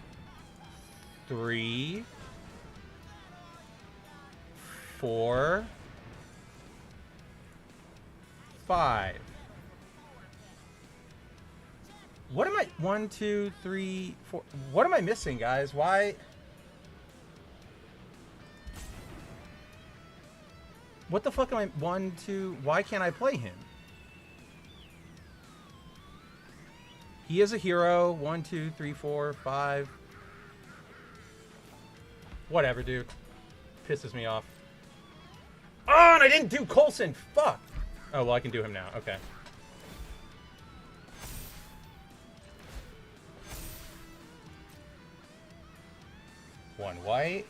3, 4, 5. What am I? 1, 2, 3, 4. What am I missing, guys? Why? What the fuck am I? 1, 2. Why can't I play him? He is a hero. 1, 2, 3, 4, 5. Whatever, dude. Pisses me off. Oh, and I didn't do Coulson. Fuck. Oh, well, I can do him now. Okay. One white.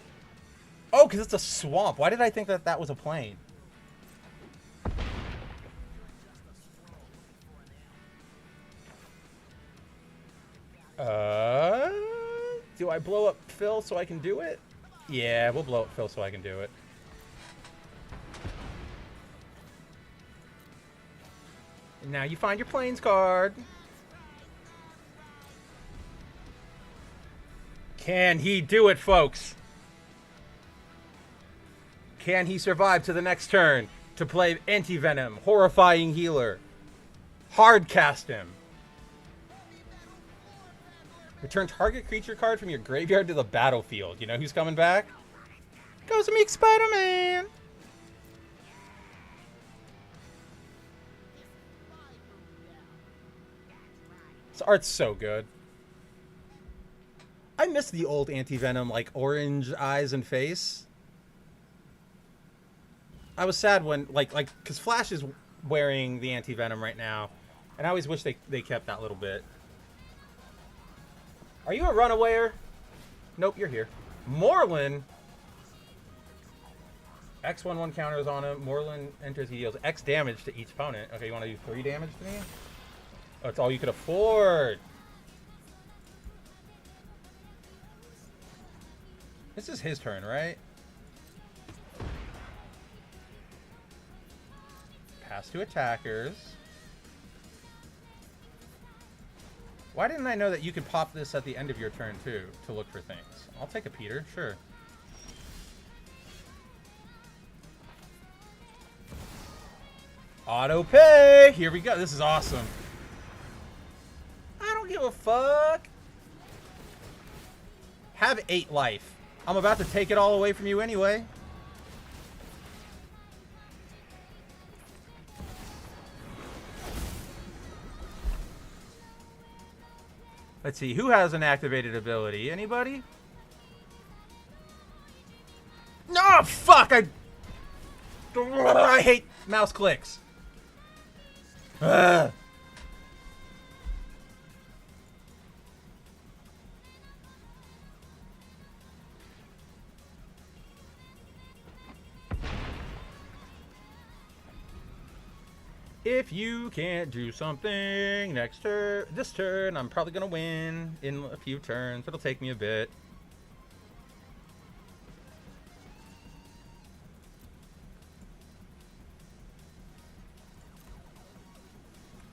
Oh, because it's a swamp. Why did I think that that was a plane? Do I blow up Phil so I can do it? Yeah, we'll blow up Phil so I can do it. And now you find your planes card. Can he do it, folks? Can he survive to the next turn to play Anti-Venom, Horrifying Healer? Hard cast him. Return target creature card from your graveyard to the battlefield. You know who's coming back? Cosmic Spider-Man! This art's so good. I miss the old Anti-Venom, like, orange eyes and face. I was sad when, because Flash is wearing the Anti-Venom right now. And I always wish they kept that little bit. Are you a runawayer? Nope, you're here. Moreland. X1/1 counters on him. Moreland enters, he deals X damage to each opponent. Okay, you want to do 3 damage to me? Oh, it's all you could afford. This is his turn, right? Pass to attackers. Why didn't I know that you could pop this at the end of your turn, too, to look for things? I'll take a Peter, sure. Auto pay! Here we go. This is awesome. I don't give a fuck. Have 8 life. I'm about to take it all away from you anyway. Let's see, who has an activated ability? Anybody? No, fuck! I hate mouse clicks. Ugh. If you can't do something next turn, this turn, I'm probably gonna win in a few turns. It'll take me a bit.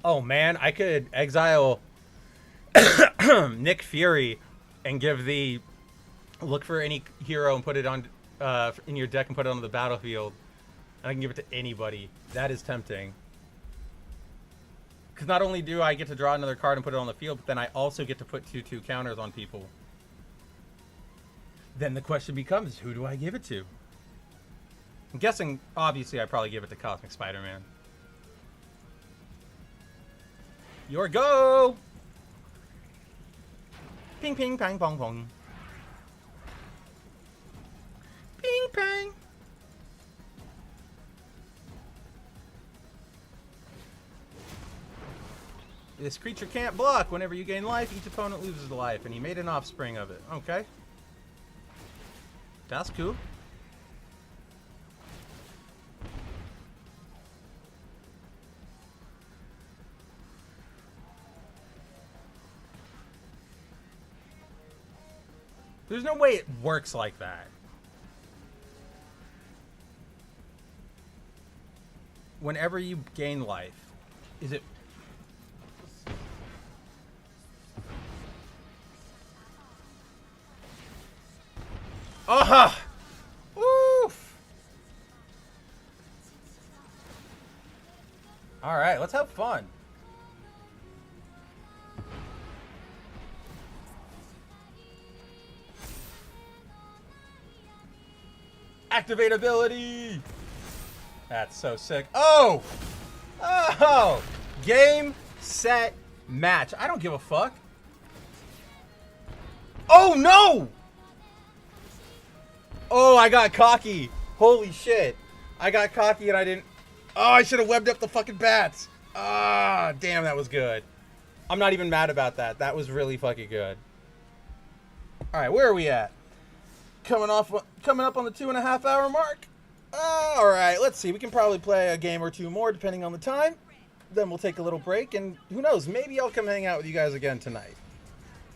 Oh man, I could exile Nick Fury and give the look for any hero and put it on in your deck and put it on the battlefield. And I can give it to anybody. That is tempting. Because not only do I get to draw another card and put it on the field, but then I also get to put 2/2 counters on people. Then the question becomes, who do I give it to? I'm guessing, obviously, I probably give it to Cosmic Spider-Man. Your go! Ping, ping, pang, pong, pong. Ping, pang. This creature can't block. Whenever you gain life, each opponent loses life. And he made an offspring of it. Okay. That's cool. There's no way it works like that. Whenever you gain life, is it... Ah! Oof! Alright, let's have fun. Activate ability! That's so sick. Oh! Oh! Game, set, match. I don't give a fuck. Oh, no! Oh, I got cocky. Holy shit. I got cocky and I didn't... Oh, I should have webbed up the fucking bats. Ah, damn, that was good. I'm not even mad about that. That was really fucking good. Alright, where are we at? Coming up on the 2.5 hour mark. Alright, let's see. We can probably play a game or two more depending on the time. Then we'll take a little break and who knows, maybe I'll come hang out with you guys again tonight.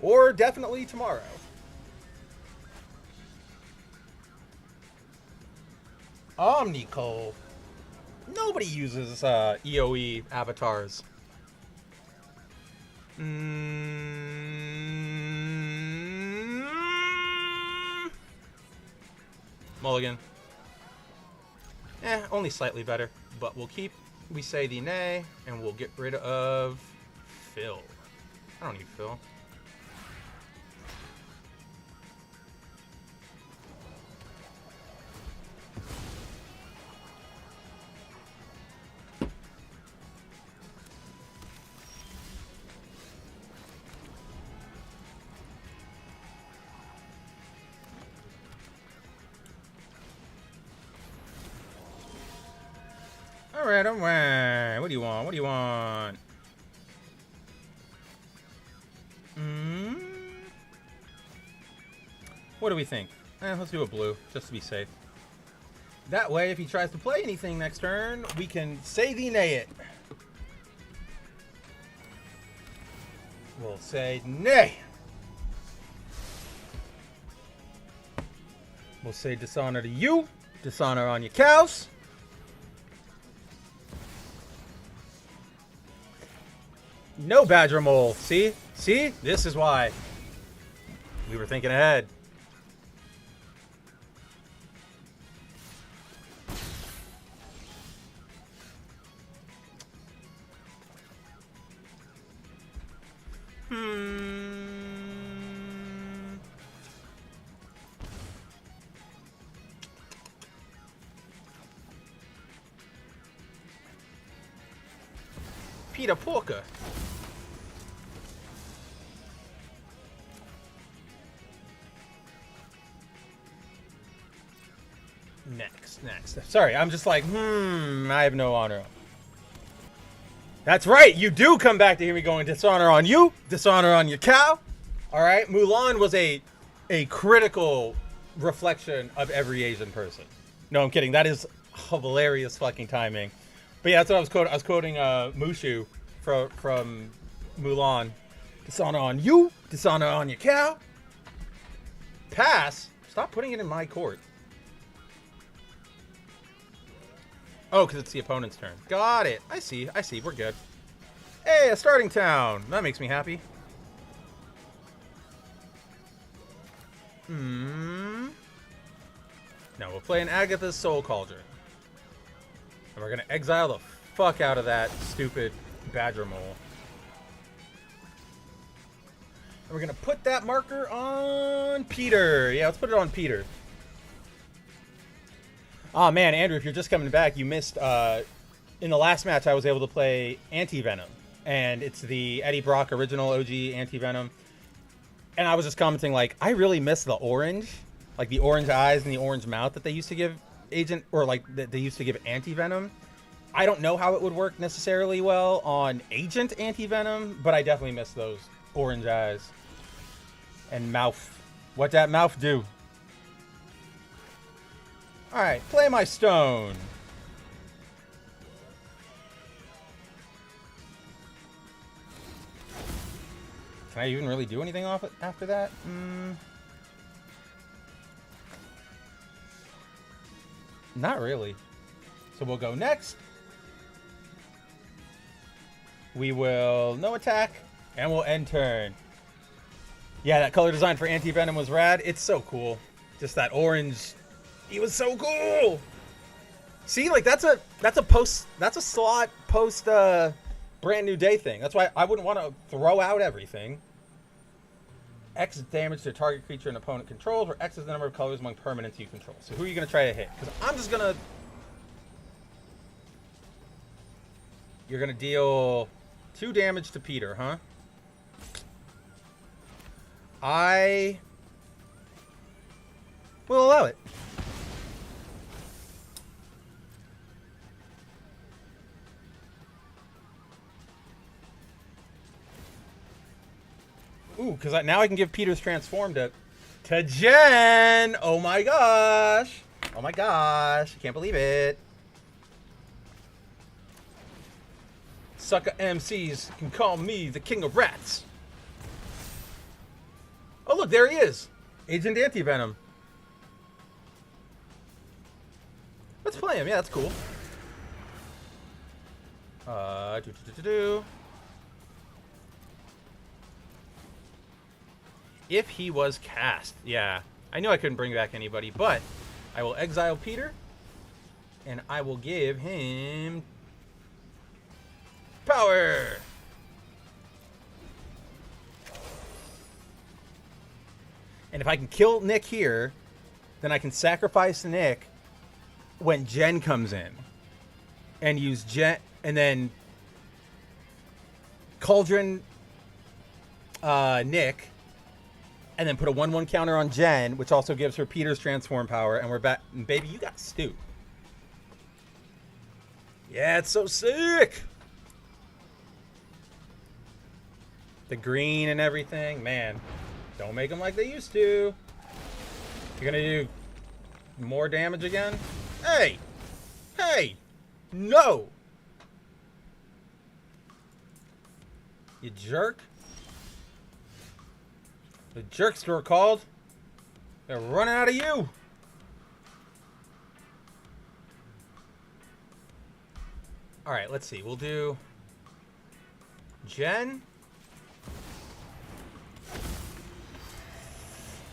Or definitely tomorrow. Omnicole. Nobody uses EOE avatars. Mulligan. Only slightly better. But we'll keep, we say the nay, and we'll get rid of Phil. I don't need Phil. Alright, alright. What do you want? What do you want? What do we think? Let's do a blue, just to be safe. That way, if he tries to play anything next turn, we can say the nay it. We'll say nay. We'll say dishonor to you. Dishonor on your cows. No Badger Mole. See? See? This is why. We were thinking ahead. Peter Porker. Next. Sorry, I'm just like, I have no honor. That's right, you do come back to hear me going dishonor on you, dishonor on your cow. All right, Mulan was a critical reflection of every Asian person. No, I'm kidding. That is hilarious fucking timing. But yeah, that's what I was quoting. I was quoting Mushu from Mulan. Dishonor on you, dishonor on your cow. Pass. Stop putting it in my court. Oh, because it's the opponent's turn. Got it. I see. We're good. Hey, a starting town. That makes me happy. No, we'll play an Agatha's Soul Cauldron. And we're going to exile the fuck out of that stupid Badger Mole. And we're going to put that marker on Peter. Yeah, let's put it on Peter. Oh, man, Andrew, if you're just coming back, you missed... in the last match, I was able to play Anti-Venom. And it's the Eddie Brock original OG Anti-Venom. And I was just commenting, like, I really miss the orange. Like, the orange eyes and the orange mouth that they used to give Agent... Or, like, that they used to give Anti-Venom. I don't know how it would work necessarily well on Agent Anti-Venom. But I definitely miss those orange eyes. And mouth. What that mouth do? Alright, play my stone. Can I even really do anything off it after that? Not really. So we'll go next. We will no attack, and we'll end turn. Yeah, that color design for Anti-Venom was rad. It's so cool. Just that orange. He was so cool. See, like that's a slot post brand new day thing. That's why I wouldn't want to throw out everything. X is damage to a target creature an opponent controls, where X is the number of colors among permanents you control. So who are you going to try to hit? Because I'm just going to... You're going to deal 2 damage to Peter, huh? I will allow it. Ooh, because now I can give Peter's transform to Jen. Oh my gosh. Oh my gosh. I can't believe it. Sucker MCs can call me the king of rats. Oh, look, there he is. Agent Anti-Venom. Let's play him. Yeah, that's cool. If he was cast. Yeah. I knew I couldn't bring back anybody, but I will exile Peter. And I will give him power. And if I can kill Nick here, then I can sacrifice Nick when Jen comes in. And use Jen, and then Cauldron Nick, and then put a 1/1 counter on Jen, which also gives her Peter's transform power, and we're back. And baby, you got Stu. Yeah, it's so sick. The green and everything, man. Don't make them like they used to. You're gonna do more damage again? Hey! Hey! No! You jerk. The jerks were called. They're running out of you. Alright, let's see. We'll do Jen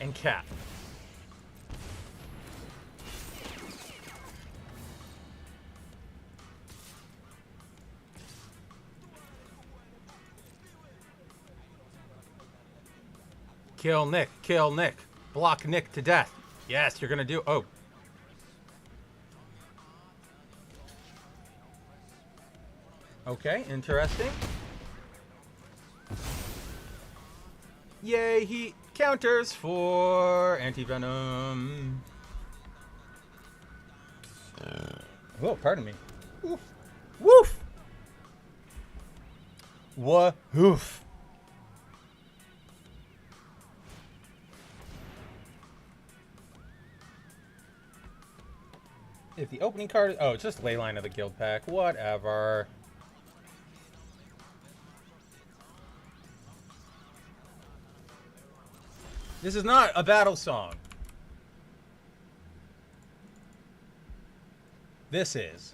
and Cap. Kill Nick, kill Nick. Block Nick to death. Yes, you're gonna do... Oh. Okay, interesting. Yay, he counters for Anti-Venom. Oh, pardon me. Woof. Woof! Woof. If the opening card... Oh, it's just Leyline of the Guild Pack. Whatever. This is not a battle song. This is.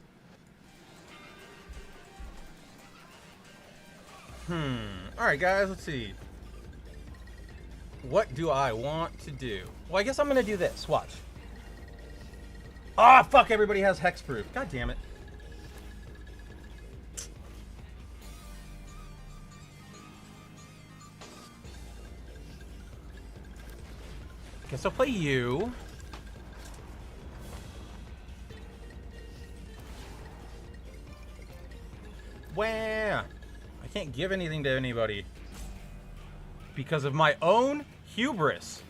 Alright, guys, let's see. What do I want to do? Well, I guess I'm going to do this. Watch. Ah, fuck, everybody has hexproof. God damn it. Guess I'll play you. Wah! I can't give anything to anybody because of my own hubris.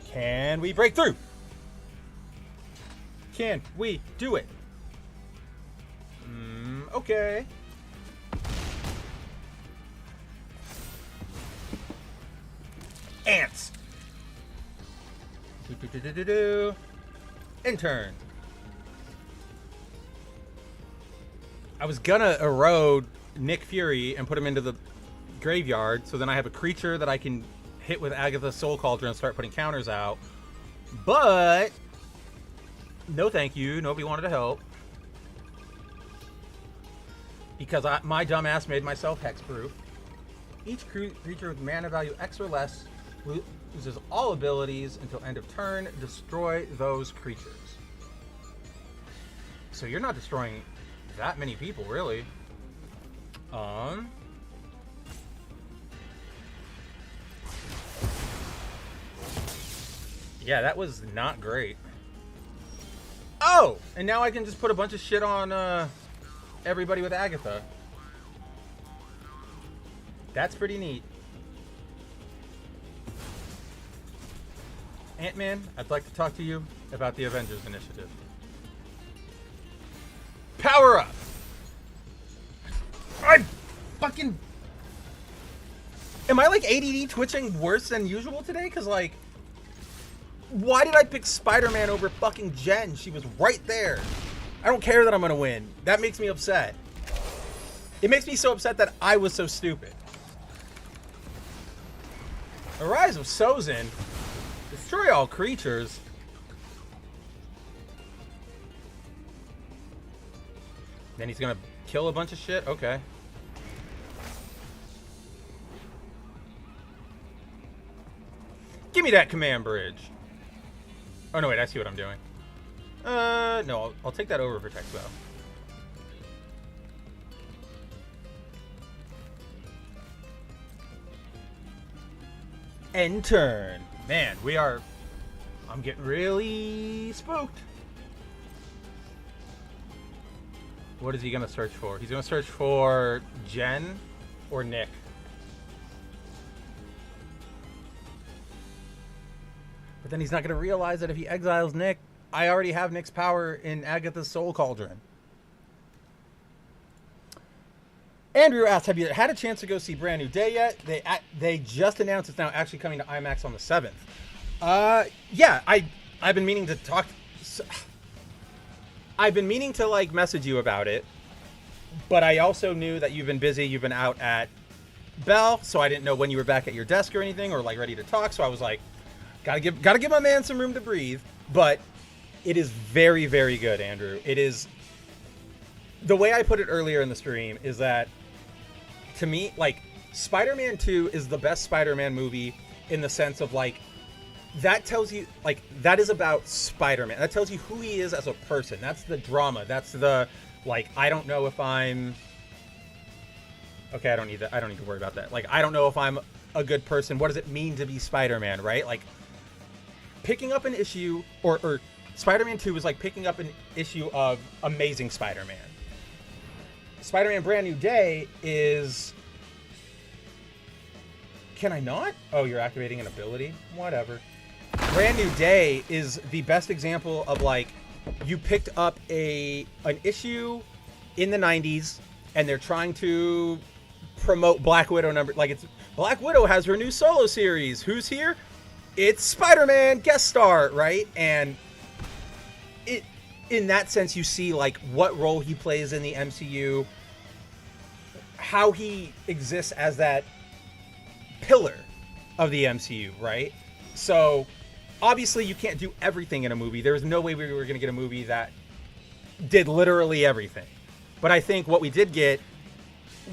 Can we break through? Can we do it? Okay. Ants. Intern. I was gonna erode Nick Fury and put him into the graveyard, so then I have a creature that I can hit with Agatha's Soul Cauldron and start putting counters out. But no thank you. Nobody wanted to help. Because my dumbass made myself hexproof. Each creature with mana value X or less loses all abilities until end of turn. Destroy those creatures. So you're not destroying that many people, really. Yeah, that was not great. Oh! And now I can just put a bunch of shit on everybody with Agatha. That's pretty neat. Ant-Man, I'd like to talk to you about the Avengers Initiative. Power up! I'm fucking... Am I like ADD twitching worse than usual today? Because like... Why did I pick Spider-Man over fucking Jen? She was right there. I don't care that I'm gonna win. That makes me upset. It makes me so upset that I was so stupid. Arise of Sozin. Destroy all creatures. Then he's gonna kill a bunch of shit? Okay. Give me that command bridge. Oh, no, wait, I see what I'm doing. No, I'll take that over Protect Bow. End turn. Man, we are... I'm getting really spooked. What is he going to search for? He's going to search for Jen or Nick. But then he's not going to realize that if he exiles Nick, I already have Nick's power in Agatha's Soul Cauldron. Andrew asks, have you had a chance to go see Brand New Day yet? They just announced it's now actually coming to IMAX on the 7th. Yeah, I've been meaning to talk... I've been meaning to, like, message you about it. But I also knew that you've been busy. You've been out at Bell, so I didn't know when you were back at your desk or anything, or, like, ready to talk. So I was like, gotta give my man some room to breathe. But it is very, very good, Andrew. It is... The way I put it earlier in the stream is that, to me, like, Spider-Man 2 is the best Spider-Man movie in the sense of, like, that tells you, like, that is about Spider-Man. That tells you who he is as a person. That's the drama. That's the, like, I don't know if I'm... Okay, I don't need to worry about that. Like, I don't know if I'm a good person. What does it mean to be Spider-Man, right? Like, picking up an issue, or Spider-Man 2 was like picking up an issue of Amazing Spider-Man. Spider-Man Brand New Day is... Can I not? Oh, you're activating an ability? Whatever. Brand New Day is the best example of, like, you picked up an issue in the 90s, and they're trying to promote Black Widow like, it's... Black Widow has her new solo series. Who's here? It's Spider-Man guest star, right? And it, in that sense, you see, like, what role he plays in the MCU, how he exists as that pillar of the MCU, right? So, obviously, you can't do everything in a movie. There's no way we were going to get a movie that did literally everything. But I think what we did get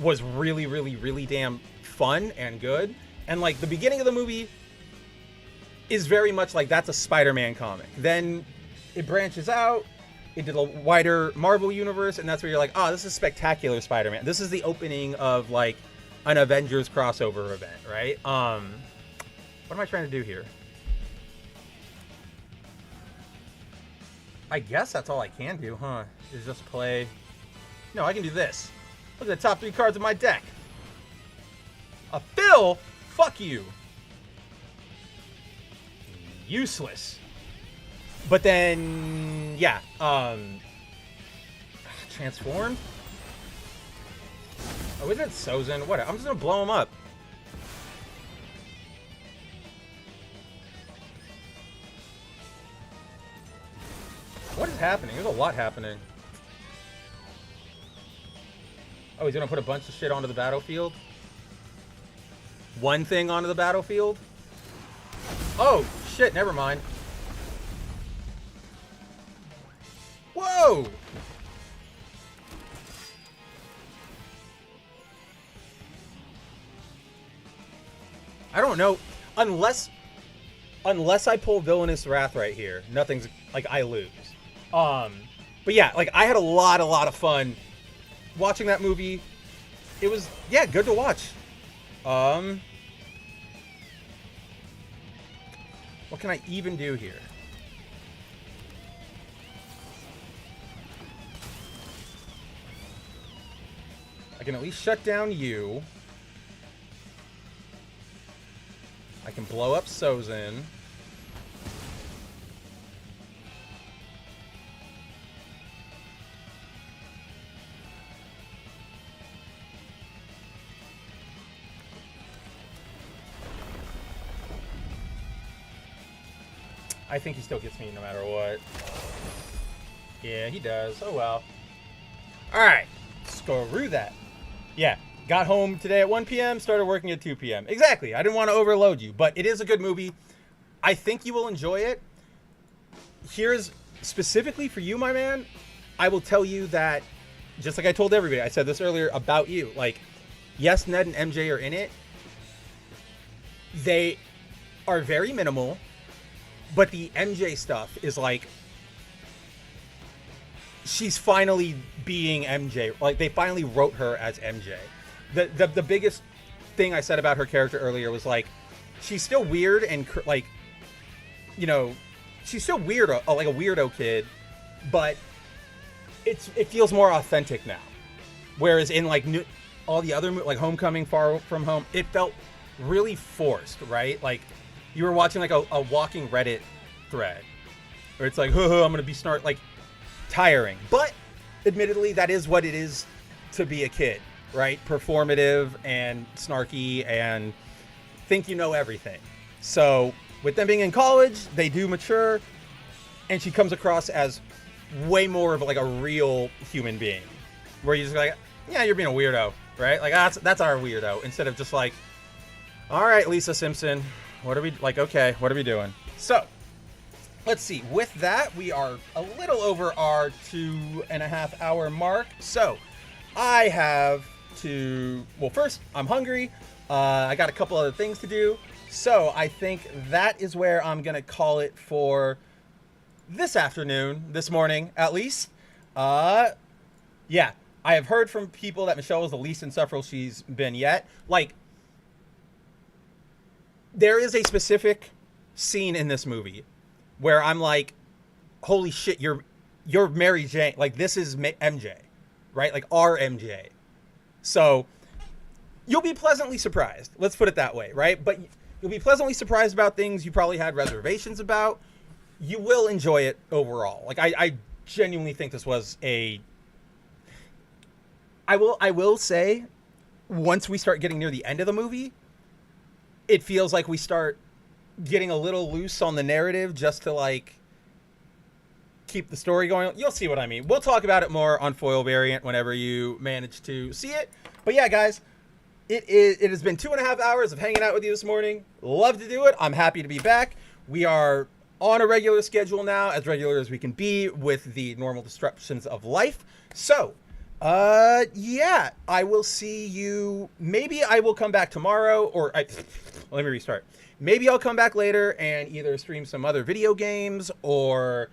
was really, really, really damn fun and good. And like the beginning of the movie is very much like that's a Spider-Man comic. Then it branches out into the wider Marvel universe, and that's where you're like, oh, this is Spectacular Spider-Man. This is the opening of like an Avengers crossover event, right? What am I trying to do here? I guess that's all I can do, huh? Is just play. No, I can do this. Look at the top 3 cards of my deck. A Phil? Fuck you. Useless. But then, yeah. Transformed? Oh, isn't it Sozin? What? I'm just gonna blow him up. What is happening? There's a lot happening. Oh, he's gonna put a bunch of shit onto the battlefield? One thing onto the battlefield? Oh, shit, never mind. Whoa! I don't know. Unless I pull Villainous Wrath right here, nothing's like I lose. But yeah, like I had a lot of fun watching that movie. It was, yeah, good to watch. What can I even do here? I can at least shut down you. I can blow up Sozin. I think he still gets me no matter what. Yeah, he does. Oh well. Alright. Screw that. Yeah. Got home today at 1 p.m., started working at 2 p.m. Exactly. I didn't want to overload you, but it is a good movie. I think you will enjoy it. Here's specifically for you, my man. I will tell you that, just like I told everybody, I said this earlier about you. Like, yes, Ned and MJ are in it. They are very minimal, but the MJ stuff is like, she's finally being MJ. Like, they finally wrote her as MJ. The biggest thing I said about her character earlier was like, she's still weird and like, you know, she's still weird, like a weirdo kid, but it feels more authentic now. Whereas in like all the other like Homecoming, Far From Home, it felt really forced, right? Like you were watching like a walking Reddit thread, where it's like, I'm gonna be like tiring. But admittedly, that is what it is to be a kid. Right? Performative and snarky and think you know everything. So with them being in college, they do mature, and she comes across as way more of like a real human being, where you're just like, yeah, you're being a weirdo, right? Like that's our weirdo, instead of just like, all right, Lisa Simpson, what are we like? Okay, what are we doing? So let's see. With that, we are a little over our 2.5 hour mark. So I have well, first, I'm hungry. I got a couple other things to do. So I think that is where I'm going to call it for this afternoon, this morning, at least. Yeah, I have heard from people that Michelle was the least insufferable she's been yet. Like, there is a specific scene in this movie where I'm like, holy shit, you're Mary Jane. Like, this is MJ, right? Like, our MJ. So you'll be pleasantly surprised. Let's put it that way, right? But you'll be pleasantly surprised about things you probably had reservations about. You will enjoy it overall. Like I genuinely think this was I will say, once we start getting near the end of the movie, it feels like we start getting a little loose on the narrative just to like keep the story going. You'll see what I mean. We'll talk about it more on Foil Variant whenever you manage to see it. But yeah, guys, it has been 2.5 hours of hanging out with you this morning. Love to do it. I'm happy to be back. We are on a regular schedule now, as regular as we can be with the normal disruptions of life. So Yeah, I will see you. Maybe I will come back tomorrow, let me restart. Maybe I'll come back later and either stream some other video games or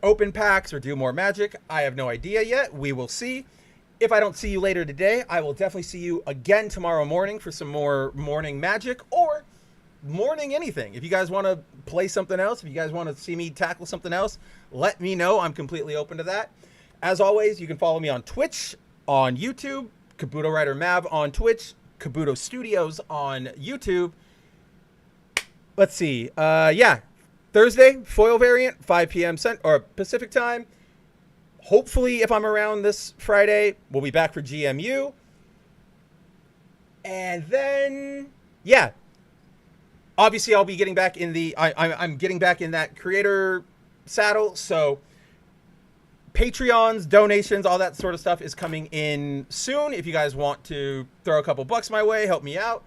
open packs or do more Magic. I have no idea yet. We will see. If I don't see you later today, I will definitely see you again tomorrow morning for some more morning Magic or morning anything. If you guys want to play something else, if you guys want to see me tackle something else, let me know. I'm completely open to that. As always, you can follow me on Twitch, on YouTube, Kabuto Rider Mav on Twitch, Kabuto Studios on YouTube. Let's see. Yeah, Thursday, foil variant, 5 p.m. Pacific time. Hopefully, if I'm around this Friday, we'll be back for GMU. And then, yeah, obviously I'll be getting back in the I'm getting back in that creator saddle. So Patreons, donations, all that sort of stuff is coming in soon. If you guys want to throw a couple bucks my way, help me out.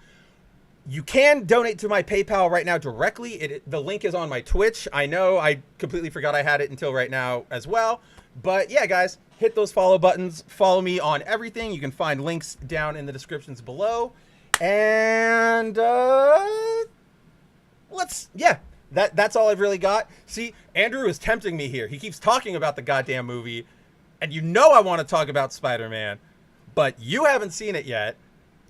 You can donate to my PayPal right now directly. The link is on my Twitch. I know I completely forgot I had it until right now as well. But yeah, guys, hit those follow buttons. Follow me on everything. You can find links down in the descriptions below. And that's all I've really got. See, Andrew is tempting me here. He keeps talking about the goddamn movie, and you know I want to talk about Spider-Man, but you haven't seen it yet,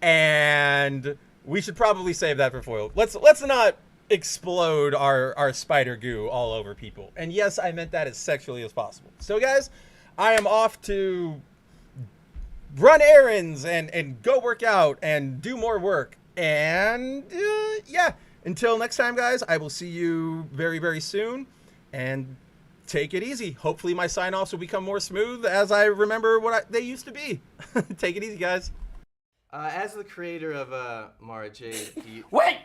and we should probably save that for foil. Let's not explode our spider goo all over people. And yes, I meant that as sexually as possible. So guys, I am off to run errands and go work out and do more work. And yeah. Until next time, guys, I will see you very, very soon, and take it easy. Hopefully my sign-offs will become more smooth as I remember what they used to be. Take it easy, guys. As the creator of Mara Jade, Wait!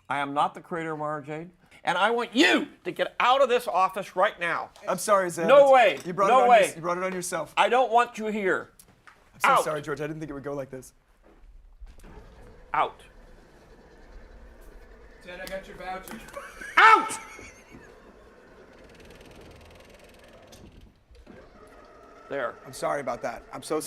I am not the creator of Mara Jade, and I want you to get out of this office right now. I'm sorry, Zeb. No way. You brought No it on way. You brought it on yourself. I don't want you here. I'm so Out. sorry, George. I didn't think it would go like this. Out. Ted, I got your voucher. Out! There. I'm sorry about that. I'm so